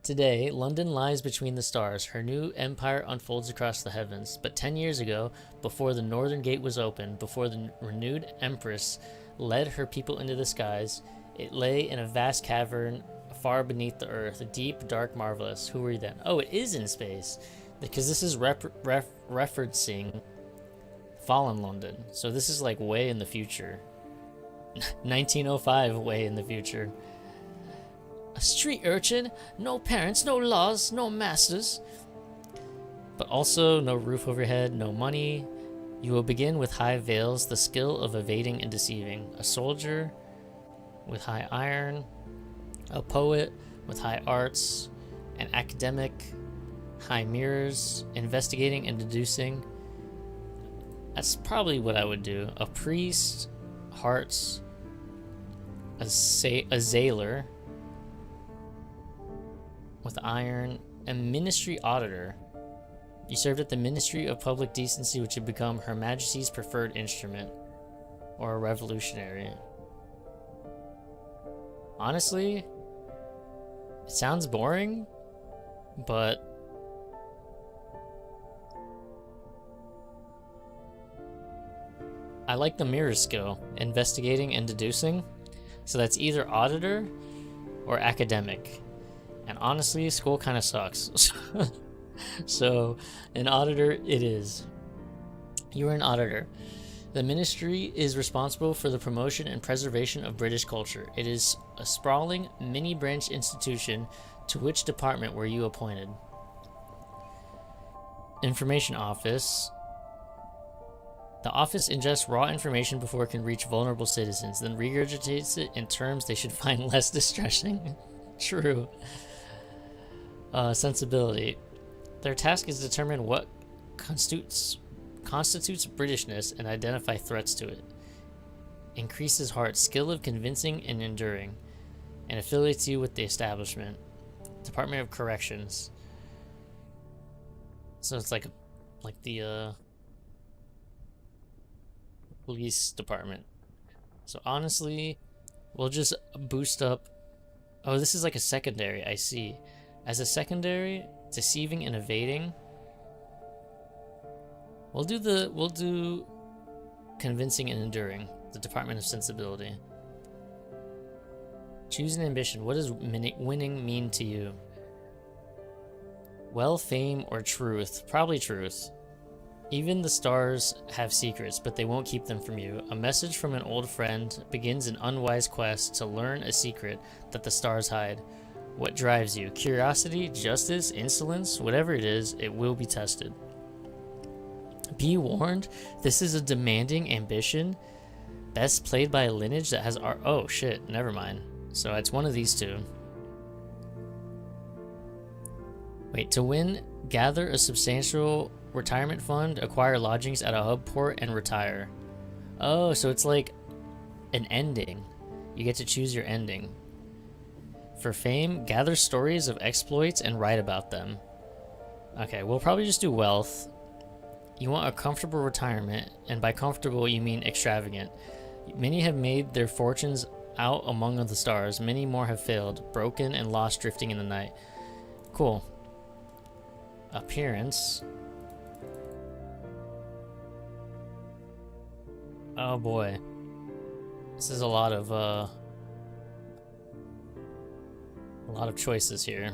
Today, London lies between the stars. Her new empire unfolds across the heavens. But 10 years ago, before the northern gate was opened, before the renewed empress led her people into the skies, it lay in a vast cavern far beneath the earth, deep, dark, marvelous. Who were you then? Oh, it is in space. Because this is referencing Fallen London. So this is like way in the future. 1905, way in the future. A street urchin, no parents, no laws, no masters. But also no roof overhead, no money. You will begin with high veils, the skill of evading and deceiving. A soldier with high iron. A poet with high arts. An academic, high mirrors, investigating and deducing. That's probably what I would do. A priest, hearts. A sailor with iron. A ministry auditor. You served at the Ministry of Public Decency, which had become Her Majesty's preferred instrument. Or a revolutionary. Honestly, it sounds boring, but I like the mirror skill, investigating and deducing. So that's either auditor or academic. And honestly, school kind of sucks. So, an auditor it is. You are an auditor. The ministry is responsible for the promotion and preservation of British culture. It is a sprawling, mini-branch institution. To which department were you appointed? Information Office. The office ingests raw information before it can reach vulnerable citizens, then regurgitates it in terms they should find less distressing. True. Sensibility. Their task is to determine what constitutes Britishness and identify threats to it. Increases heart, skill of convincing and enduring, and affiliates you with the establishment. Department of Corrections. So it's like the police department. So honestly, we'll just boost up. Oh, this is like a secondary, I see. As a secondary, deceiving and evading. We'll do convincing and enduring. The Department of Sensibility. Choose an ambition. What does winning mean to you? Well, fame or truth? Probably truth. Even the stars have secrets, but they won't keep them from you. A message from an old friend begins an unwise quest to learn a secret that the stars hide. What drives you? Curiosity, justice, insolence, whatever it is, it will be tested. Be warned, this is a demanding ambition, best played by a lineage that has our— oh shit, never mind. So it's one of these two. Wait, to win, gather a substantial retirement fund, acquire lodgings at a hub port, and retire. Oh, so it's like an ending. You get to choose your ending. For fame, gather stories of exploits and write about them. Okay, we'll probably just do wealth. You want a comfortable retirement, and by comfortable you mean extravagant. Many have made their fortunes out among the stars. Many more have failed, broken and lost drifting in the night. Cool. Appearance. Oh boy. This is a lot of choices here.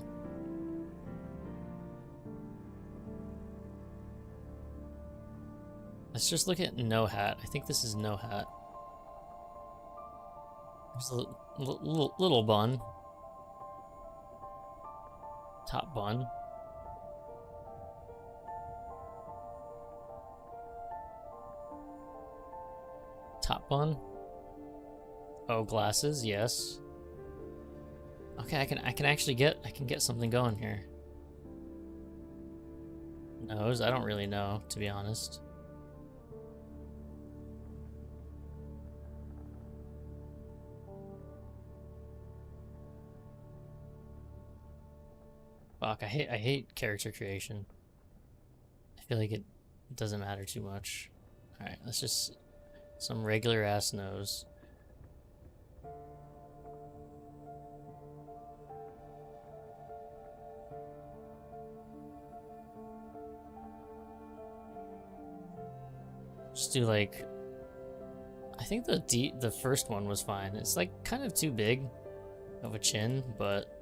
Let's just look at no hat. I think this is no hat. There's a little bun. Top bun. Top bun. Oh, glasses, yes. Okay, I can actually get something going here. Nose, I don't really know, to be honest. Fuck, I hate character creation. I feel like it doesn't matter too much. Alright, let's just some regular ass nose. Just do like, I think the first one was fine. It's like kind of too big of a chin, but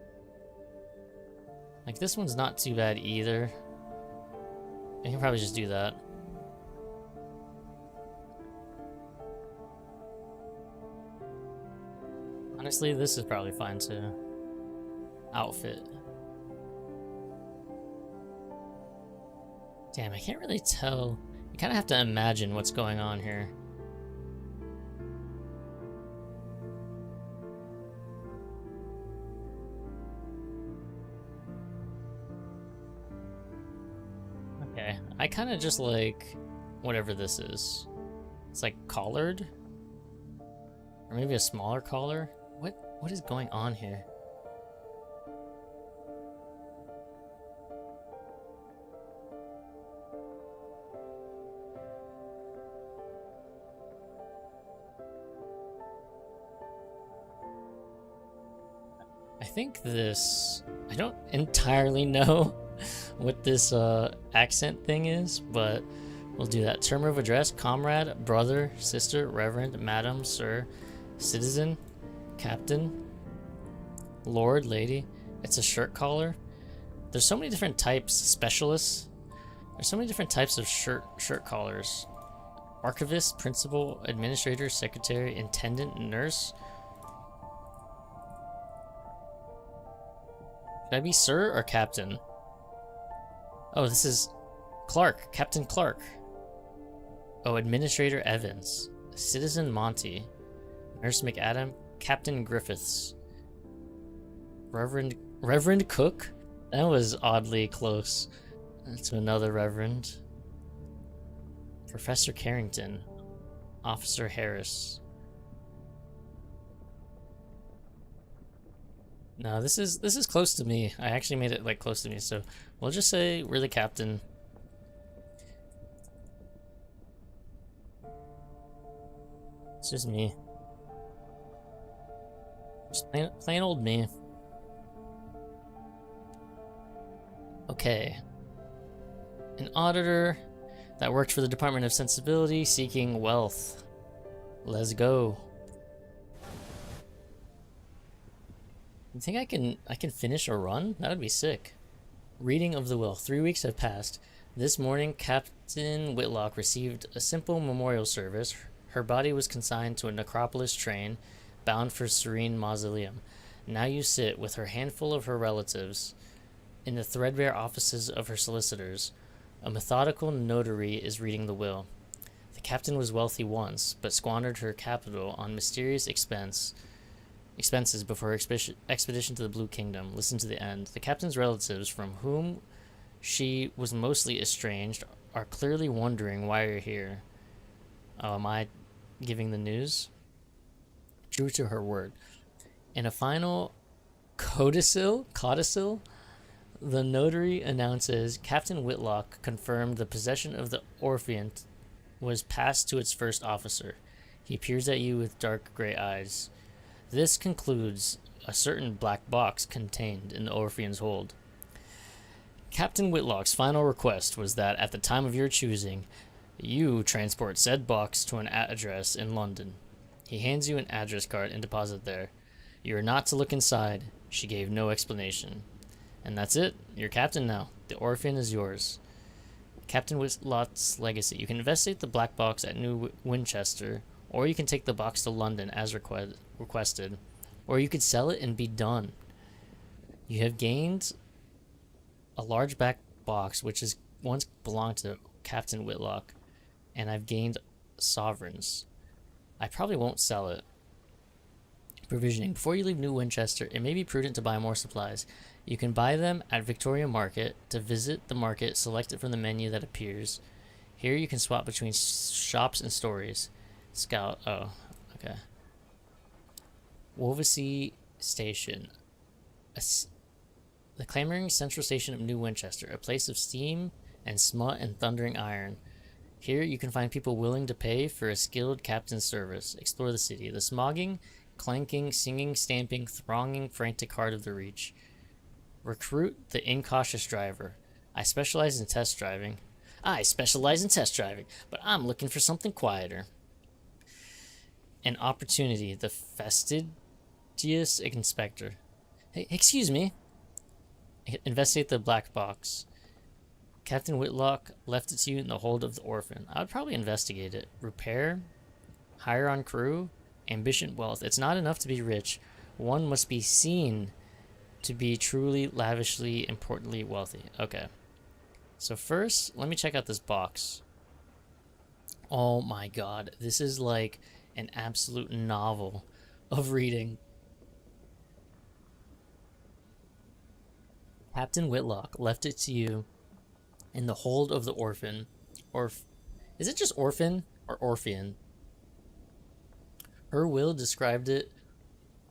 like this one's not too bad either. I can probably just do that. Honestly, this is probably fine too. Outfit. Damn, I can't really tell. You kind of have to imagine what's going on here. Okay, I kind of just like whatever this is. It's like collared? Or maybe a smaller collar? What is going on here? I think this... I don't entirely know what this accent thing is, but we'll do that. Term of address: comrade, brother, sister, reverend, madam, sir, citizen, captain, lord, lady. It's a shirt collar. There's so many different types. Specialists. There's so many different types of shirt collars. Archivist, principal, administrator, secretary, intendant, nurse. Should I be sir or captain? Oh, this is Clark. Captain Clark. Oh, Administrator Evans. Citizen Monty. Nurse McAdam. Captain Griffiths. Reverend Cook? That was oddly close to another Reverend. Professor Carrington. Officer Harris. No, this is close to me. I actually made it like close to me, so we'll just say we're the captain. It's just me. Just plain old me. Okay. An auditor that worked for the Department of Sensibility seeking wealth. Let's go. You think I can finish a run? That would be sick. Reading of the will. 3 weeks have passed. This morning, Captain Whitlock received a simple memorial service. Her body was consigned to a necropolis train bound for Serene Mausoleum. Now you sit with her handful of her relatives in the threadbare offices of her solicitors. A methodical notary is reading the will. The captain was wealthy once, but squandered her capital on mysterious expenses before her expedition to the Blue Kingdom. Listen to the end. The captain's relatives, from whom she was mostly estranged, are clearly wondering why you're here. Oh, am I giving the news? True to her word. In a final Codicil? The notary announces Captain Whitlock confirmed the possession of the Orphean was passed to its first officer. He peers at you with dark gray eyes. This concludes a certain black box contained in the Orphean's hold. Captain Whitlock's final request was that at the time of your choosing, you transport said box to an address in London. He hands you an address card and deposit there. You are not to look inside. She gave no explanation. And that's it. You're captain now. The Orphean is yours. Captain Whitlock's legacy. You can investigate the black box at New Winchester, or you can take the box to London as requested, or you could sell it and be done. You have gained a large black box which is once belonged to Captain Whitlock, and I've gained sovereigns. I probably won't sell it. Provisioning. Before you leave New Winchester, it may be prudent to buy more supplies. You can buy them at Victoria Market. To visit the market, select it from the menu that appears. Here you can swap between shops and stories. Scout. Oh, okay. Wolvesey Station. The clamoring central station of New Winchester, a place of steam and smut and thundering iron. Here you can find people willing to pay for a skilled captain's service. Explore the city. The smogging, clanking, singing, stamping, thronging, frantic heart of the Reach. Recruit the incautious driver. I specialize in test driving, but I'm looking for something quieter. An opportunity. The fastidious inspector. Hey, excuse me. Investigate the black box. Captain Whitlock left it to you in the hold of the Orphan. I would probably investigate it. Repair. Hire on crew. Ambition, wealth. It's not enough to be rich. One must be seen to be truly, lavishly, importantly wealthy. Okay. So first, let me check out this box. Oh my god. This is like an absolute novel of reading. Captain Whitlock left it to you in the hold of the Orphan. Is it just Orphan or Orphean? Her will described it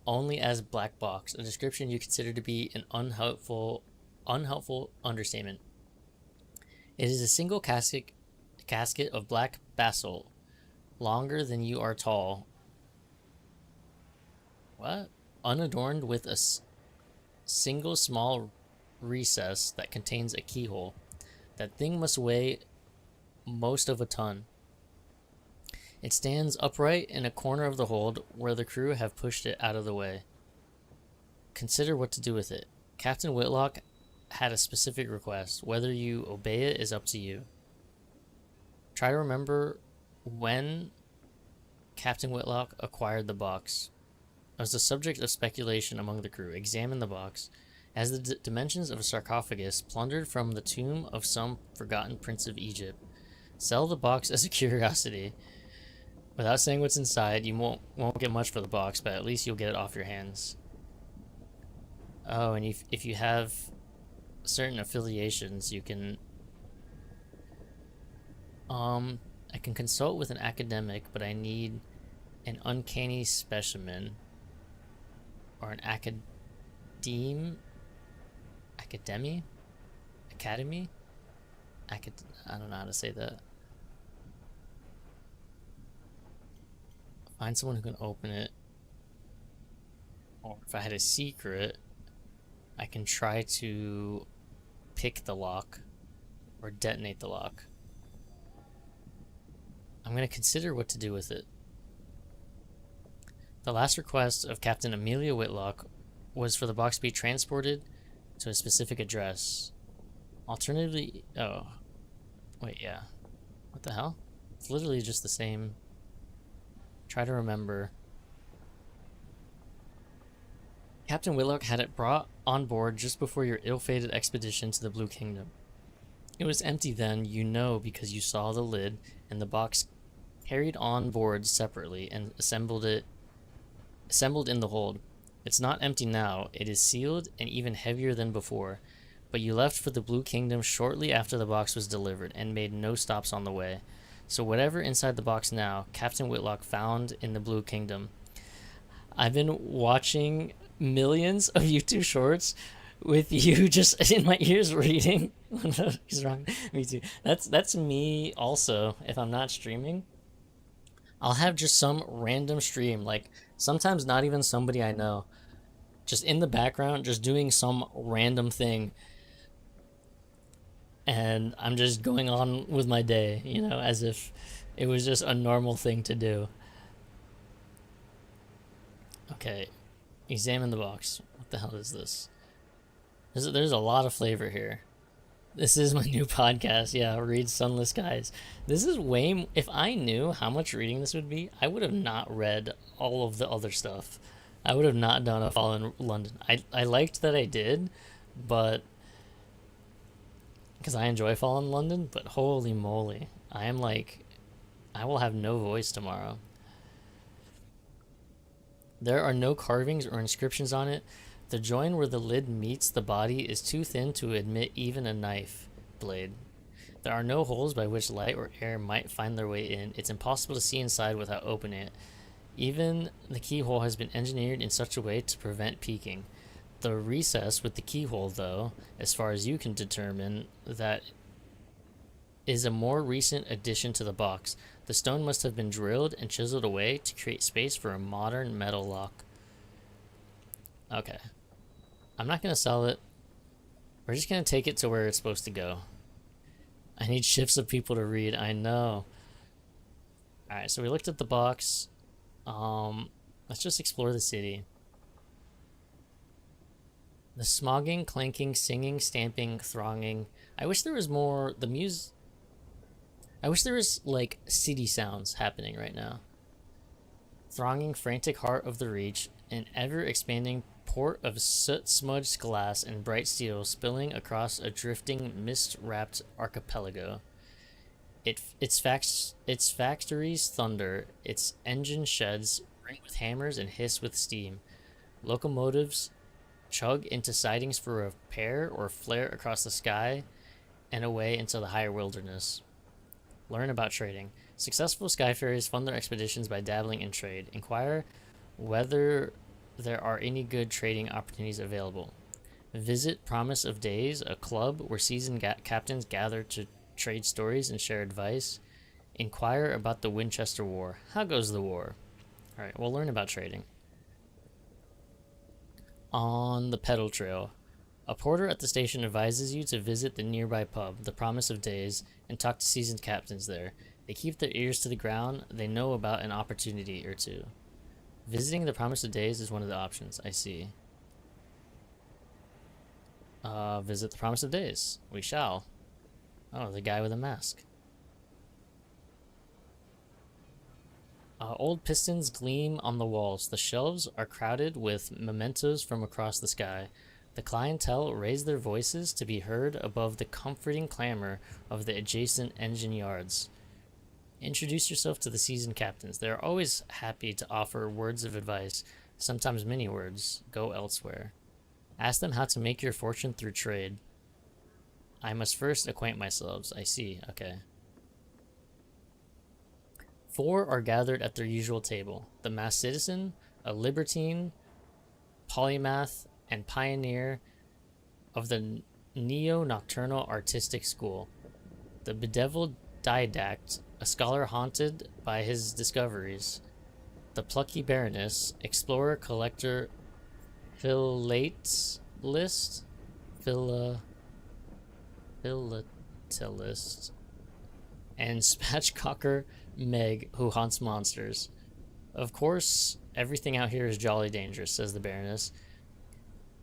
only as black box, a description you consider to be an unhelpful understatement. It is a single casket of black basalt, longer than you are tall. What? Unadorned with a single small recess that contains a keyhole. That thing must weigh most of a ton. It stands upright in a corner of the hold where the crew have pushed it out of the way. Consider what to do with it. Captain Whitlock had a specific request. Whether you obey it is up to you. Try to remember when Captain Whitlock acquired the box. It was the subject of speculation among the crew. Examine the box. As the dimensions of a sarcophagus plundered from the tomb of some forgotten prince of Egypt. Sell the box as a curiosity. Without saying what's inside, you won't get much for the box, but at least you'll get it off your hands. Oh, and if you have certain affiliations, you can... I can consult with an academic, but I need an uncanny specimen. Or an academy? I don't know how to say that. Find someone who can open it. Or if I had a secret, I can try to pick the lock or detonate the lock. I'm going to consider what to do with it. The last request of Captain Amelia Whitlock was for the box to be transported to a specific address. Alternatively, oh, wait, yeah. What the hell? It's literally just the same. Try to remember. Captain Whitlock had it brought on board just before your ill-fated expedition to the Blue Kingdom. It was empty then, you know, because you saw the lid and the box carried on board separately and assembled in the hold. It's not empty now. It is sealed and even heavier than before. But you left for the Blue Kingdom shortly after the box was delivered and made no stops on the way. So whatever inside the box now, Captain Whitlock found in the Blue Kingdom. I've been watching millions of YouTube shorts with you just in my ears reading. He's wrong. Me too. That's me also. If I'm not streaming, I'll have just some random stream, like sometimes not even somebody I know, just in the background, just doing some random thing, and I'm just going on with my day, as if it was just a normal thing to do. Okay, examine the box. What the hell is this? There's a lot of flavor here. This is my new podcast. Yeah, read Sunless Guys. This is way... If I knew how much reading this would be, I would have not read all of the other stuff. I would have not done a Fall in London. I liked that I did, but... Because I enjoy Fall in London, but holy moly. I am like... I will have no voice tomorrow. There are no carvings or inscriptions on it. The joint where the lid meets the body is too thin to admit even a knife blade. There are no holes by which light or air might find their way in. It's impossible to see inside without opening it. Even the keyhole has been engineered in such a way to prevent peeking. The recess with the keyhole, though, as far as you can determine, that is a more recent addition to the box. The stone must have been drilled and chiseled away to create space for a modern metal lock. Okay. I'm not going to sell it. We're just going to take it to where it's supposed to go. I need shifts of people to read. I know. Alright, so we looked at the box. Let's just explore the city. The smogging, clanking, singing, stamping, thronging. I wish there was more... I wish there was, like, city sounds happening right now. Thronging, frantic heart of the reach, an ever-expanding port of soot-smudged glass and bright steel spilling across a drifting, mist-wrapped archipelago. Its factories thunder, its engine sheds ring with hammers and hiss with steam. Locomotives chug into sidings for repair or flare across the sky and away into the higher wilderness. Learn about trading. Successful skyfarers fund their expeditions by dabbling in trade. Inquire whether there are any good trading opportunities available. Visit Promise of Days, a club where seasoned captains gather to trade stories and share advice. Inquire about the Winchester War. How goes the war? Alright, we'll learn about trading. On the pedal trail. A porter at the station advises you to visit the nearby pub, the Promise of Days, and talk to seasoned captains there. They keep their ears to the ground. They know about an opportunity or two. Visiting the Promise of Days is one of the options. I see. Visit the Promise of Days. We shall. Oh, the guy with a mask. Old pistons gleam on the walls. The shelves are crowded with mementos from across the sky. The clientele raise their voices to be heard above the comforting clamor of the adjacent engine yards. Introduce yourself to the seasoned captains. They are always happy to offer words of advice, sometimes many words. Go elsewhere. Ask them how to make your fortune through trade. I must first acquaint myself. I see. Okay. 4 are gathered at their usual table. The masked citizen, a libertine, polymath, and pioneer of the neo-nocturnal artistic school. The bedeviled didact, a scholar haunted by his discoveries. The plucky baroness, explorer, collector, philatelist, philatelist, and spatchcocker Meg, who hunts monsters. Of course, everything out here is jolly dangerous, says the baroness.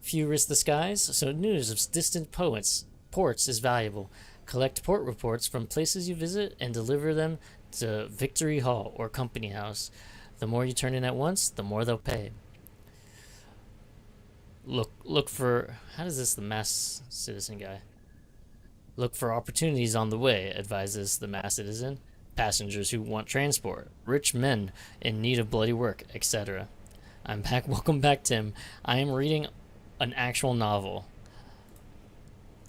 Few risk the skies, so news of distant ports is valuable. Collect port reports from places you visit and deliver them to Victory Hall or Company House. The more you turn in at once, the more they'll pay. Look for... How does this, the mass citizen guy? Look for opportunities on the way, advises the mass citizen. Passengers who want transport, rich men in need of bloody work, etc. I'm back. Welcome back, Tim. I am reading an actual novel.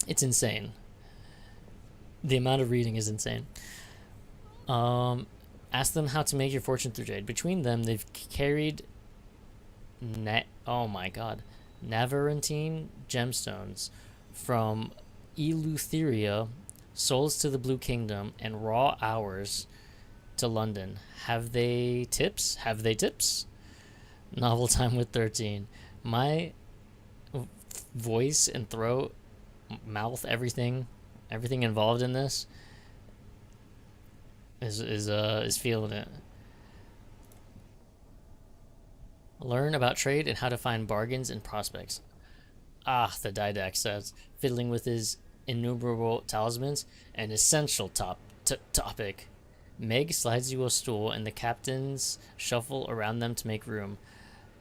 It's insane. The amount of reading is insane. Ask them how to make your fortune through trade. Between them, they've carried oh my god, Navarantine gemstones from Eleutheria, souls to the Blue Kingdom, and raw hours to London. Have they tips? Have they tips? Novel time with 13. My voice and throat, mouth, everything involved in this is feeling it. Learn about trade and how to find bargains and prospects. Ah, the Didact says, fiddling with his innumerable talismans, an essential topic. Meg slides you a stool, and the captains shuffle around them to make room.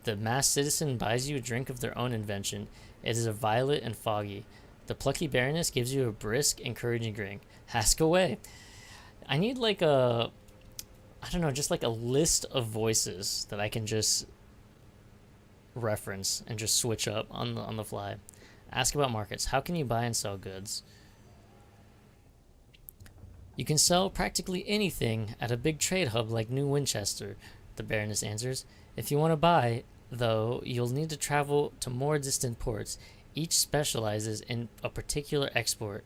The masked citizen buys you a drink of their own invention. It is a violet and foggy. The plucky baroness gives you a brisk, encouraging drink. Ask away. I need like a, I don't know, just like a list of voices that I can just reference and just switch up on the fly. Ask about markets. How can you buy and sell goods? You can sell practically anything at a big trade hub like New Winchester, the Baroness answers. If you want to buy, though, you'll need to travel to more distant ports. Each specializes in a particular export.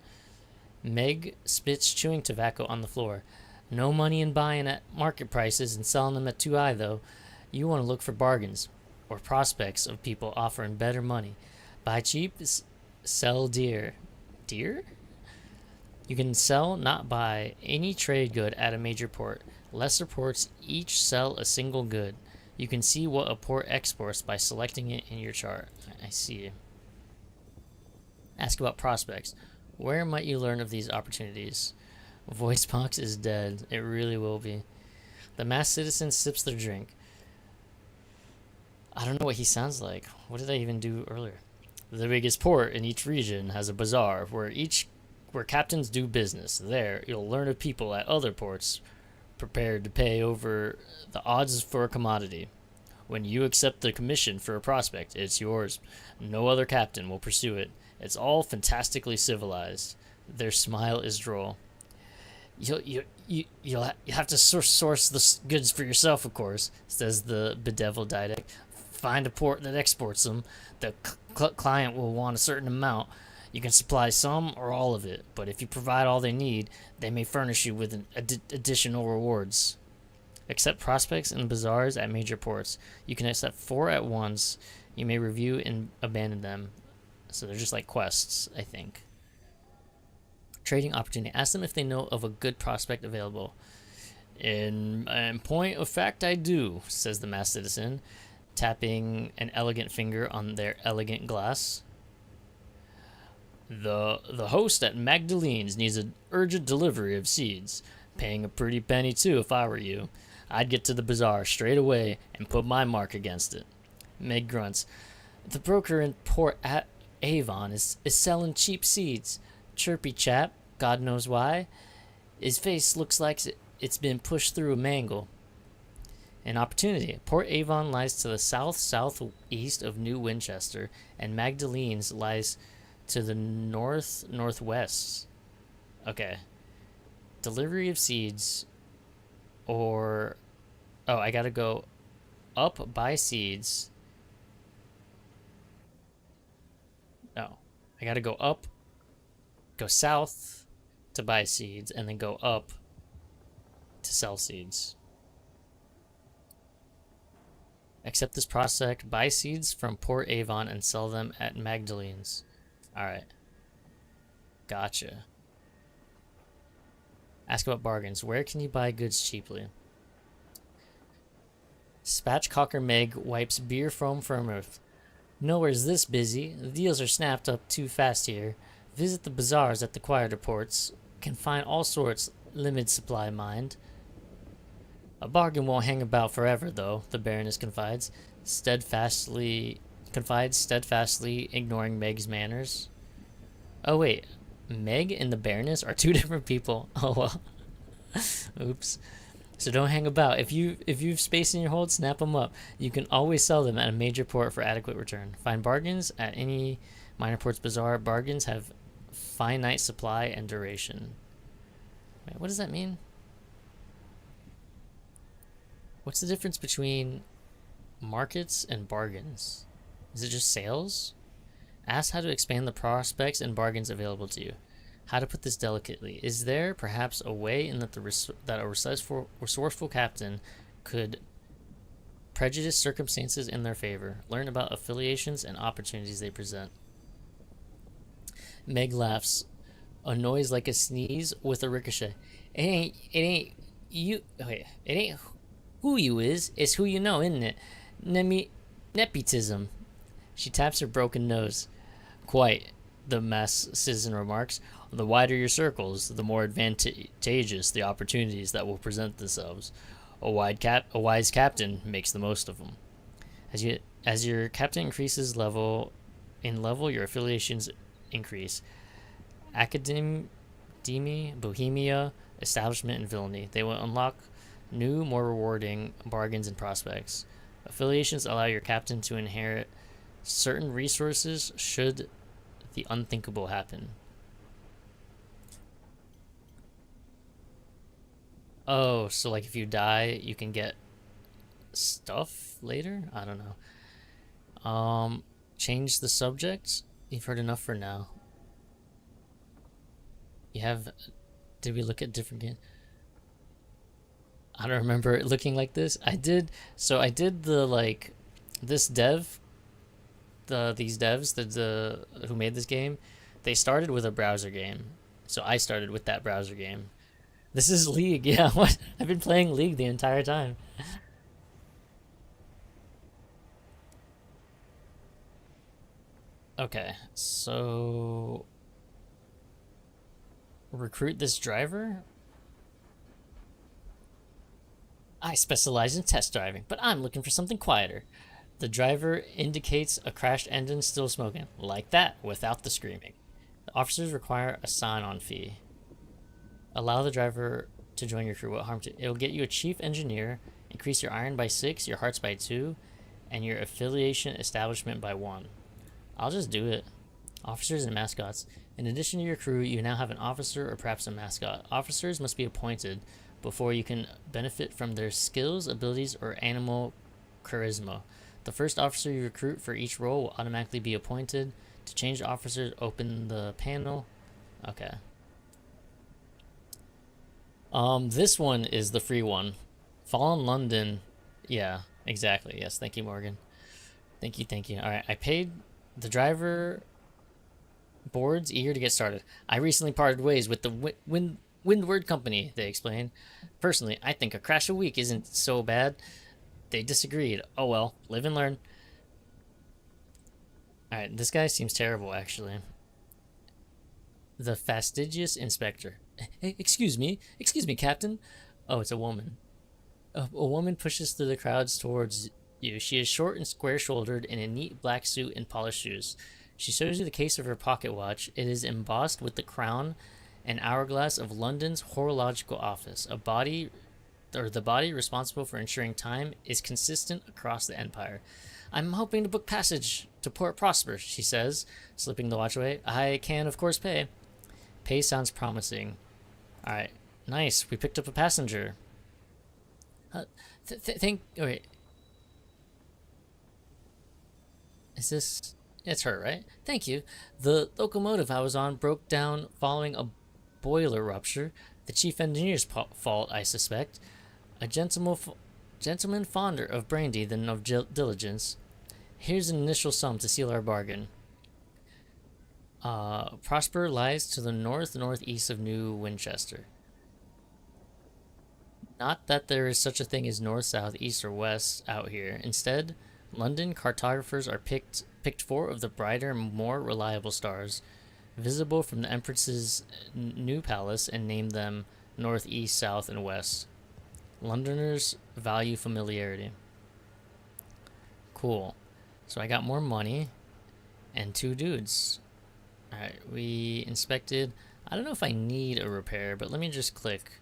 Meg spits chewing tobacco on the floor. No money in buying at market prices and selling them at 2i, though. You want to look for bargains, or prospects of people offering better money. Buy cheap, sell dear. Dear? You can sell, not buy, any trade good at a major port. Lesser ports each sell a single good. You can see what a port exports by selecting it in your chart. I see. Ask about prospects. Where might you learn of these opportunities? Voice box is dead. It really will be. The masked citizen sips their drink. I don't know what he sounds like. What did I even do earlier? The biggest port in each region has a bazaar where captains do business. There, you'll learn of people at other ports prepared to pay over the odds for a commodity. When you accept the commission for a prospect, it's yours. No other captain will pursue it. It's all fantastically civilized. Their smile is droll. You'll have to source the goods for yourself, of course, says the bedeviled Didact. Find a port that exports them. The client will want a certain amount. You can supply some or all of it, but if you provide all they need, they may furnish you with additional rewards. Accept prospects and bazaars at major ports. You can accept 4 at once. You may review and abandon them. So they're just like quests, I think. Trading opportunity. Ask them if they know of a good prospect available. In point of fact, I do, says the masked citizen, tapping an elegant finger on their elegant glass. The host at Magdalene's needs an urgent delivery of seeds. Paying a pretty penny, too, if I were you. I'd get to the bazaar straight away and put my mark against it. Meg grunts. The broker in Port Avon is selling cheap seeds. Chirpy chap, God knows why. His face looks like it's been pushed through a mangle. An opportunity. Port Avon lies to the southeast of New Winchester, and Magdalene's lies to the northwest. Okay. Delivery of seeds, or I gotta go up, buy seeds. No, I gotta go up, go south to buy seeds, and then go up to sell seeds. Accept this prospect, buy seeds from Port Avon and sell them at Magdalene's. Alright. Gotcha. Ask about bargains. Where can you buy goods cheaply? Spatchcocker Meg wipes beer foam from her mouth. Nowhere's this busy. The deals are snapped up too fast here. Visit the bazaars at the quieter ports. Can find all sorts. Limited supply, mind. A bargain won't hang about forever, though, the Baroness confides, steadfastly ignoring Meg's manners. Oh, wait. Meg and the Baroness are 2 different people. Oh, well. Oops. So don't hang about. If you've space in your hold, snap them up. You can always sell them at a major port for adequate return. Find bargains at any minor port's bazaar. Bargains have finite supply and duration. Wait, what does that mean? What's the difference between Markets and bargains. Is it just sales? Ask how to expand the prospects and bargains available to you. How to put this delicately. Is there perhaps a way in that that a resourceful captain could prejudice circumstances in their favor? Learn about affiliations and opportunities they present. Meg laughs. A noise like a sneeze with a ricochet. It ain't you. Wait, it ain't who you is. It's who you know, isn't it? Nepotism. She taps her broken nose. Quite, the mass citizen remarks. The wider your circles, the more advantageous the opportunities that will present themselves. A wise captain makes the most of them. As your captain increases level, your affiliations increase. Academy, Bohemia, establishment, and villainy. They will unlock new, more rewarding bargains and prospects. Affiliations allow your captain to inherit certain resources should the unthinkable happen. Oh, so like if you die, you can get stuff later? I don't know. Change the subject? You've heard enough for now. Did we look at different games? I don't remember it looking like this. I did the these devs who made this game, they started with a browser game. So I started with that browser game. This is League, yeah. What? I've been playing League the entire time. Okay, so recruit this driver? I specialize in test driving, but I'm looking for something quieter. The driver indicates a crashed engine still smoking. Like that, without the screaming. The officers require a sign-on fee. Allow the driver to join your crew. What harm to? It'll get you a chief engineer, increase your iron by 6, your hearts by 2, and your affiliation establishment by 1. I'll just do it. Officers and mascots. In addition to your crew, you now have an officer or perhaps a mascot. Officers must be appointed before you can benefit from their skills, abilities, or animal charisma. The first officer you recruit for each role will automatically be appointed. To change officers, open the panel. Okay. This one is the free one. Fallen London. Yeah, exactly. Yes, thank you, Morgan. Thank you. Alright, I paid the driver. Boards eager to get started. I recently parted ways with the Windward Company, they explain. Personally, I think a crash a week isn't so bad. They disagreed. Oh well, live and learn. Alright, this guy seems terrible, actually. The fastidious inspector. Hey, excuse me, Captain. Oh, it's a woman. A woman pushes through the crowds towards you. She is short and square-shouldered in a neat black suit and polished shoes. She shows you the case of her pocket watch. It is embossed with the crown and hourglass of London's horological office. The body responsible for ensuring time is consistent across the empire. I'm hoping to book passage to Port Prosper, she says, slipping the watch away. I can, of course, pay. Pay sounds promising. Alright, nice. We picked up a passenger. Wait. Is this... It's her, right? Thank you. The locomotive I was on broke down following a boiler rupture. The chief engineer's fault, I suspect. A gentleman fonder of brandy than of diligence. Here's an initial sum to seal our bargain. Prosper lies to the northeast of New Winchester. Not that there is such a thing as north, south, east, or west out here. Instead, London cartographers are picked 4 of the brighter, more reliable stars visible from the Empress's new palace and named them north, east, south, and west. Londoners value familiarity. Cool. So I got more money and 2 dudes. Alright, we inspected. I don't know if I need a repair, but let me just click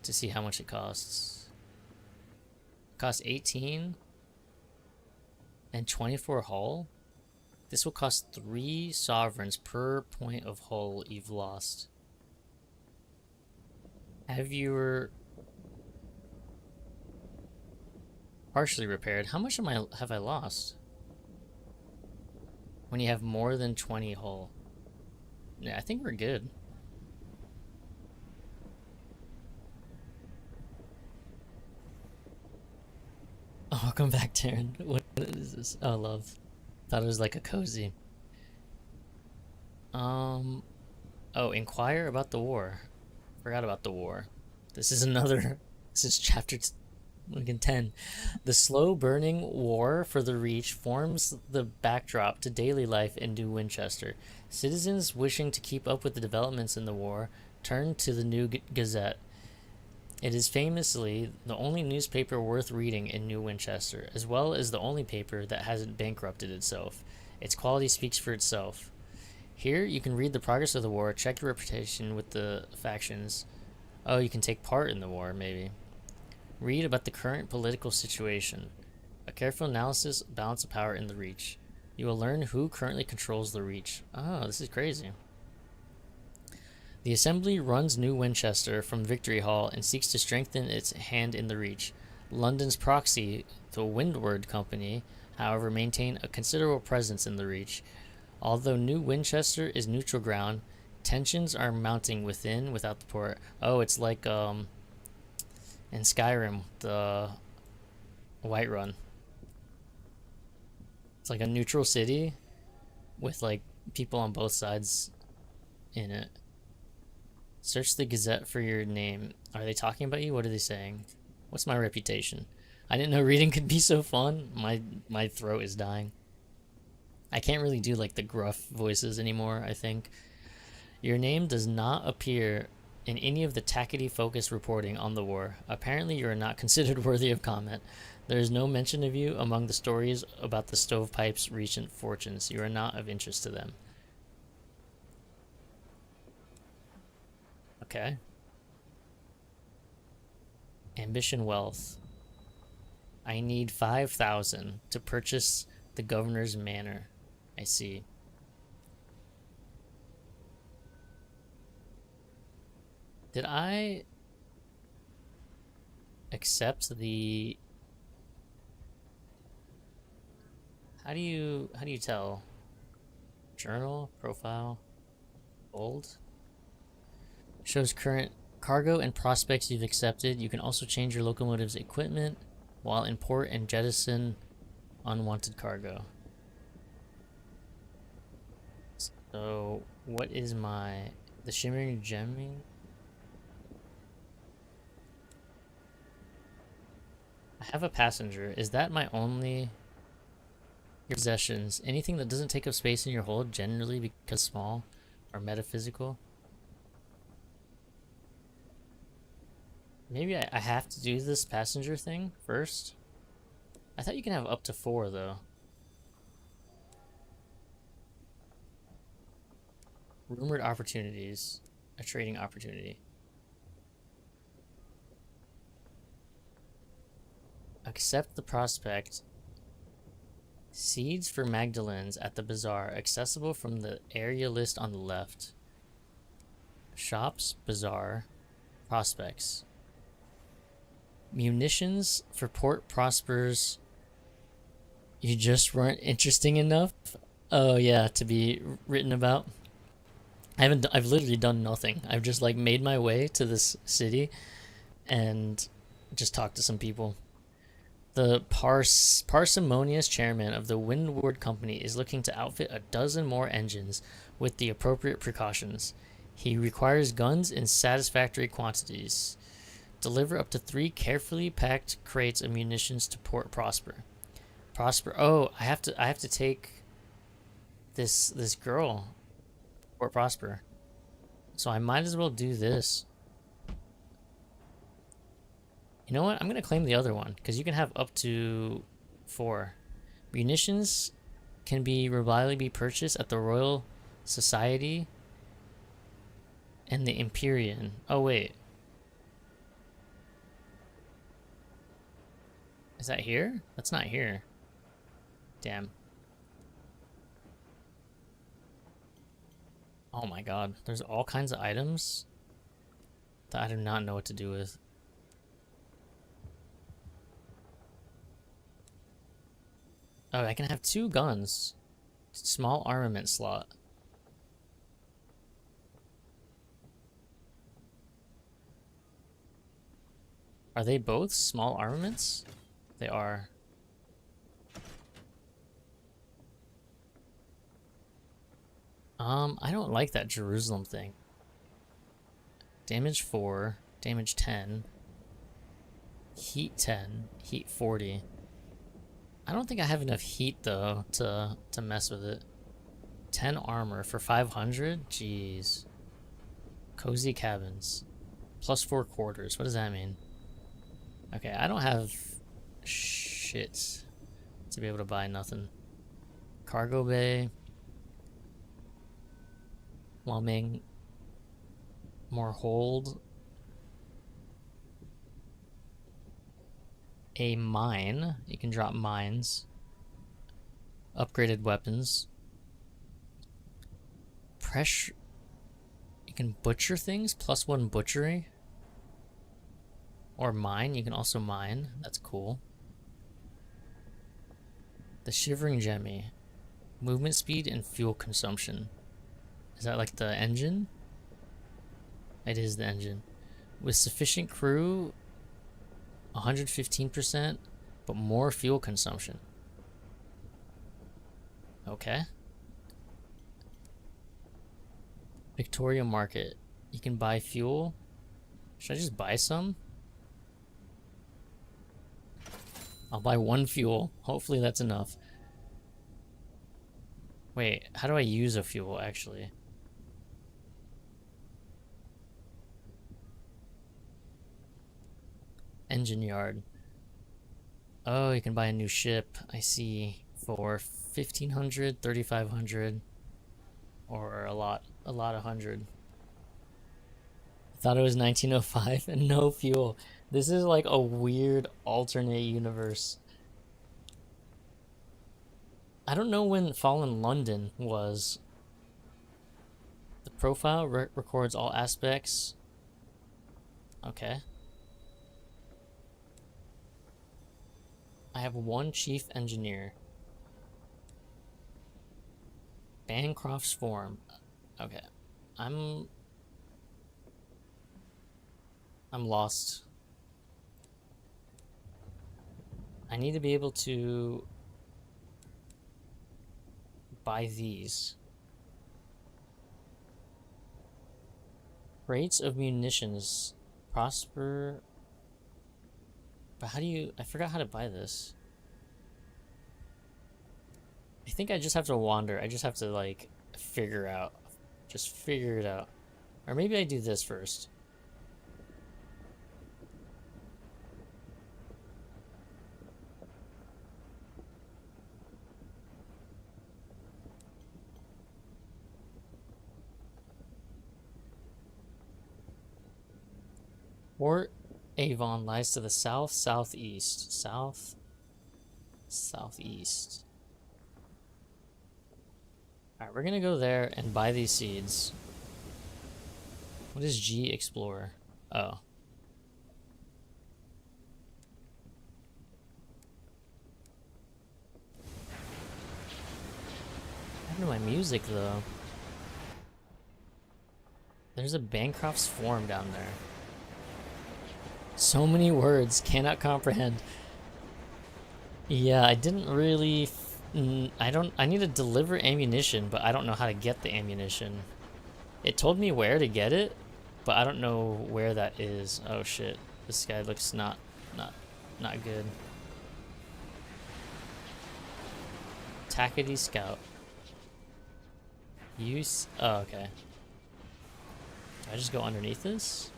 to see how much it costs. It costs 18 and 24 hull. This will cost 3 sovereigns per point of hull you've lost. Have your... Partially repaired. How much have I lost? When you have more than 20 hull. Yeah, I think we're good. Oh, welcome back, Taryn. What is this? Oh, love. Thought it was like a cozy. Oh, inquire about the war. Forgot about the war. This is another. This is chapter 10. The slow burning war for the Reach forms the backdrop to daily life in New Winchester. Citizens wishing to keep up with the developments in the war turn to the New Gazette. It is famously the only newspaper worth reading in New Winchester, as well as the only paper that hasn't bankrupted itself. Its quality speaks for itself. Here, you can read the progress of the war, check your reputation with the factions. Oh, you can take part in the war, maybe. Read about the current political situation. A careful analysis, balance of power in the Reach. You will learn who currently controls the Reach. Oh, this is crazy. The Assembly runs New Winchester from Victory Hall and seeks to strengthen its hand in the Reach. London's proxy, the Windward Company, however, maintain a considerable presence in the Reach. Although New Winchester is neutral ground, tensions are mounting within without the port. Oh, it's like in Skyrim, the Whiterun. It's like a neutral city with like people on both sides in it. Search the Gazette for your name. Are they talking about you? What are they saying? What's my reputation? I didn't know reading could be so fun. My throat is dying. I can't really do like the gruff voices anymore, I think. Your name does not appear in any of the tackety focus reporting on the war. Apparently you are not considered worthy of comment. There is no mention of you among the stories about the Stovepipe's recent fortunes. You are not of interest to them. Okay. Ambition wealth. I need 5,000 to purchase the governor's manor. I see. Did I accept the... How do you tell? Journal, profile, bold? Shows current cargo and prospects you've accepted. You can also change your locomotive's equipment while import and jettison unwanted cargo. So, what is the shimmering gemming? I have a passenger. Is that my only possessions? Anything that doesn't take up space in your hold, generally because small or metaphysical? Maybe I have to do this passenger thing first? I thought you can have up to 4, though. Rumored opportunities. A trading opportunity. Accept the prospect. Seeds for Magdalens at the bazaar. Accessible from the area list on the left. Shops, bazaar, prospects. Munitions for Port Prosper's. You just weren't interesting enough? Oh yeah, to be written about. I've literally done nothing. I've just like made my way to this city and just talked to some people. The parsimonious chairman of the Windward Company is looking to outfit a dozen more engines with the appropriate precautions. He requires guns in satisfactory quantities. Deliver up to 3 carefully packed crates of munitions to Port Prosper. Oh, I have to take this girl, Port Prosper. So I might as well do this. You know what? I'm gonna claim the other one because you can have up to 4. Munitions can reliably be purchased at the Royal Society and the Empyrean. Oh wait. Is that here? That's not here. Damn. Oh my god. There's all kinds of items that I do not know what to do with. Oh, I can have 2 guns. Small armament slot. Are they both small armaments? They are. I don't like that Jerusalem thing. Damage 4, damage 10, heat 10, heat 40. I don't think I have enough heat though to mess with it. 10 armor for 500? Jeez. Cozy cabins. Plus 4 quarters. What does that mean? Okay, I don't have shit to be able to buy nothing. Cargo bay. Plumbing. More hold. A mine. You can drop mines. Upgraded weapons. Pressure. You can butcher things. +1 butchery. Or mine. You can also mine. That's cool. The Shivering Gemmy. Movement speed and fuel consumption. Is that like the engine? It is the engine. With sufficient crew, 115%, but more fuel consumption. Okay. Victoria Market. You can buy fuel. Should I just buy some? I'll buy 1 fuel. Hopefully that's enough. Wait, how do I use a fuel actually? Engine yard. Oh, you can buy a new ship. I see. For 1,500, 3,500, or a lot of 100. I thought it was 1905 and no fuel. This is like a weird alternate universe. I don't know when Fallen London was. The profile records all aspects. Okay. I have 1 chief engineer. Bancroft's form. Okay. I'm lost. I need to be able to buy these. Rates of munitions. Prosper. But how do you... I forgot how to buy this. I think I just have to wander. I just have to, like, figure out. Just figure it out. Or maybe I do this first. Port Avon lies to the south, southeast. South, southeast. Alright, we're gonna go there and buy these seeds. What is G Explorer? Oh. I don't know my music though. There's a Bancroft's form down there. So many words, cannot comprehend. Yeah, I didn't really... I need to deliver ammunition, but I don't know how to get the ammunition. It told me where to get it, but I don't know where that is. Oh shit, this guy looks not good. Tackety Scout. Use... Oh, okay. Do I just go underneath this?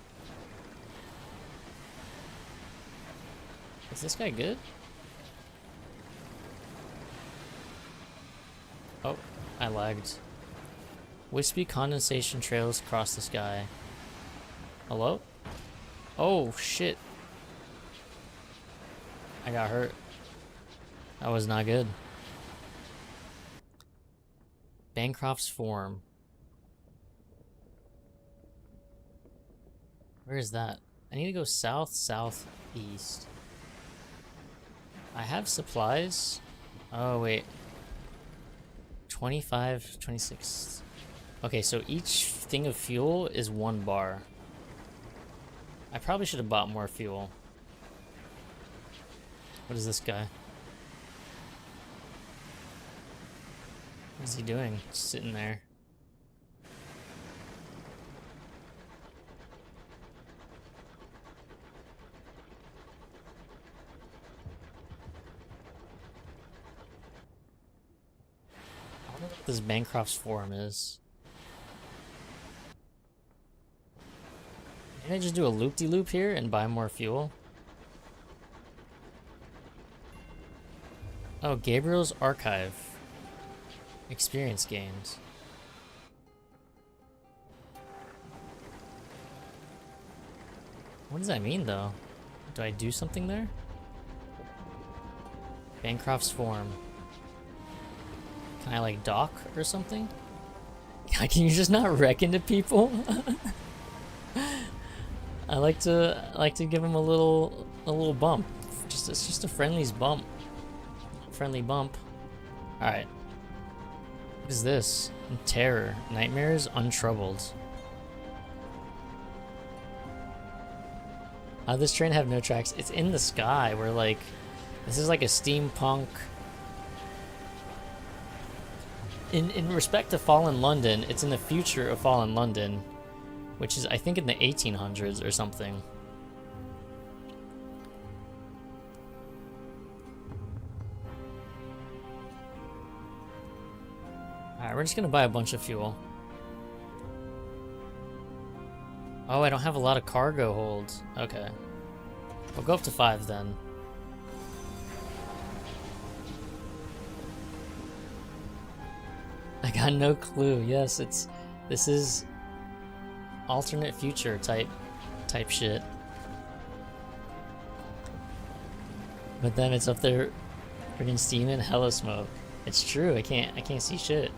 Is this guy good? Oh, I lagged. Wispy condensation trails across the sky. Hello? Oh, shit. I got hurt. That was not good. Bancroft's form. Where is that? I need to go south, southeast. I have supplies. Oh, wait. 25, 26. Okay, so each thing of fuel is 1 bar. I probably should have bought more fuel. What is this guy? What is he doing? Just sitting there. I wonder what this Bancroft's Forum is. Can I just do a loop-de-loop here and buy more fuel? Oh, Gabriel's Archive. Experience gains. What does that mean, though? Do I do something there? Bancroft's Forum. Can I, like, dock or something? Can you just not wreck into people? I like to give him a little bump. It's just a friendly bump. All right. What is this? Terror, nightmares, untroubled. How does this train have no tracks? It's in the sky. We're like, this is like a steampunk. In respect to Fallen London, it's in the future of Fallen London, which is, I think, in the 1800s or something. Alright, we're just gonna buy a bunch of fuel. Oh, I don't have a lot of cargo holds. Okay. We'll go up to 5 then. I got no clue. Yes, this is alternate future type shit. But then it's up there freaking steaming hella smoke. It's true, I can't see shit.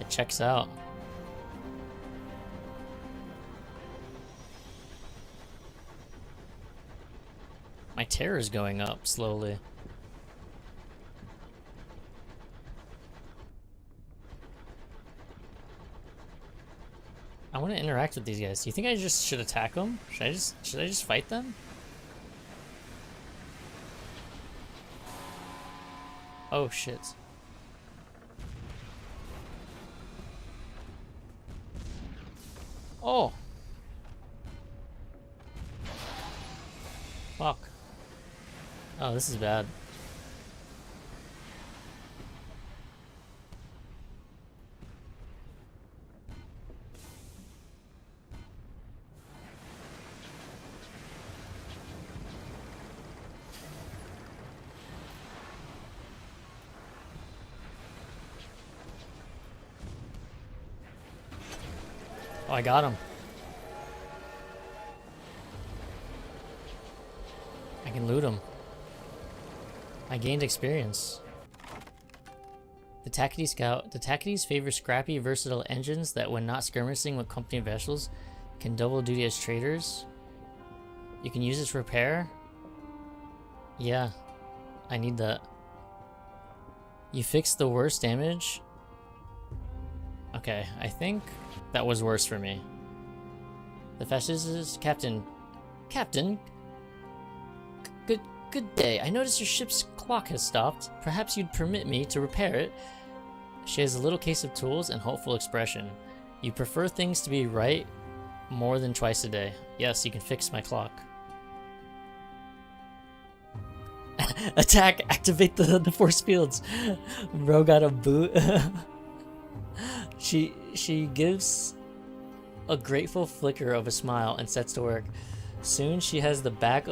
It checks out. My terror is going up slowly. I want to interact with these guys. Do you think I just should attack them? Should I just fight them? Oh shit. Oh. Fuck. Oh, this is bad. Oh, I got him. I can loot him. I gained experience. The Tackety Scout. The Tacketies favor scrappy, versatile engines that, when not skirmishing with company vessels, can double duty as traders. You can use it to repair. Yeah, I need that. You fixed the worst damage. Okay, I think that was worse for me. The fastest Captain. Good day. I noticed your ship's clock has stopped. Perhaps you'd permit me to repair it. She has a little case of tools and hopeful expression. You prefer things to be right more than twice a day. Yes, you can fix my clock. Attack! Activate the force fields. Bro got a boot. She gives a grateful flicker of a smile and sets to work. Soon she has the back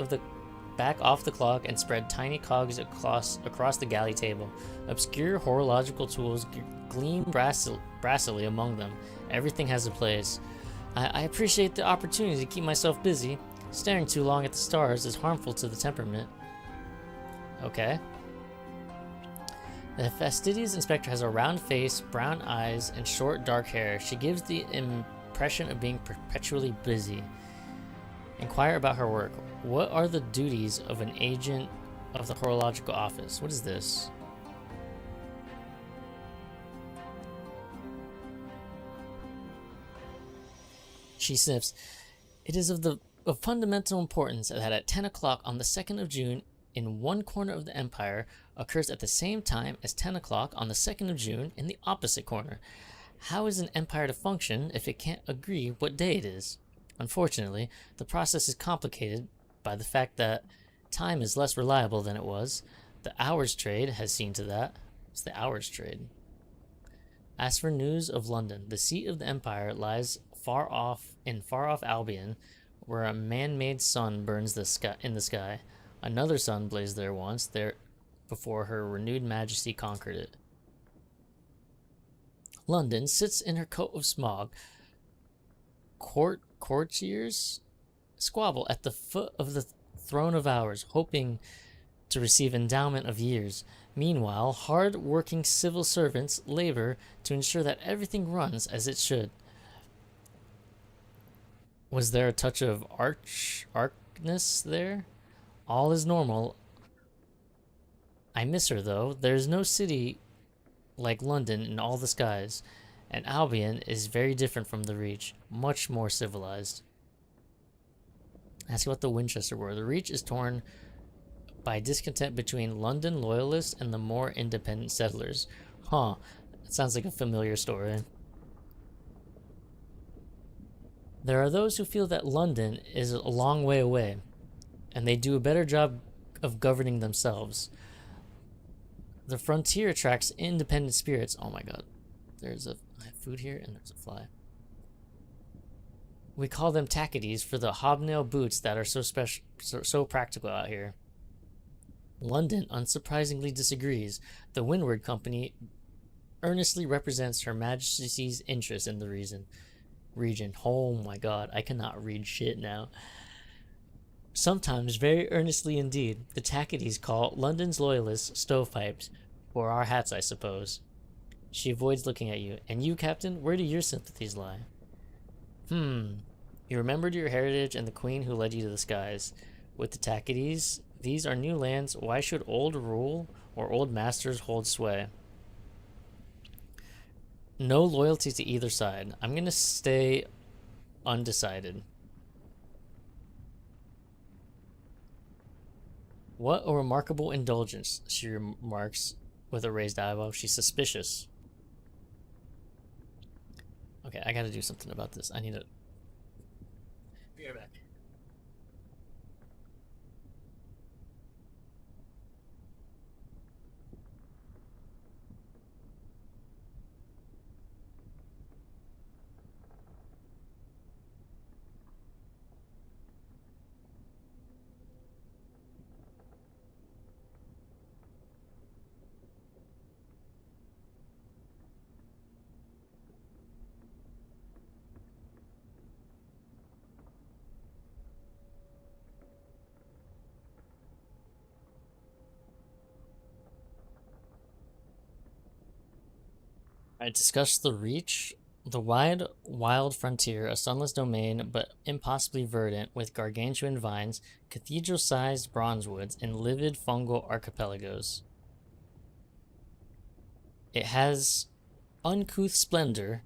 off the clock and spread tiny cogs across the galley table. Obscure horological tools gleam brassily among them. Everything has a place. I appreciate the opportunity to keep myself busy. Staring too long at the stars is harmful to the temperament. Okay. The fastidious inspector has a round face, brown eyes, and short dark hair. She gives the impression of being perpetually busy. Inquire about her work. What are the duties of an agent of the horological office? What is this? She sniffs. It is of fundamental importance that at 10 o'clock on the 2nd of June, in one corner of the empire, occurs at the same time as 10 o'clock on the 2nd of June in the opposite corner. How is an empire to function if it can't agree what day it is? Unfortunately, the process is complicated by the fact that time is less reliable than it was. The hours trade has seen to that. It's the hours trade. As for news of London, the seat of the empire lies far off Albion, where a man-made sun burns in the sky. Another sun blazed there once, there before her renewed majesty conquered it. London sits in her coat of smog. Courtiers squabble at the foot of the throne of hours, hoping to receive endowment of years. Meanwhile, hard-working civil servants labor to ensure that everything runs as it should. Was there a touch of archness there? All is normal. I miss her, though. There is no city like London in all the skies, and Albion is very different from the Reach, much more civilized. Ask what the Winchester were. The Reach is torn by discontent between London loyalists and the more independent settlers. Huh, that sounds like a familiar story. There are those who feel that London is a long way away, and they do a better job of governing themselves. The frontier attracts independent spirits. Oh my god. I have food here and there's a fly. We call them tackities for the hobnail boots that are so practical out here. London unsurprisingly disagrees. The Windward Company earnestly represents Her Majesty's interest in the region. Oh my god, I cannot read shit now. Sometimes very earnestly indeed, the tackities call London's loyalists stovepipes, or our hats, I suppose. She avoids looking at you. And you, Captain, where do your sympathies lie? You remembered your heritage and the queen who led you to the skies. With the tackities, these are new lands. Why should old rule or old masters hold sway? No loyalty to either side. I'm gonna stay undecided. What a remarkable indulgence, she remarks with a raised eyebrow. She's suspicious. Okay, I gotta do something about this. I need to... Be right back. I discussed the Reach, the wide, wild frontier, a sunless domain, but impossibly verdant, with gargantuan vines, cathedral-sized bronzewoods, and livid fungal archipelagos. It has uncouth splendor,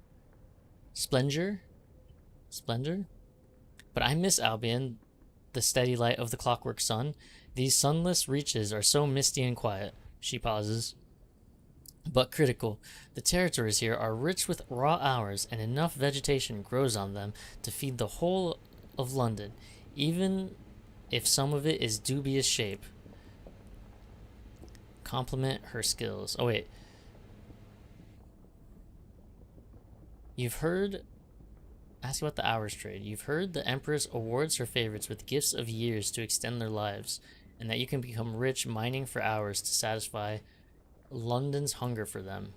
but I miss Albion, the steady light of the clockwork sun. These sunless reaches are so misty and quiet. She pauses. But critical. The territories here are rich with raw hours, and enough vegetation grows on them to feed the whole of London, even if some of it is dubious shape. Compliment her skills. Oh wait. You've heard... Ask about the hours trade. You've heard the Empress awards her favorites with gifts of years to extend their lives, and that you can become rich mining for hours to satisfy London's hunger for them.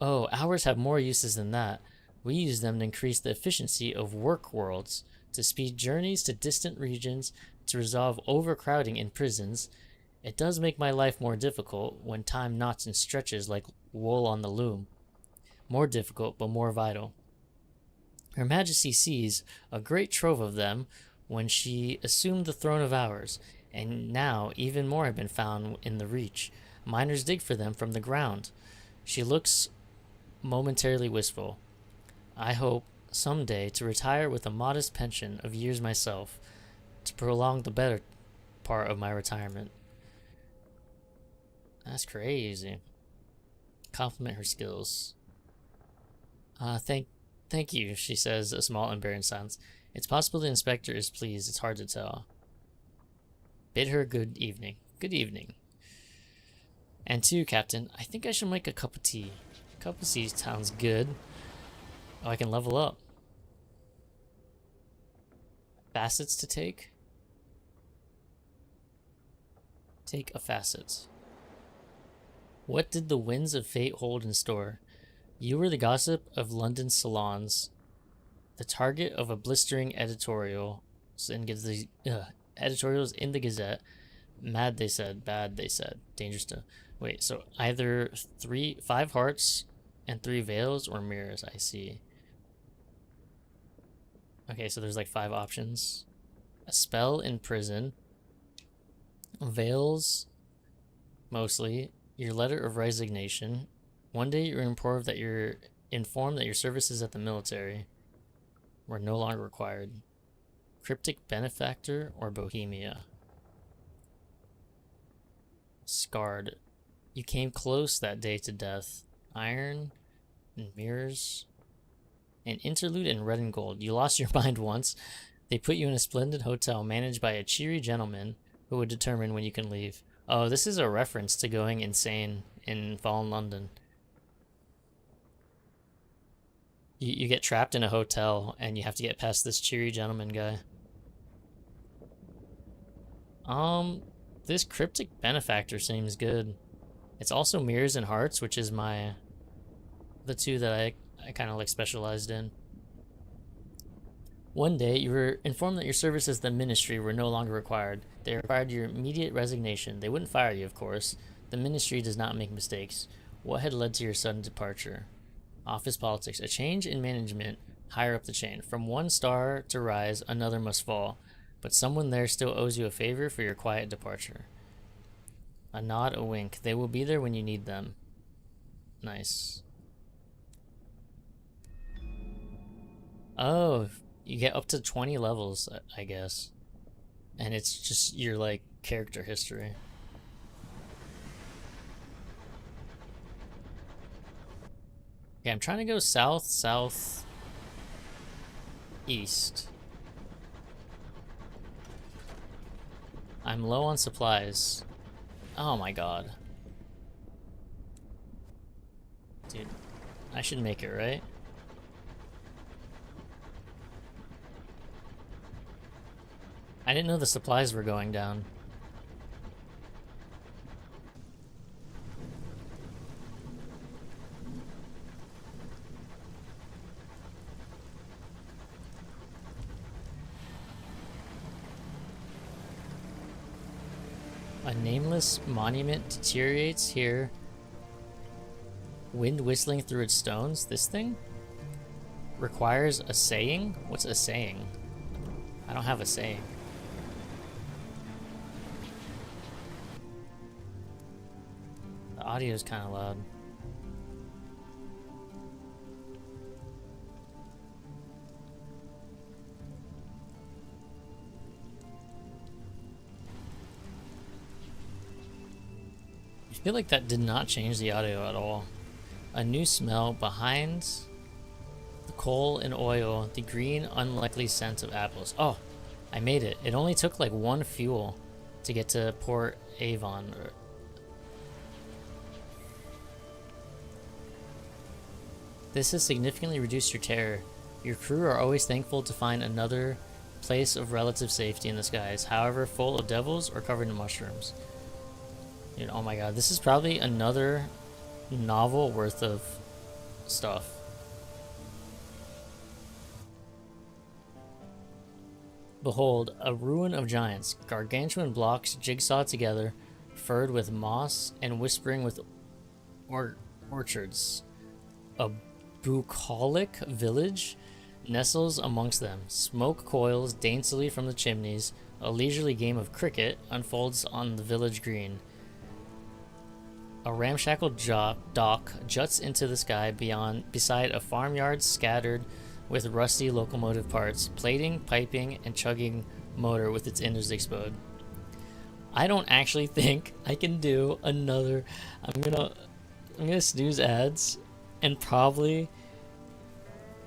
Oh, hours have more uses than that. We use them to increase the efficiency of work worlds, to speed journeys to distant regions, to resolve overcrowding in prisons. It does make my life more difficult when time knots and stretches like wool on the loom. More difficult, but more vital. Her Majesty sees a great trove of them when she assumed the throne of ours, and now even more have been found in the Reach. Miners dig for them from the ground. She looks momentarily wistful. I hope someday to retire with a modest pension of years myself, to prolong the better part of my retirement. That's crazy. Compliment her skills. Thank you, she says, a small embarrassed silence. It's possible the inspector is pleased. It's hard to tell. Bid her good evening. Good evening. And to you, Captain, I think I should make a cup of tea. A cup of tea sounds good. Oh, I can level up. Facets to take? Take a facet. What did the winds of fate hold in store? You were the gossip of London salons, the target of a blistering editorials in the Gazette. Mad, they said. Bad, they said. Dangerous to... Wait, so either 5 hearts and 3 veils or mirrors, I see. Okay, so there's like 5 options. A spell in prison. Veils, mostly. Your letter of resignation. One day you're informed that your services at the military were no longer required. Cryptic benefactor or Bohemia. Scarred. You came close that day to death. Iron and mirrors. An interlude in red and gold. You lost your mind once. They put you in a splendid hotel managed by a cheery gentleman who would determine when you can leave. Oh, this is a reference to going insane in Fallen London. You get trapped in a hotel and you have to get past this cheery gentleman guy. This cryptic benefactor seems good. It's also mirrors and hearts, which is the 2 that I kind of like specialized in. One day, you were informed that your services at the ministry were no longer required. They required your immediate resignation. They wouldn't fire you, of course. The ministry does not make mistakes. What had led to your sudden departure? Office politics. A change in management higher up the chain. From one star to rise, another must fall. But someone there still owes you a favor for your quiet departure. A nod, a wink. They will be there when you need them. Nice. Oh, you get up to 20 levels, I guess. And it's just your, like, character history. Okay, I'm trying to go south, east. I'm low on supplies. Oh my god. Dude, I should make it, right? I didn't know the supplies were going down. A nameless monument deteriorates here. Wind whistling through its stones. This thing requires a saying? What's a saying? I don't have a saying. The audio is kind of loud. I feel like that did not change the audio at all. A new smell behind the coal and oil, the green, unlikely scent of apples. Oh, I made it. It only took like 1 fuel to get to Port Avon. This has significantly reduced your terror. Your crew are always thankful to find another place of relative safety in the skies, however full of devils or covered in mushrooms. Dude, oh my god, this is probably another novel worth of stuff. Behold, a ruin of giants, gargantuan blocks jigsawed together, furred with moss and whispering with orchards. A bucolic village, nestles amongst them. Smoke coils daintily from the chimneys. A leisurely game of cricket unfolds on the village green. A ramshackle dock juts into the sky beside a farmyard scattered with rusty locomotive parts, plating, piping, and chugging motor with its innards exposed. I don't actually think I can do another. I'm gonna snooze ads, and probably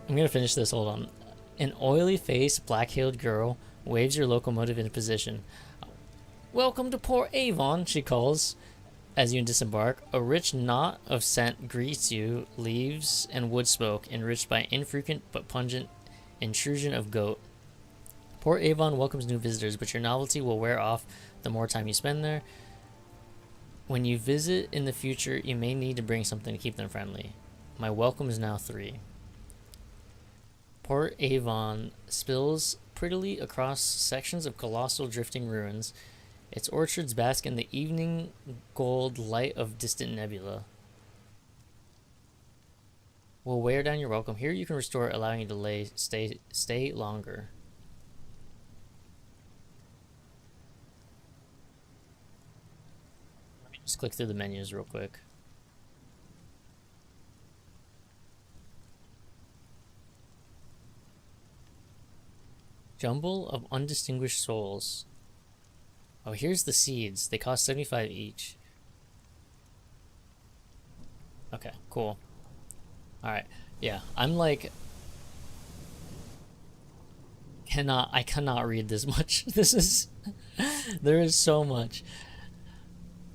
I'm gonna finish this. Hold on. An oily-faced, black-heeled girl waves your locomotive into position. "Welcome to Port Avon," she calls as you disembark. A rich knot of scent greets you, leaves and wood smoke, enriched by infrequent but pungent intrusion of goat. Port Avon welcomes new visitors, but your novelty will wear off the more time you spend there. When you visit in the future, you may need to bring something to keep them friendly. My welcome is now 3. Port Avon spills prettily across sections of colossal drifting ruins. Its orchards bask in the evening gold light of distant nebula. Will wear down your welcome. Here you can restore, allowing you to stay longer. Let me just click through the menus real quick. Jumble of undistinguished souls. Oh, here's the seeds. They cost 75 each. Okay, cool. Alright, yeah, I'm like... I cannot read this much. This is... there is so much.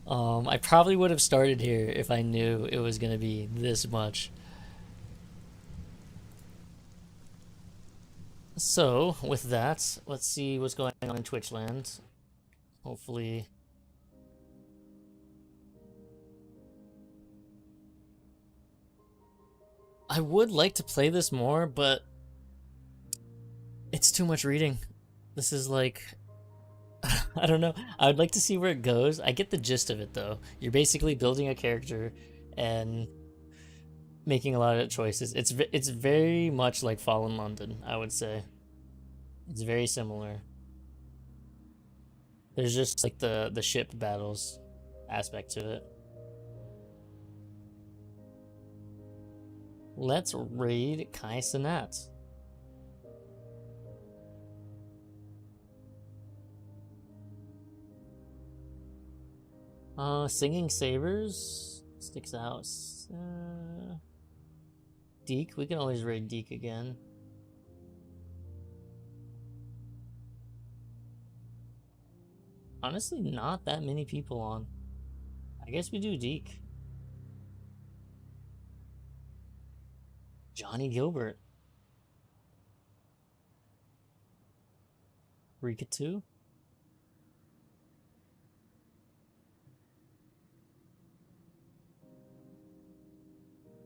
I probably would have started here if I knew it was gonna be this much. So, with that, let's see what's going on in Twitch land. Hopefully... I would like to play this more, but... it's too much reading. This is like... I don't know. I would like to see where it goes. I get the gist of it, though. You're basically building a character and making a lot of choices. It's very much like Fallen London, I would say. It's very similar. There's just like the ship battles aspect to it. Let's raid Kai Cenat. Singing Sabers sticks out. Deke, we can always raid Deke again. Honestly, not that many people on. I guess we do Deke. Johnny Gilbert. Rika 2.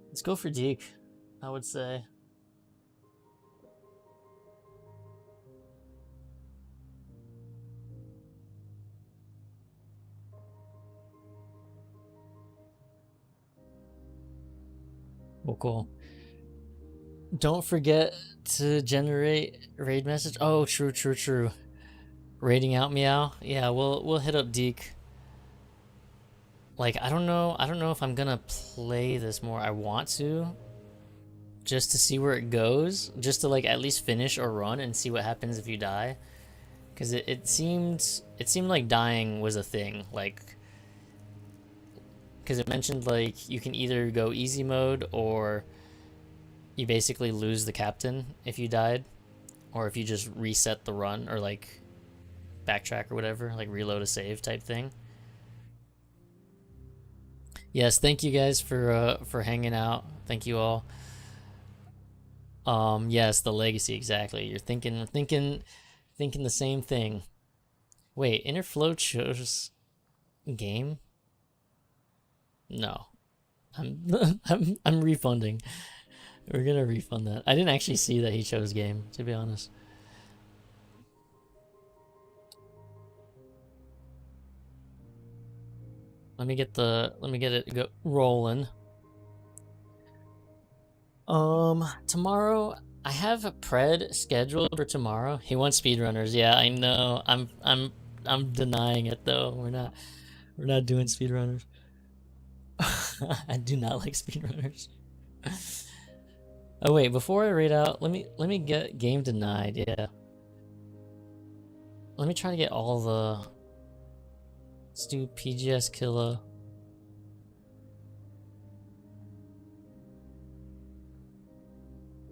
Let's go for Deke, I would say. Well, cool. Don't forget to generate raid message. Oh, true. Raiding out Meow. Yeah, we'll hit up Deke. Like, I don't know if I'm gonna play this more. I want to, just to see where it goes, just to like at least finish or run and see what happens if you die, because it seemed like dying was a thing, like, because it mentioned like you can either go easy mode or you basically lose the captain if you died, or if you just reset the run or like backtrack or whatever, like reload a save type thing. Yes, thank you guys for hanging out. Thank you all. Yes, the legacy, exactly. You're thinking the same thing. Wait, inner flow chose game? No. I'm refunding. We're gonna refund that. I didn't actually see that he chose game, to be honest. Let me get it rolling. Tomorrow I have a pred scheduled for tomorrow. He wants speedrunners. Yeah, I know. I'm denying it though. We're not doing speedrunners. I do not like speedrunners. Oh wait, before I read out, let me get game denied. Yeah. Let me try to get all the. Let's do PGS killer.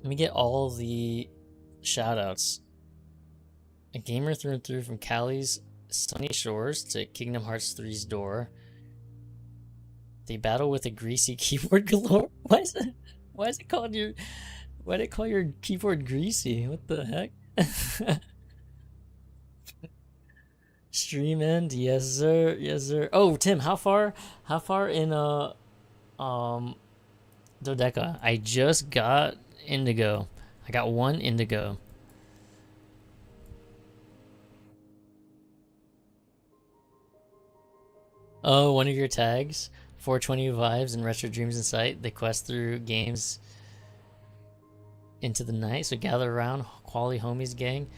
Let me get all the shoutouts. A gamer through and through from Cali's sunny shores to Kingdom Hearts 3's door. They battle with a greasy keyboard galore. Why is it? Why is it called your? Why did it call your keyboard greasy? What the heck? Stream end, yes sir, yes sir. Oh, Tim, how far? How far in Dodeca? I just got Indigo. I got one Indigo. Oh, one of your tags. 420 vibes and retro dreams in sight. They quest through games into the night. So gather around, quality homies gang.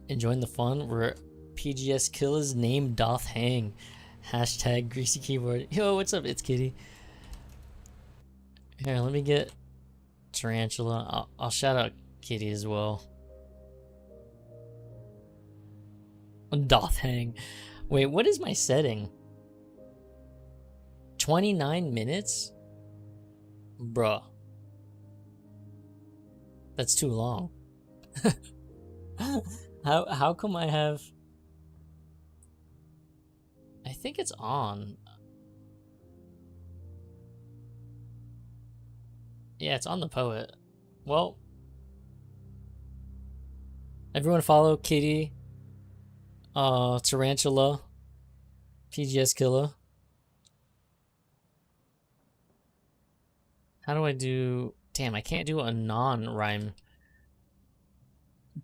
Enjoying the fun. We're PGS Killer's name doth hang. Hashtag greasy keyboard. Yo, what's up? It's Kitty. Here, let me get Tarantula. I'll shout out Kitty as well. Doth hang. Wait, what is my setting? 29 minutes? Bruh. That's too long. How come I have... I think it's on. Yeah, it's on the poet. Well, everyone follow Kitty, Tarantula, PGS Killer. How do I do... Damn, I can't do a non-rhyme.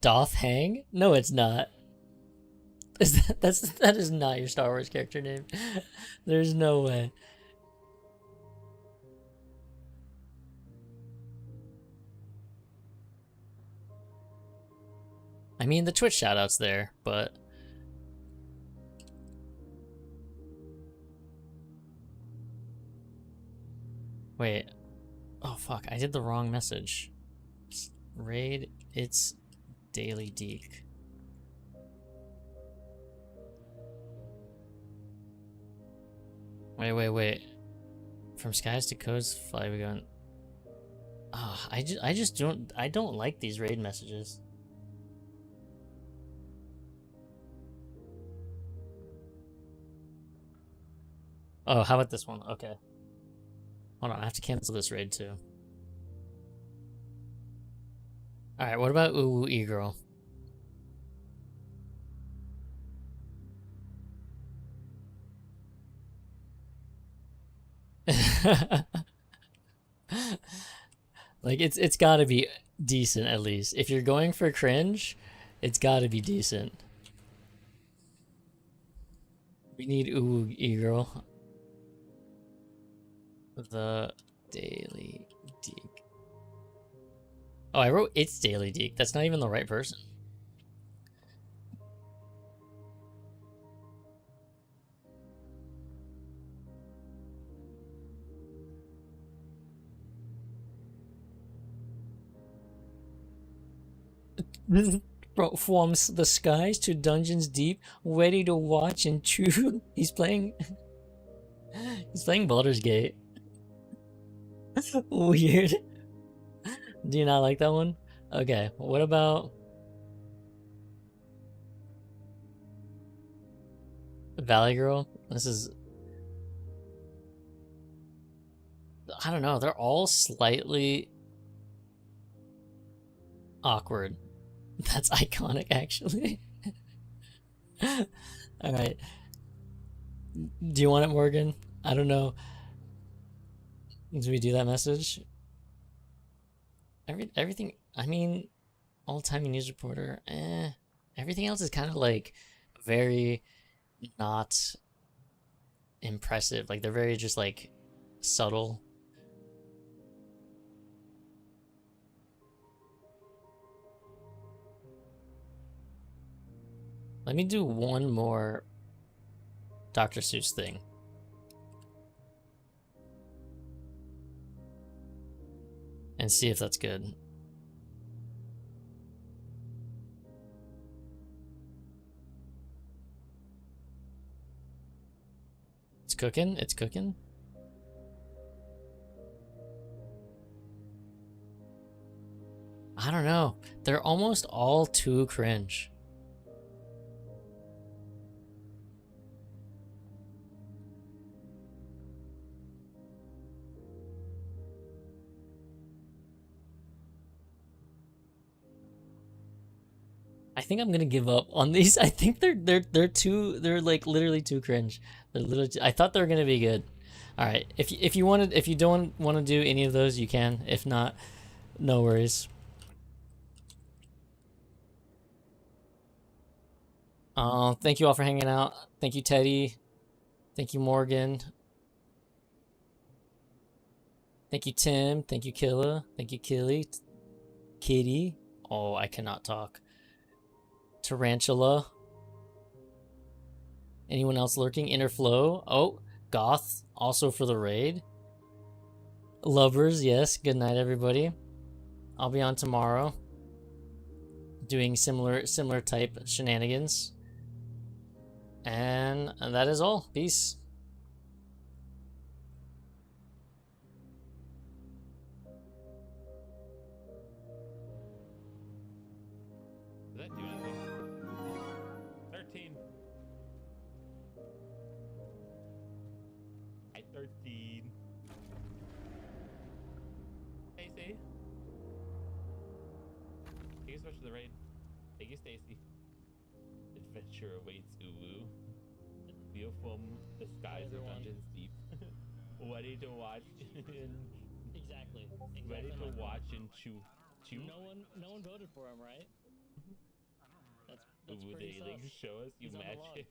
Doth hang? No, it's not. That is not your Star Wars character name. There's no way. I mean, the Twitch shoutouts there, but wait. Oh fuck, I did the wrong message. Raid, it's Daily Deke. Wait. From skies to codes fly we going. Ah, I just don't like these raid messages. Oh, how about this one? Okay. Hold on, I have to cancel this raid too. Alright, what about Ooh E-Girl? Like it's gotta be decent at least. If you're going for cringe, it's gotta be decent. We need Ooh E-Girl. The Daily Deke. Oh, I wrote it's Daily Deke. That's not even the right person. From the skies to dungeons deep, ready to watch and chew. He's playing Baldur's Gate. Weird. Do you not like that one? Okay, what about Valley Girl? This is... I don't know, they're all slightly awkward. That's iconic, actually. Alright. Do you want it, Morgan? I don't know. Do we do that message? Everything, I mean, all-time news reporter, everything else is kind of like very not impressive. Like they're very just like subtle. Let me do one more Dr. Seuss thing. And see if that's good. It's cooking? It's cooking? I don't know. They're almost all too cringe. I think I'm gonna give up on these. I think they're like literally too cringe. They're literally I thought they were gonna be good. All right, if you don't want to do any of those, you can. If not, no worries. Thank you all for hanging out. Thank you, Teddy. Thank you, Morgan. Thank you, Tim. Thank you, Killa. Thank you, Kitty. Oh, I cannot talk. Tarantula. Anyone else lurking? Interflow. Oh, Goth. Also for the raid. Lovers, yes. Good night, everybody. I'll be on tomorrow. Doing similar type shenanigans. And that is all. Peace. Does that do anything? 13. Hi, 13. Hey, Stacy. Thank you so much for the raid. Thank you, Stacy. Adventure awaits Uwu. View from the skies of Dungeons Deep. Ready to watch. Exactly. Ready to watch and chew. No one voted for him, right? That's Uwu pretty daily. sus. Show us you He's on the log. magic.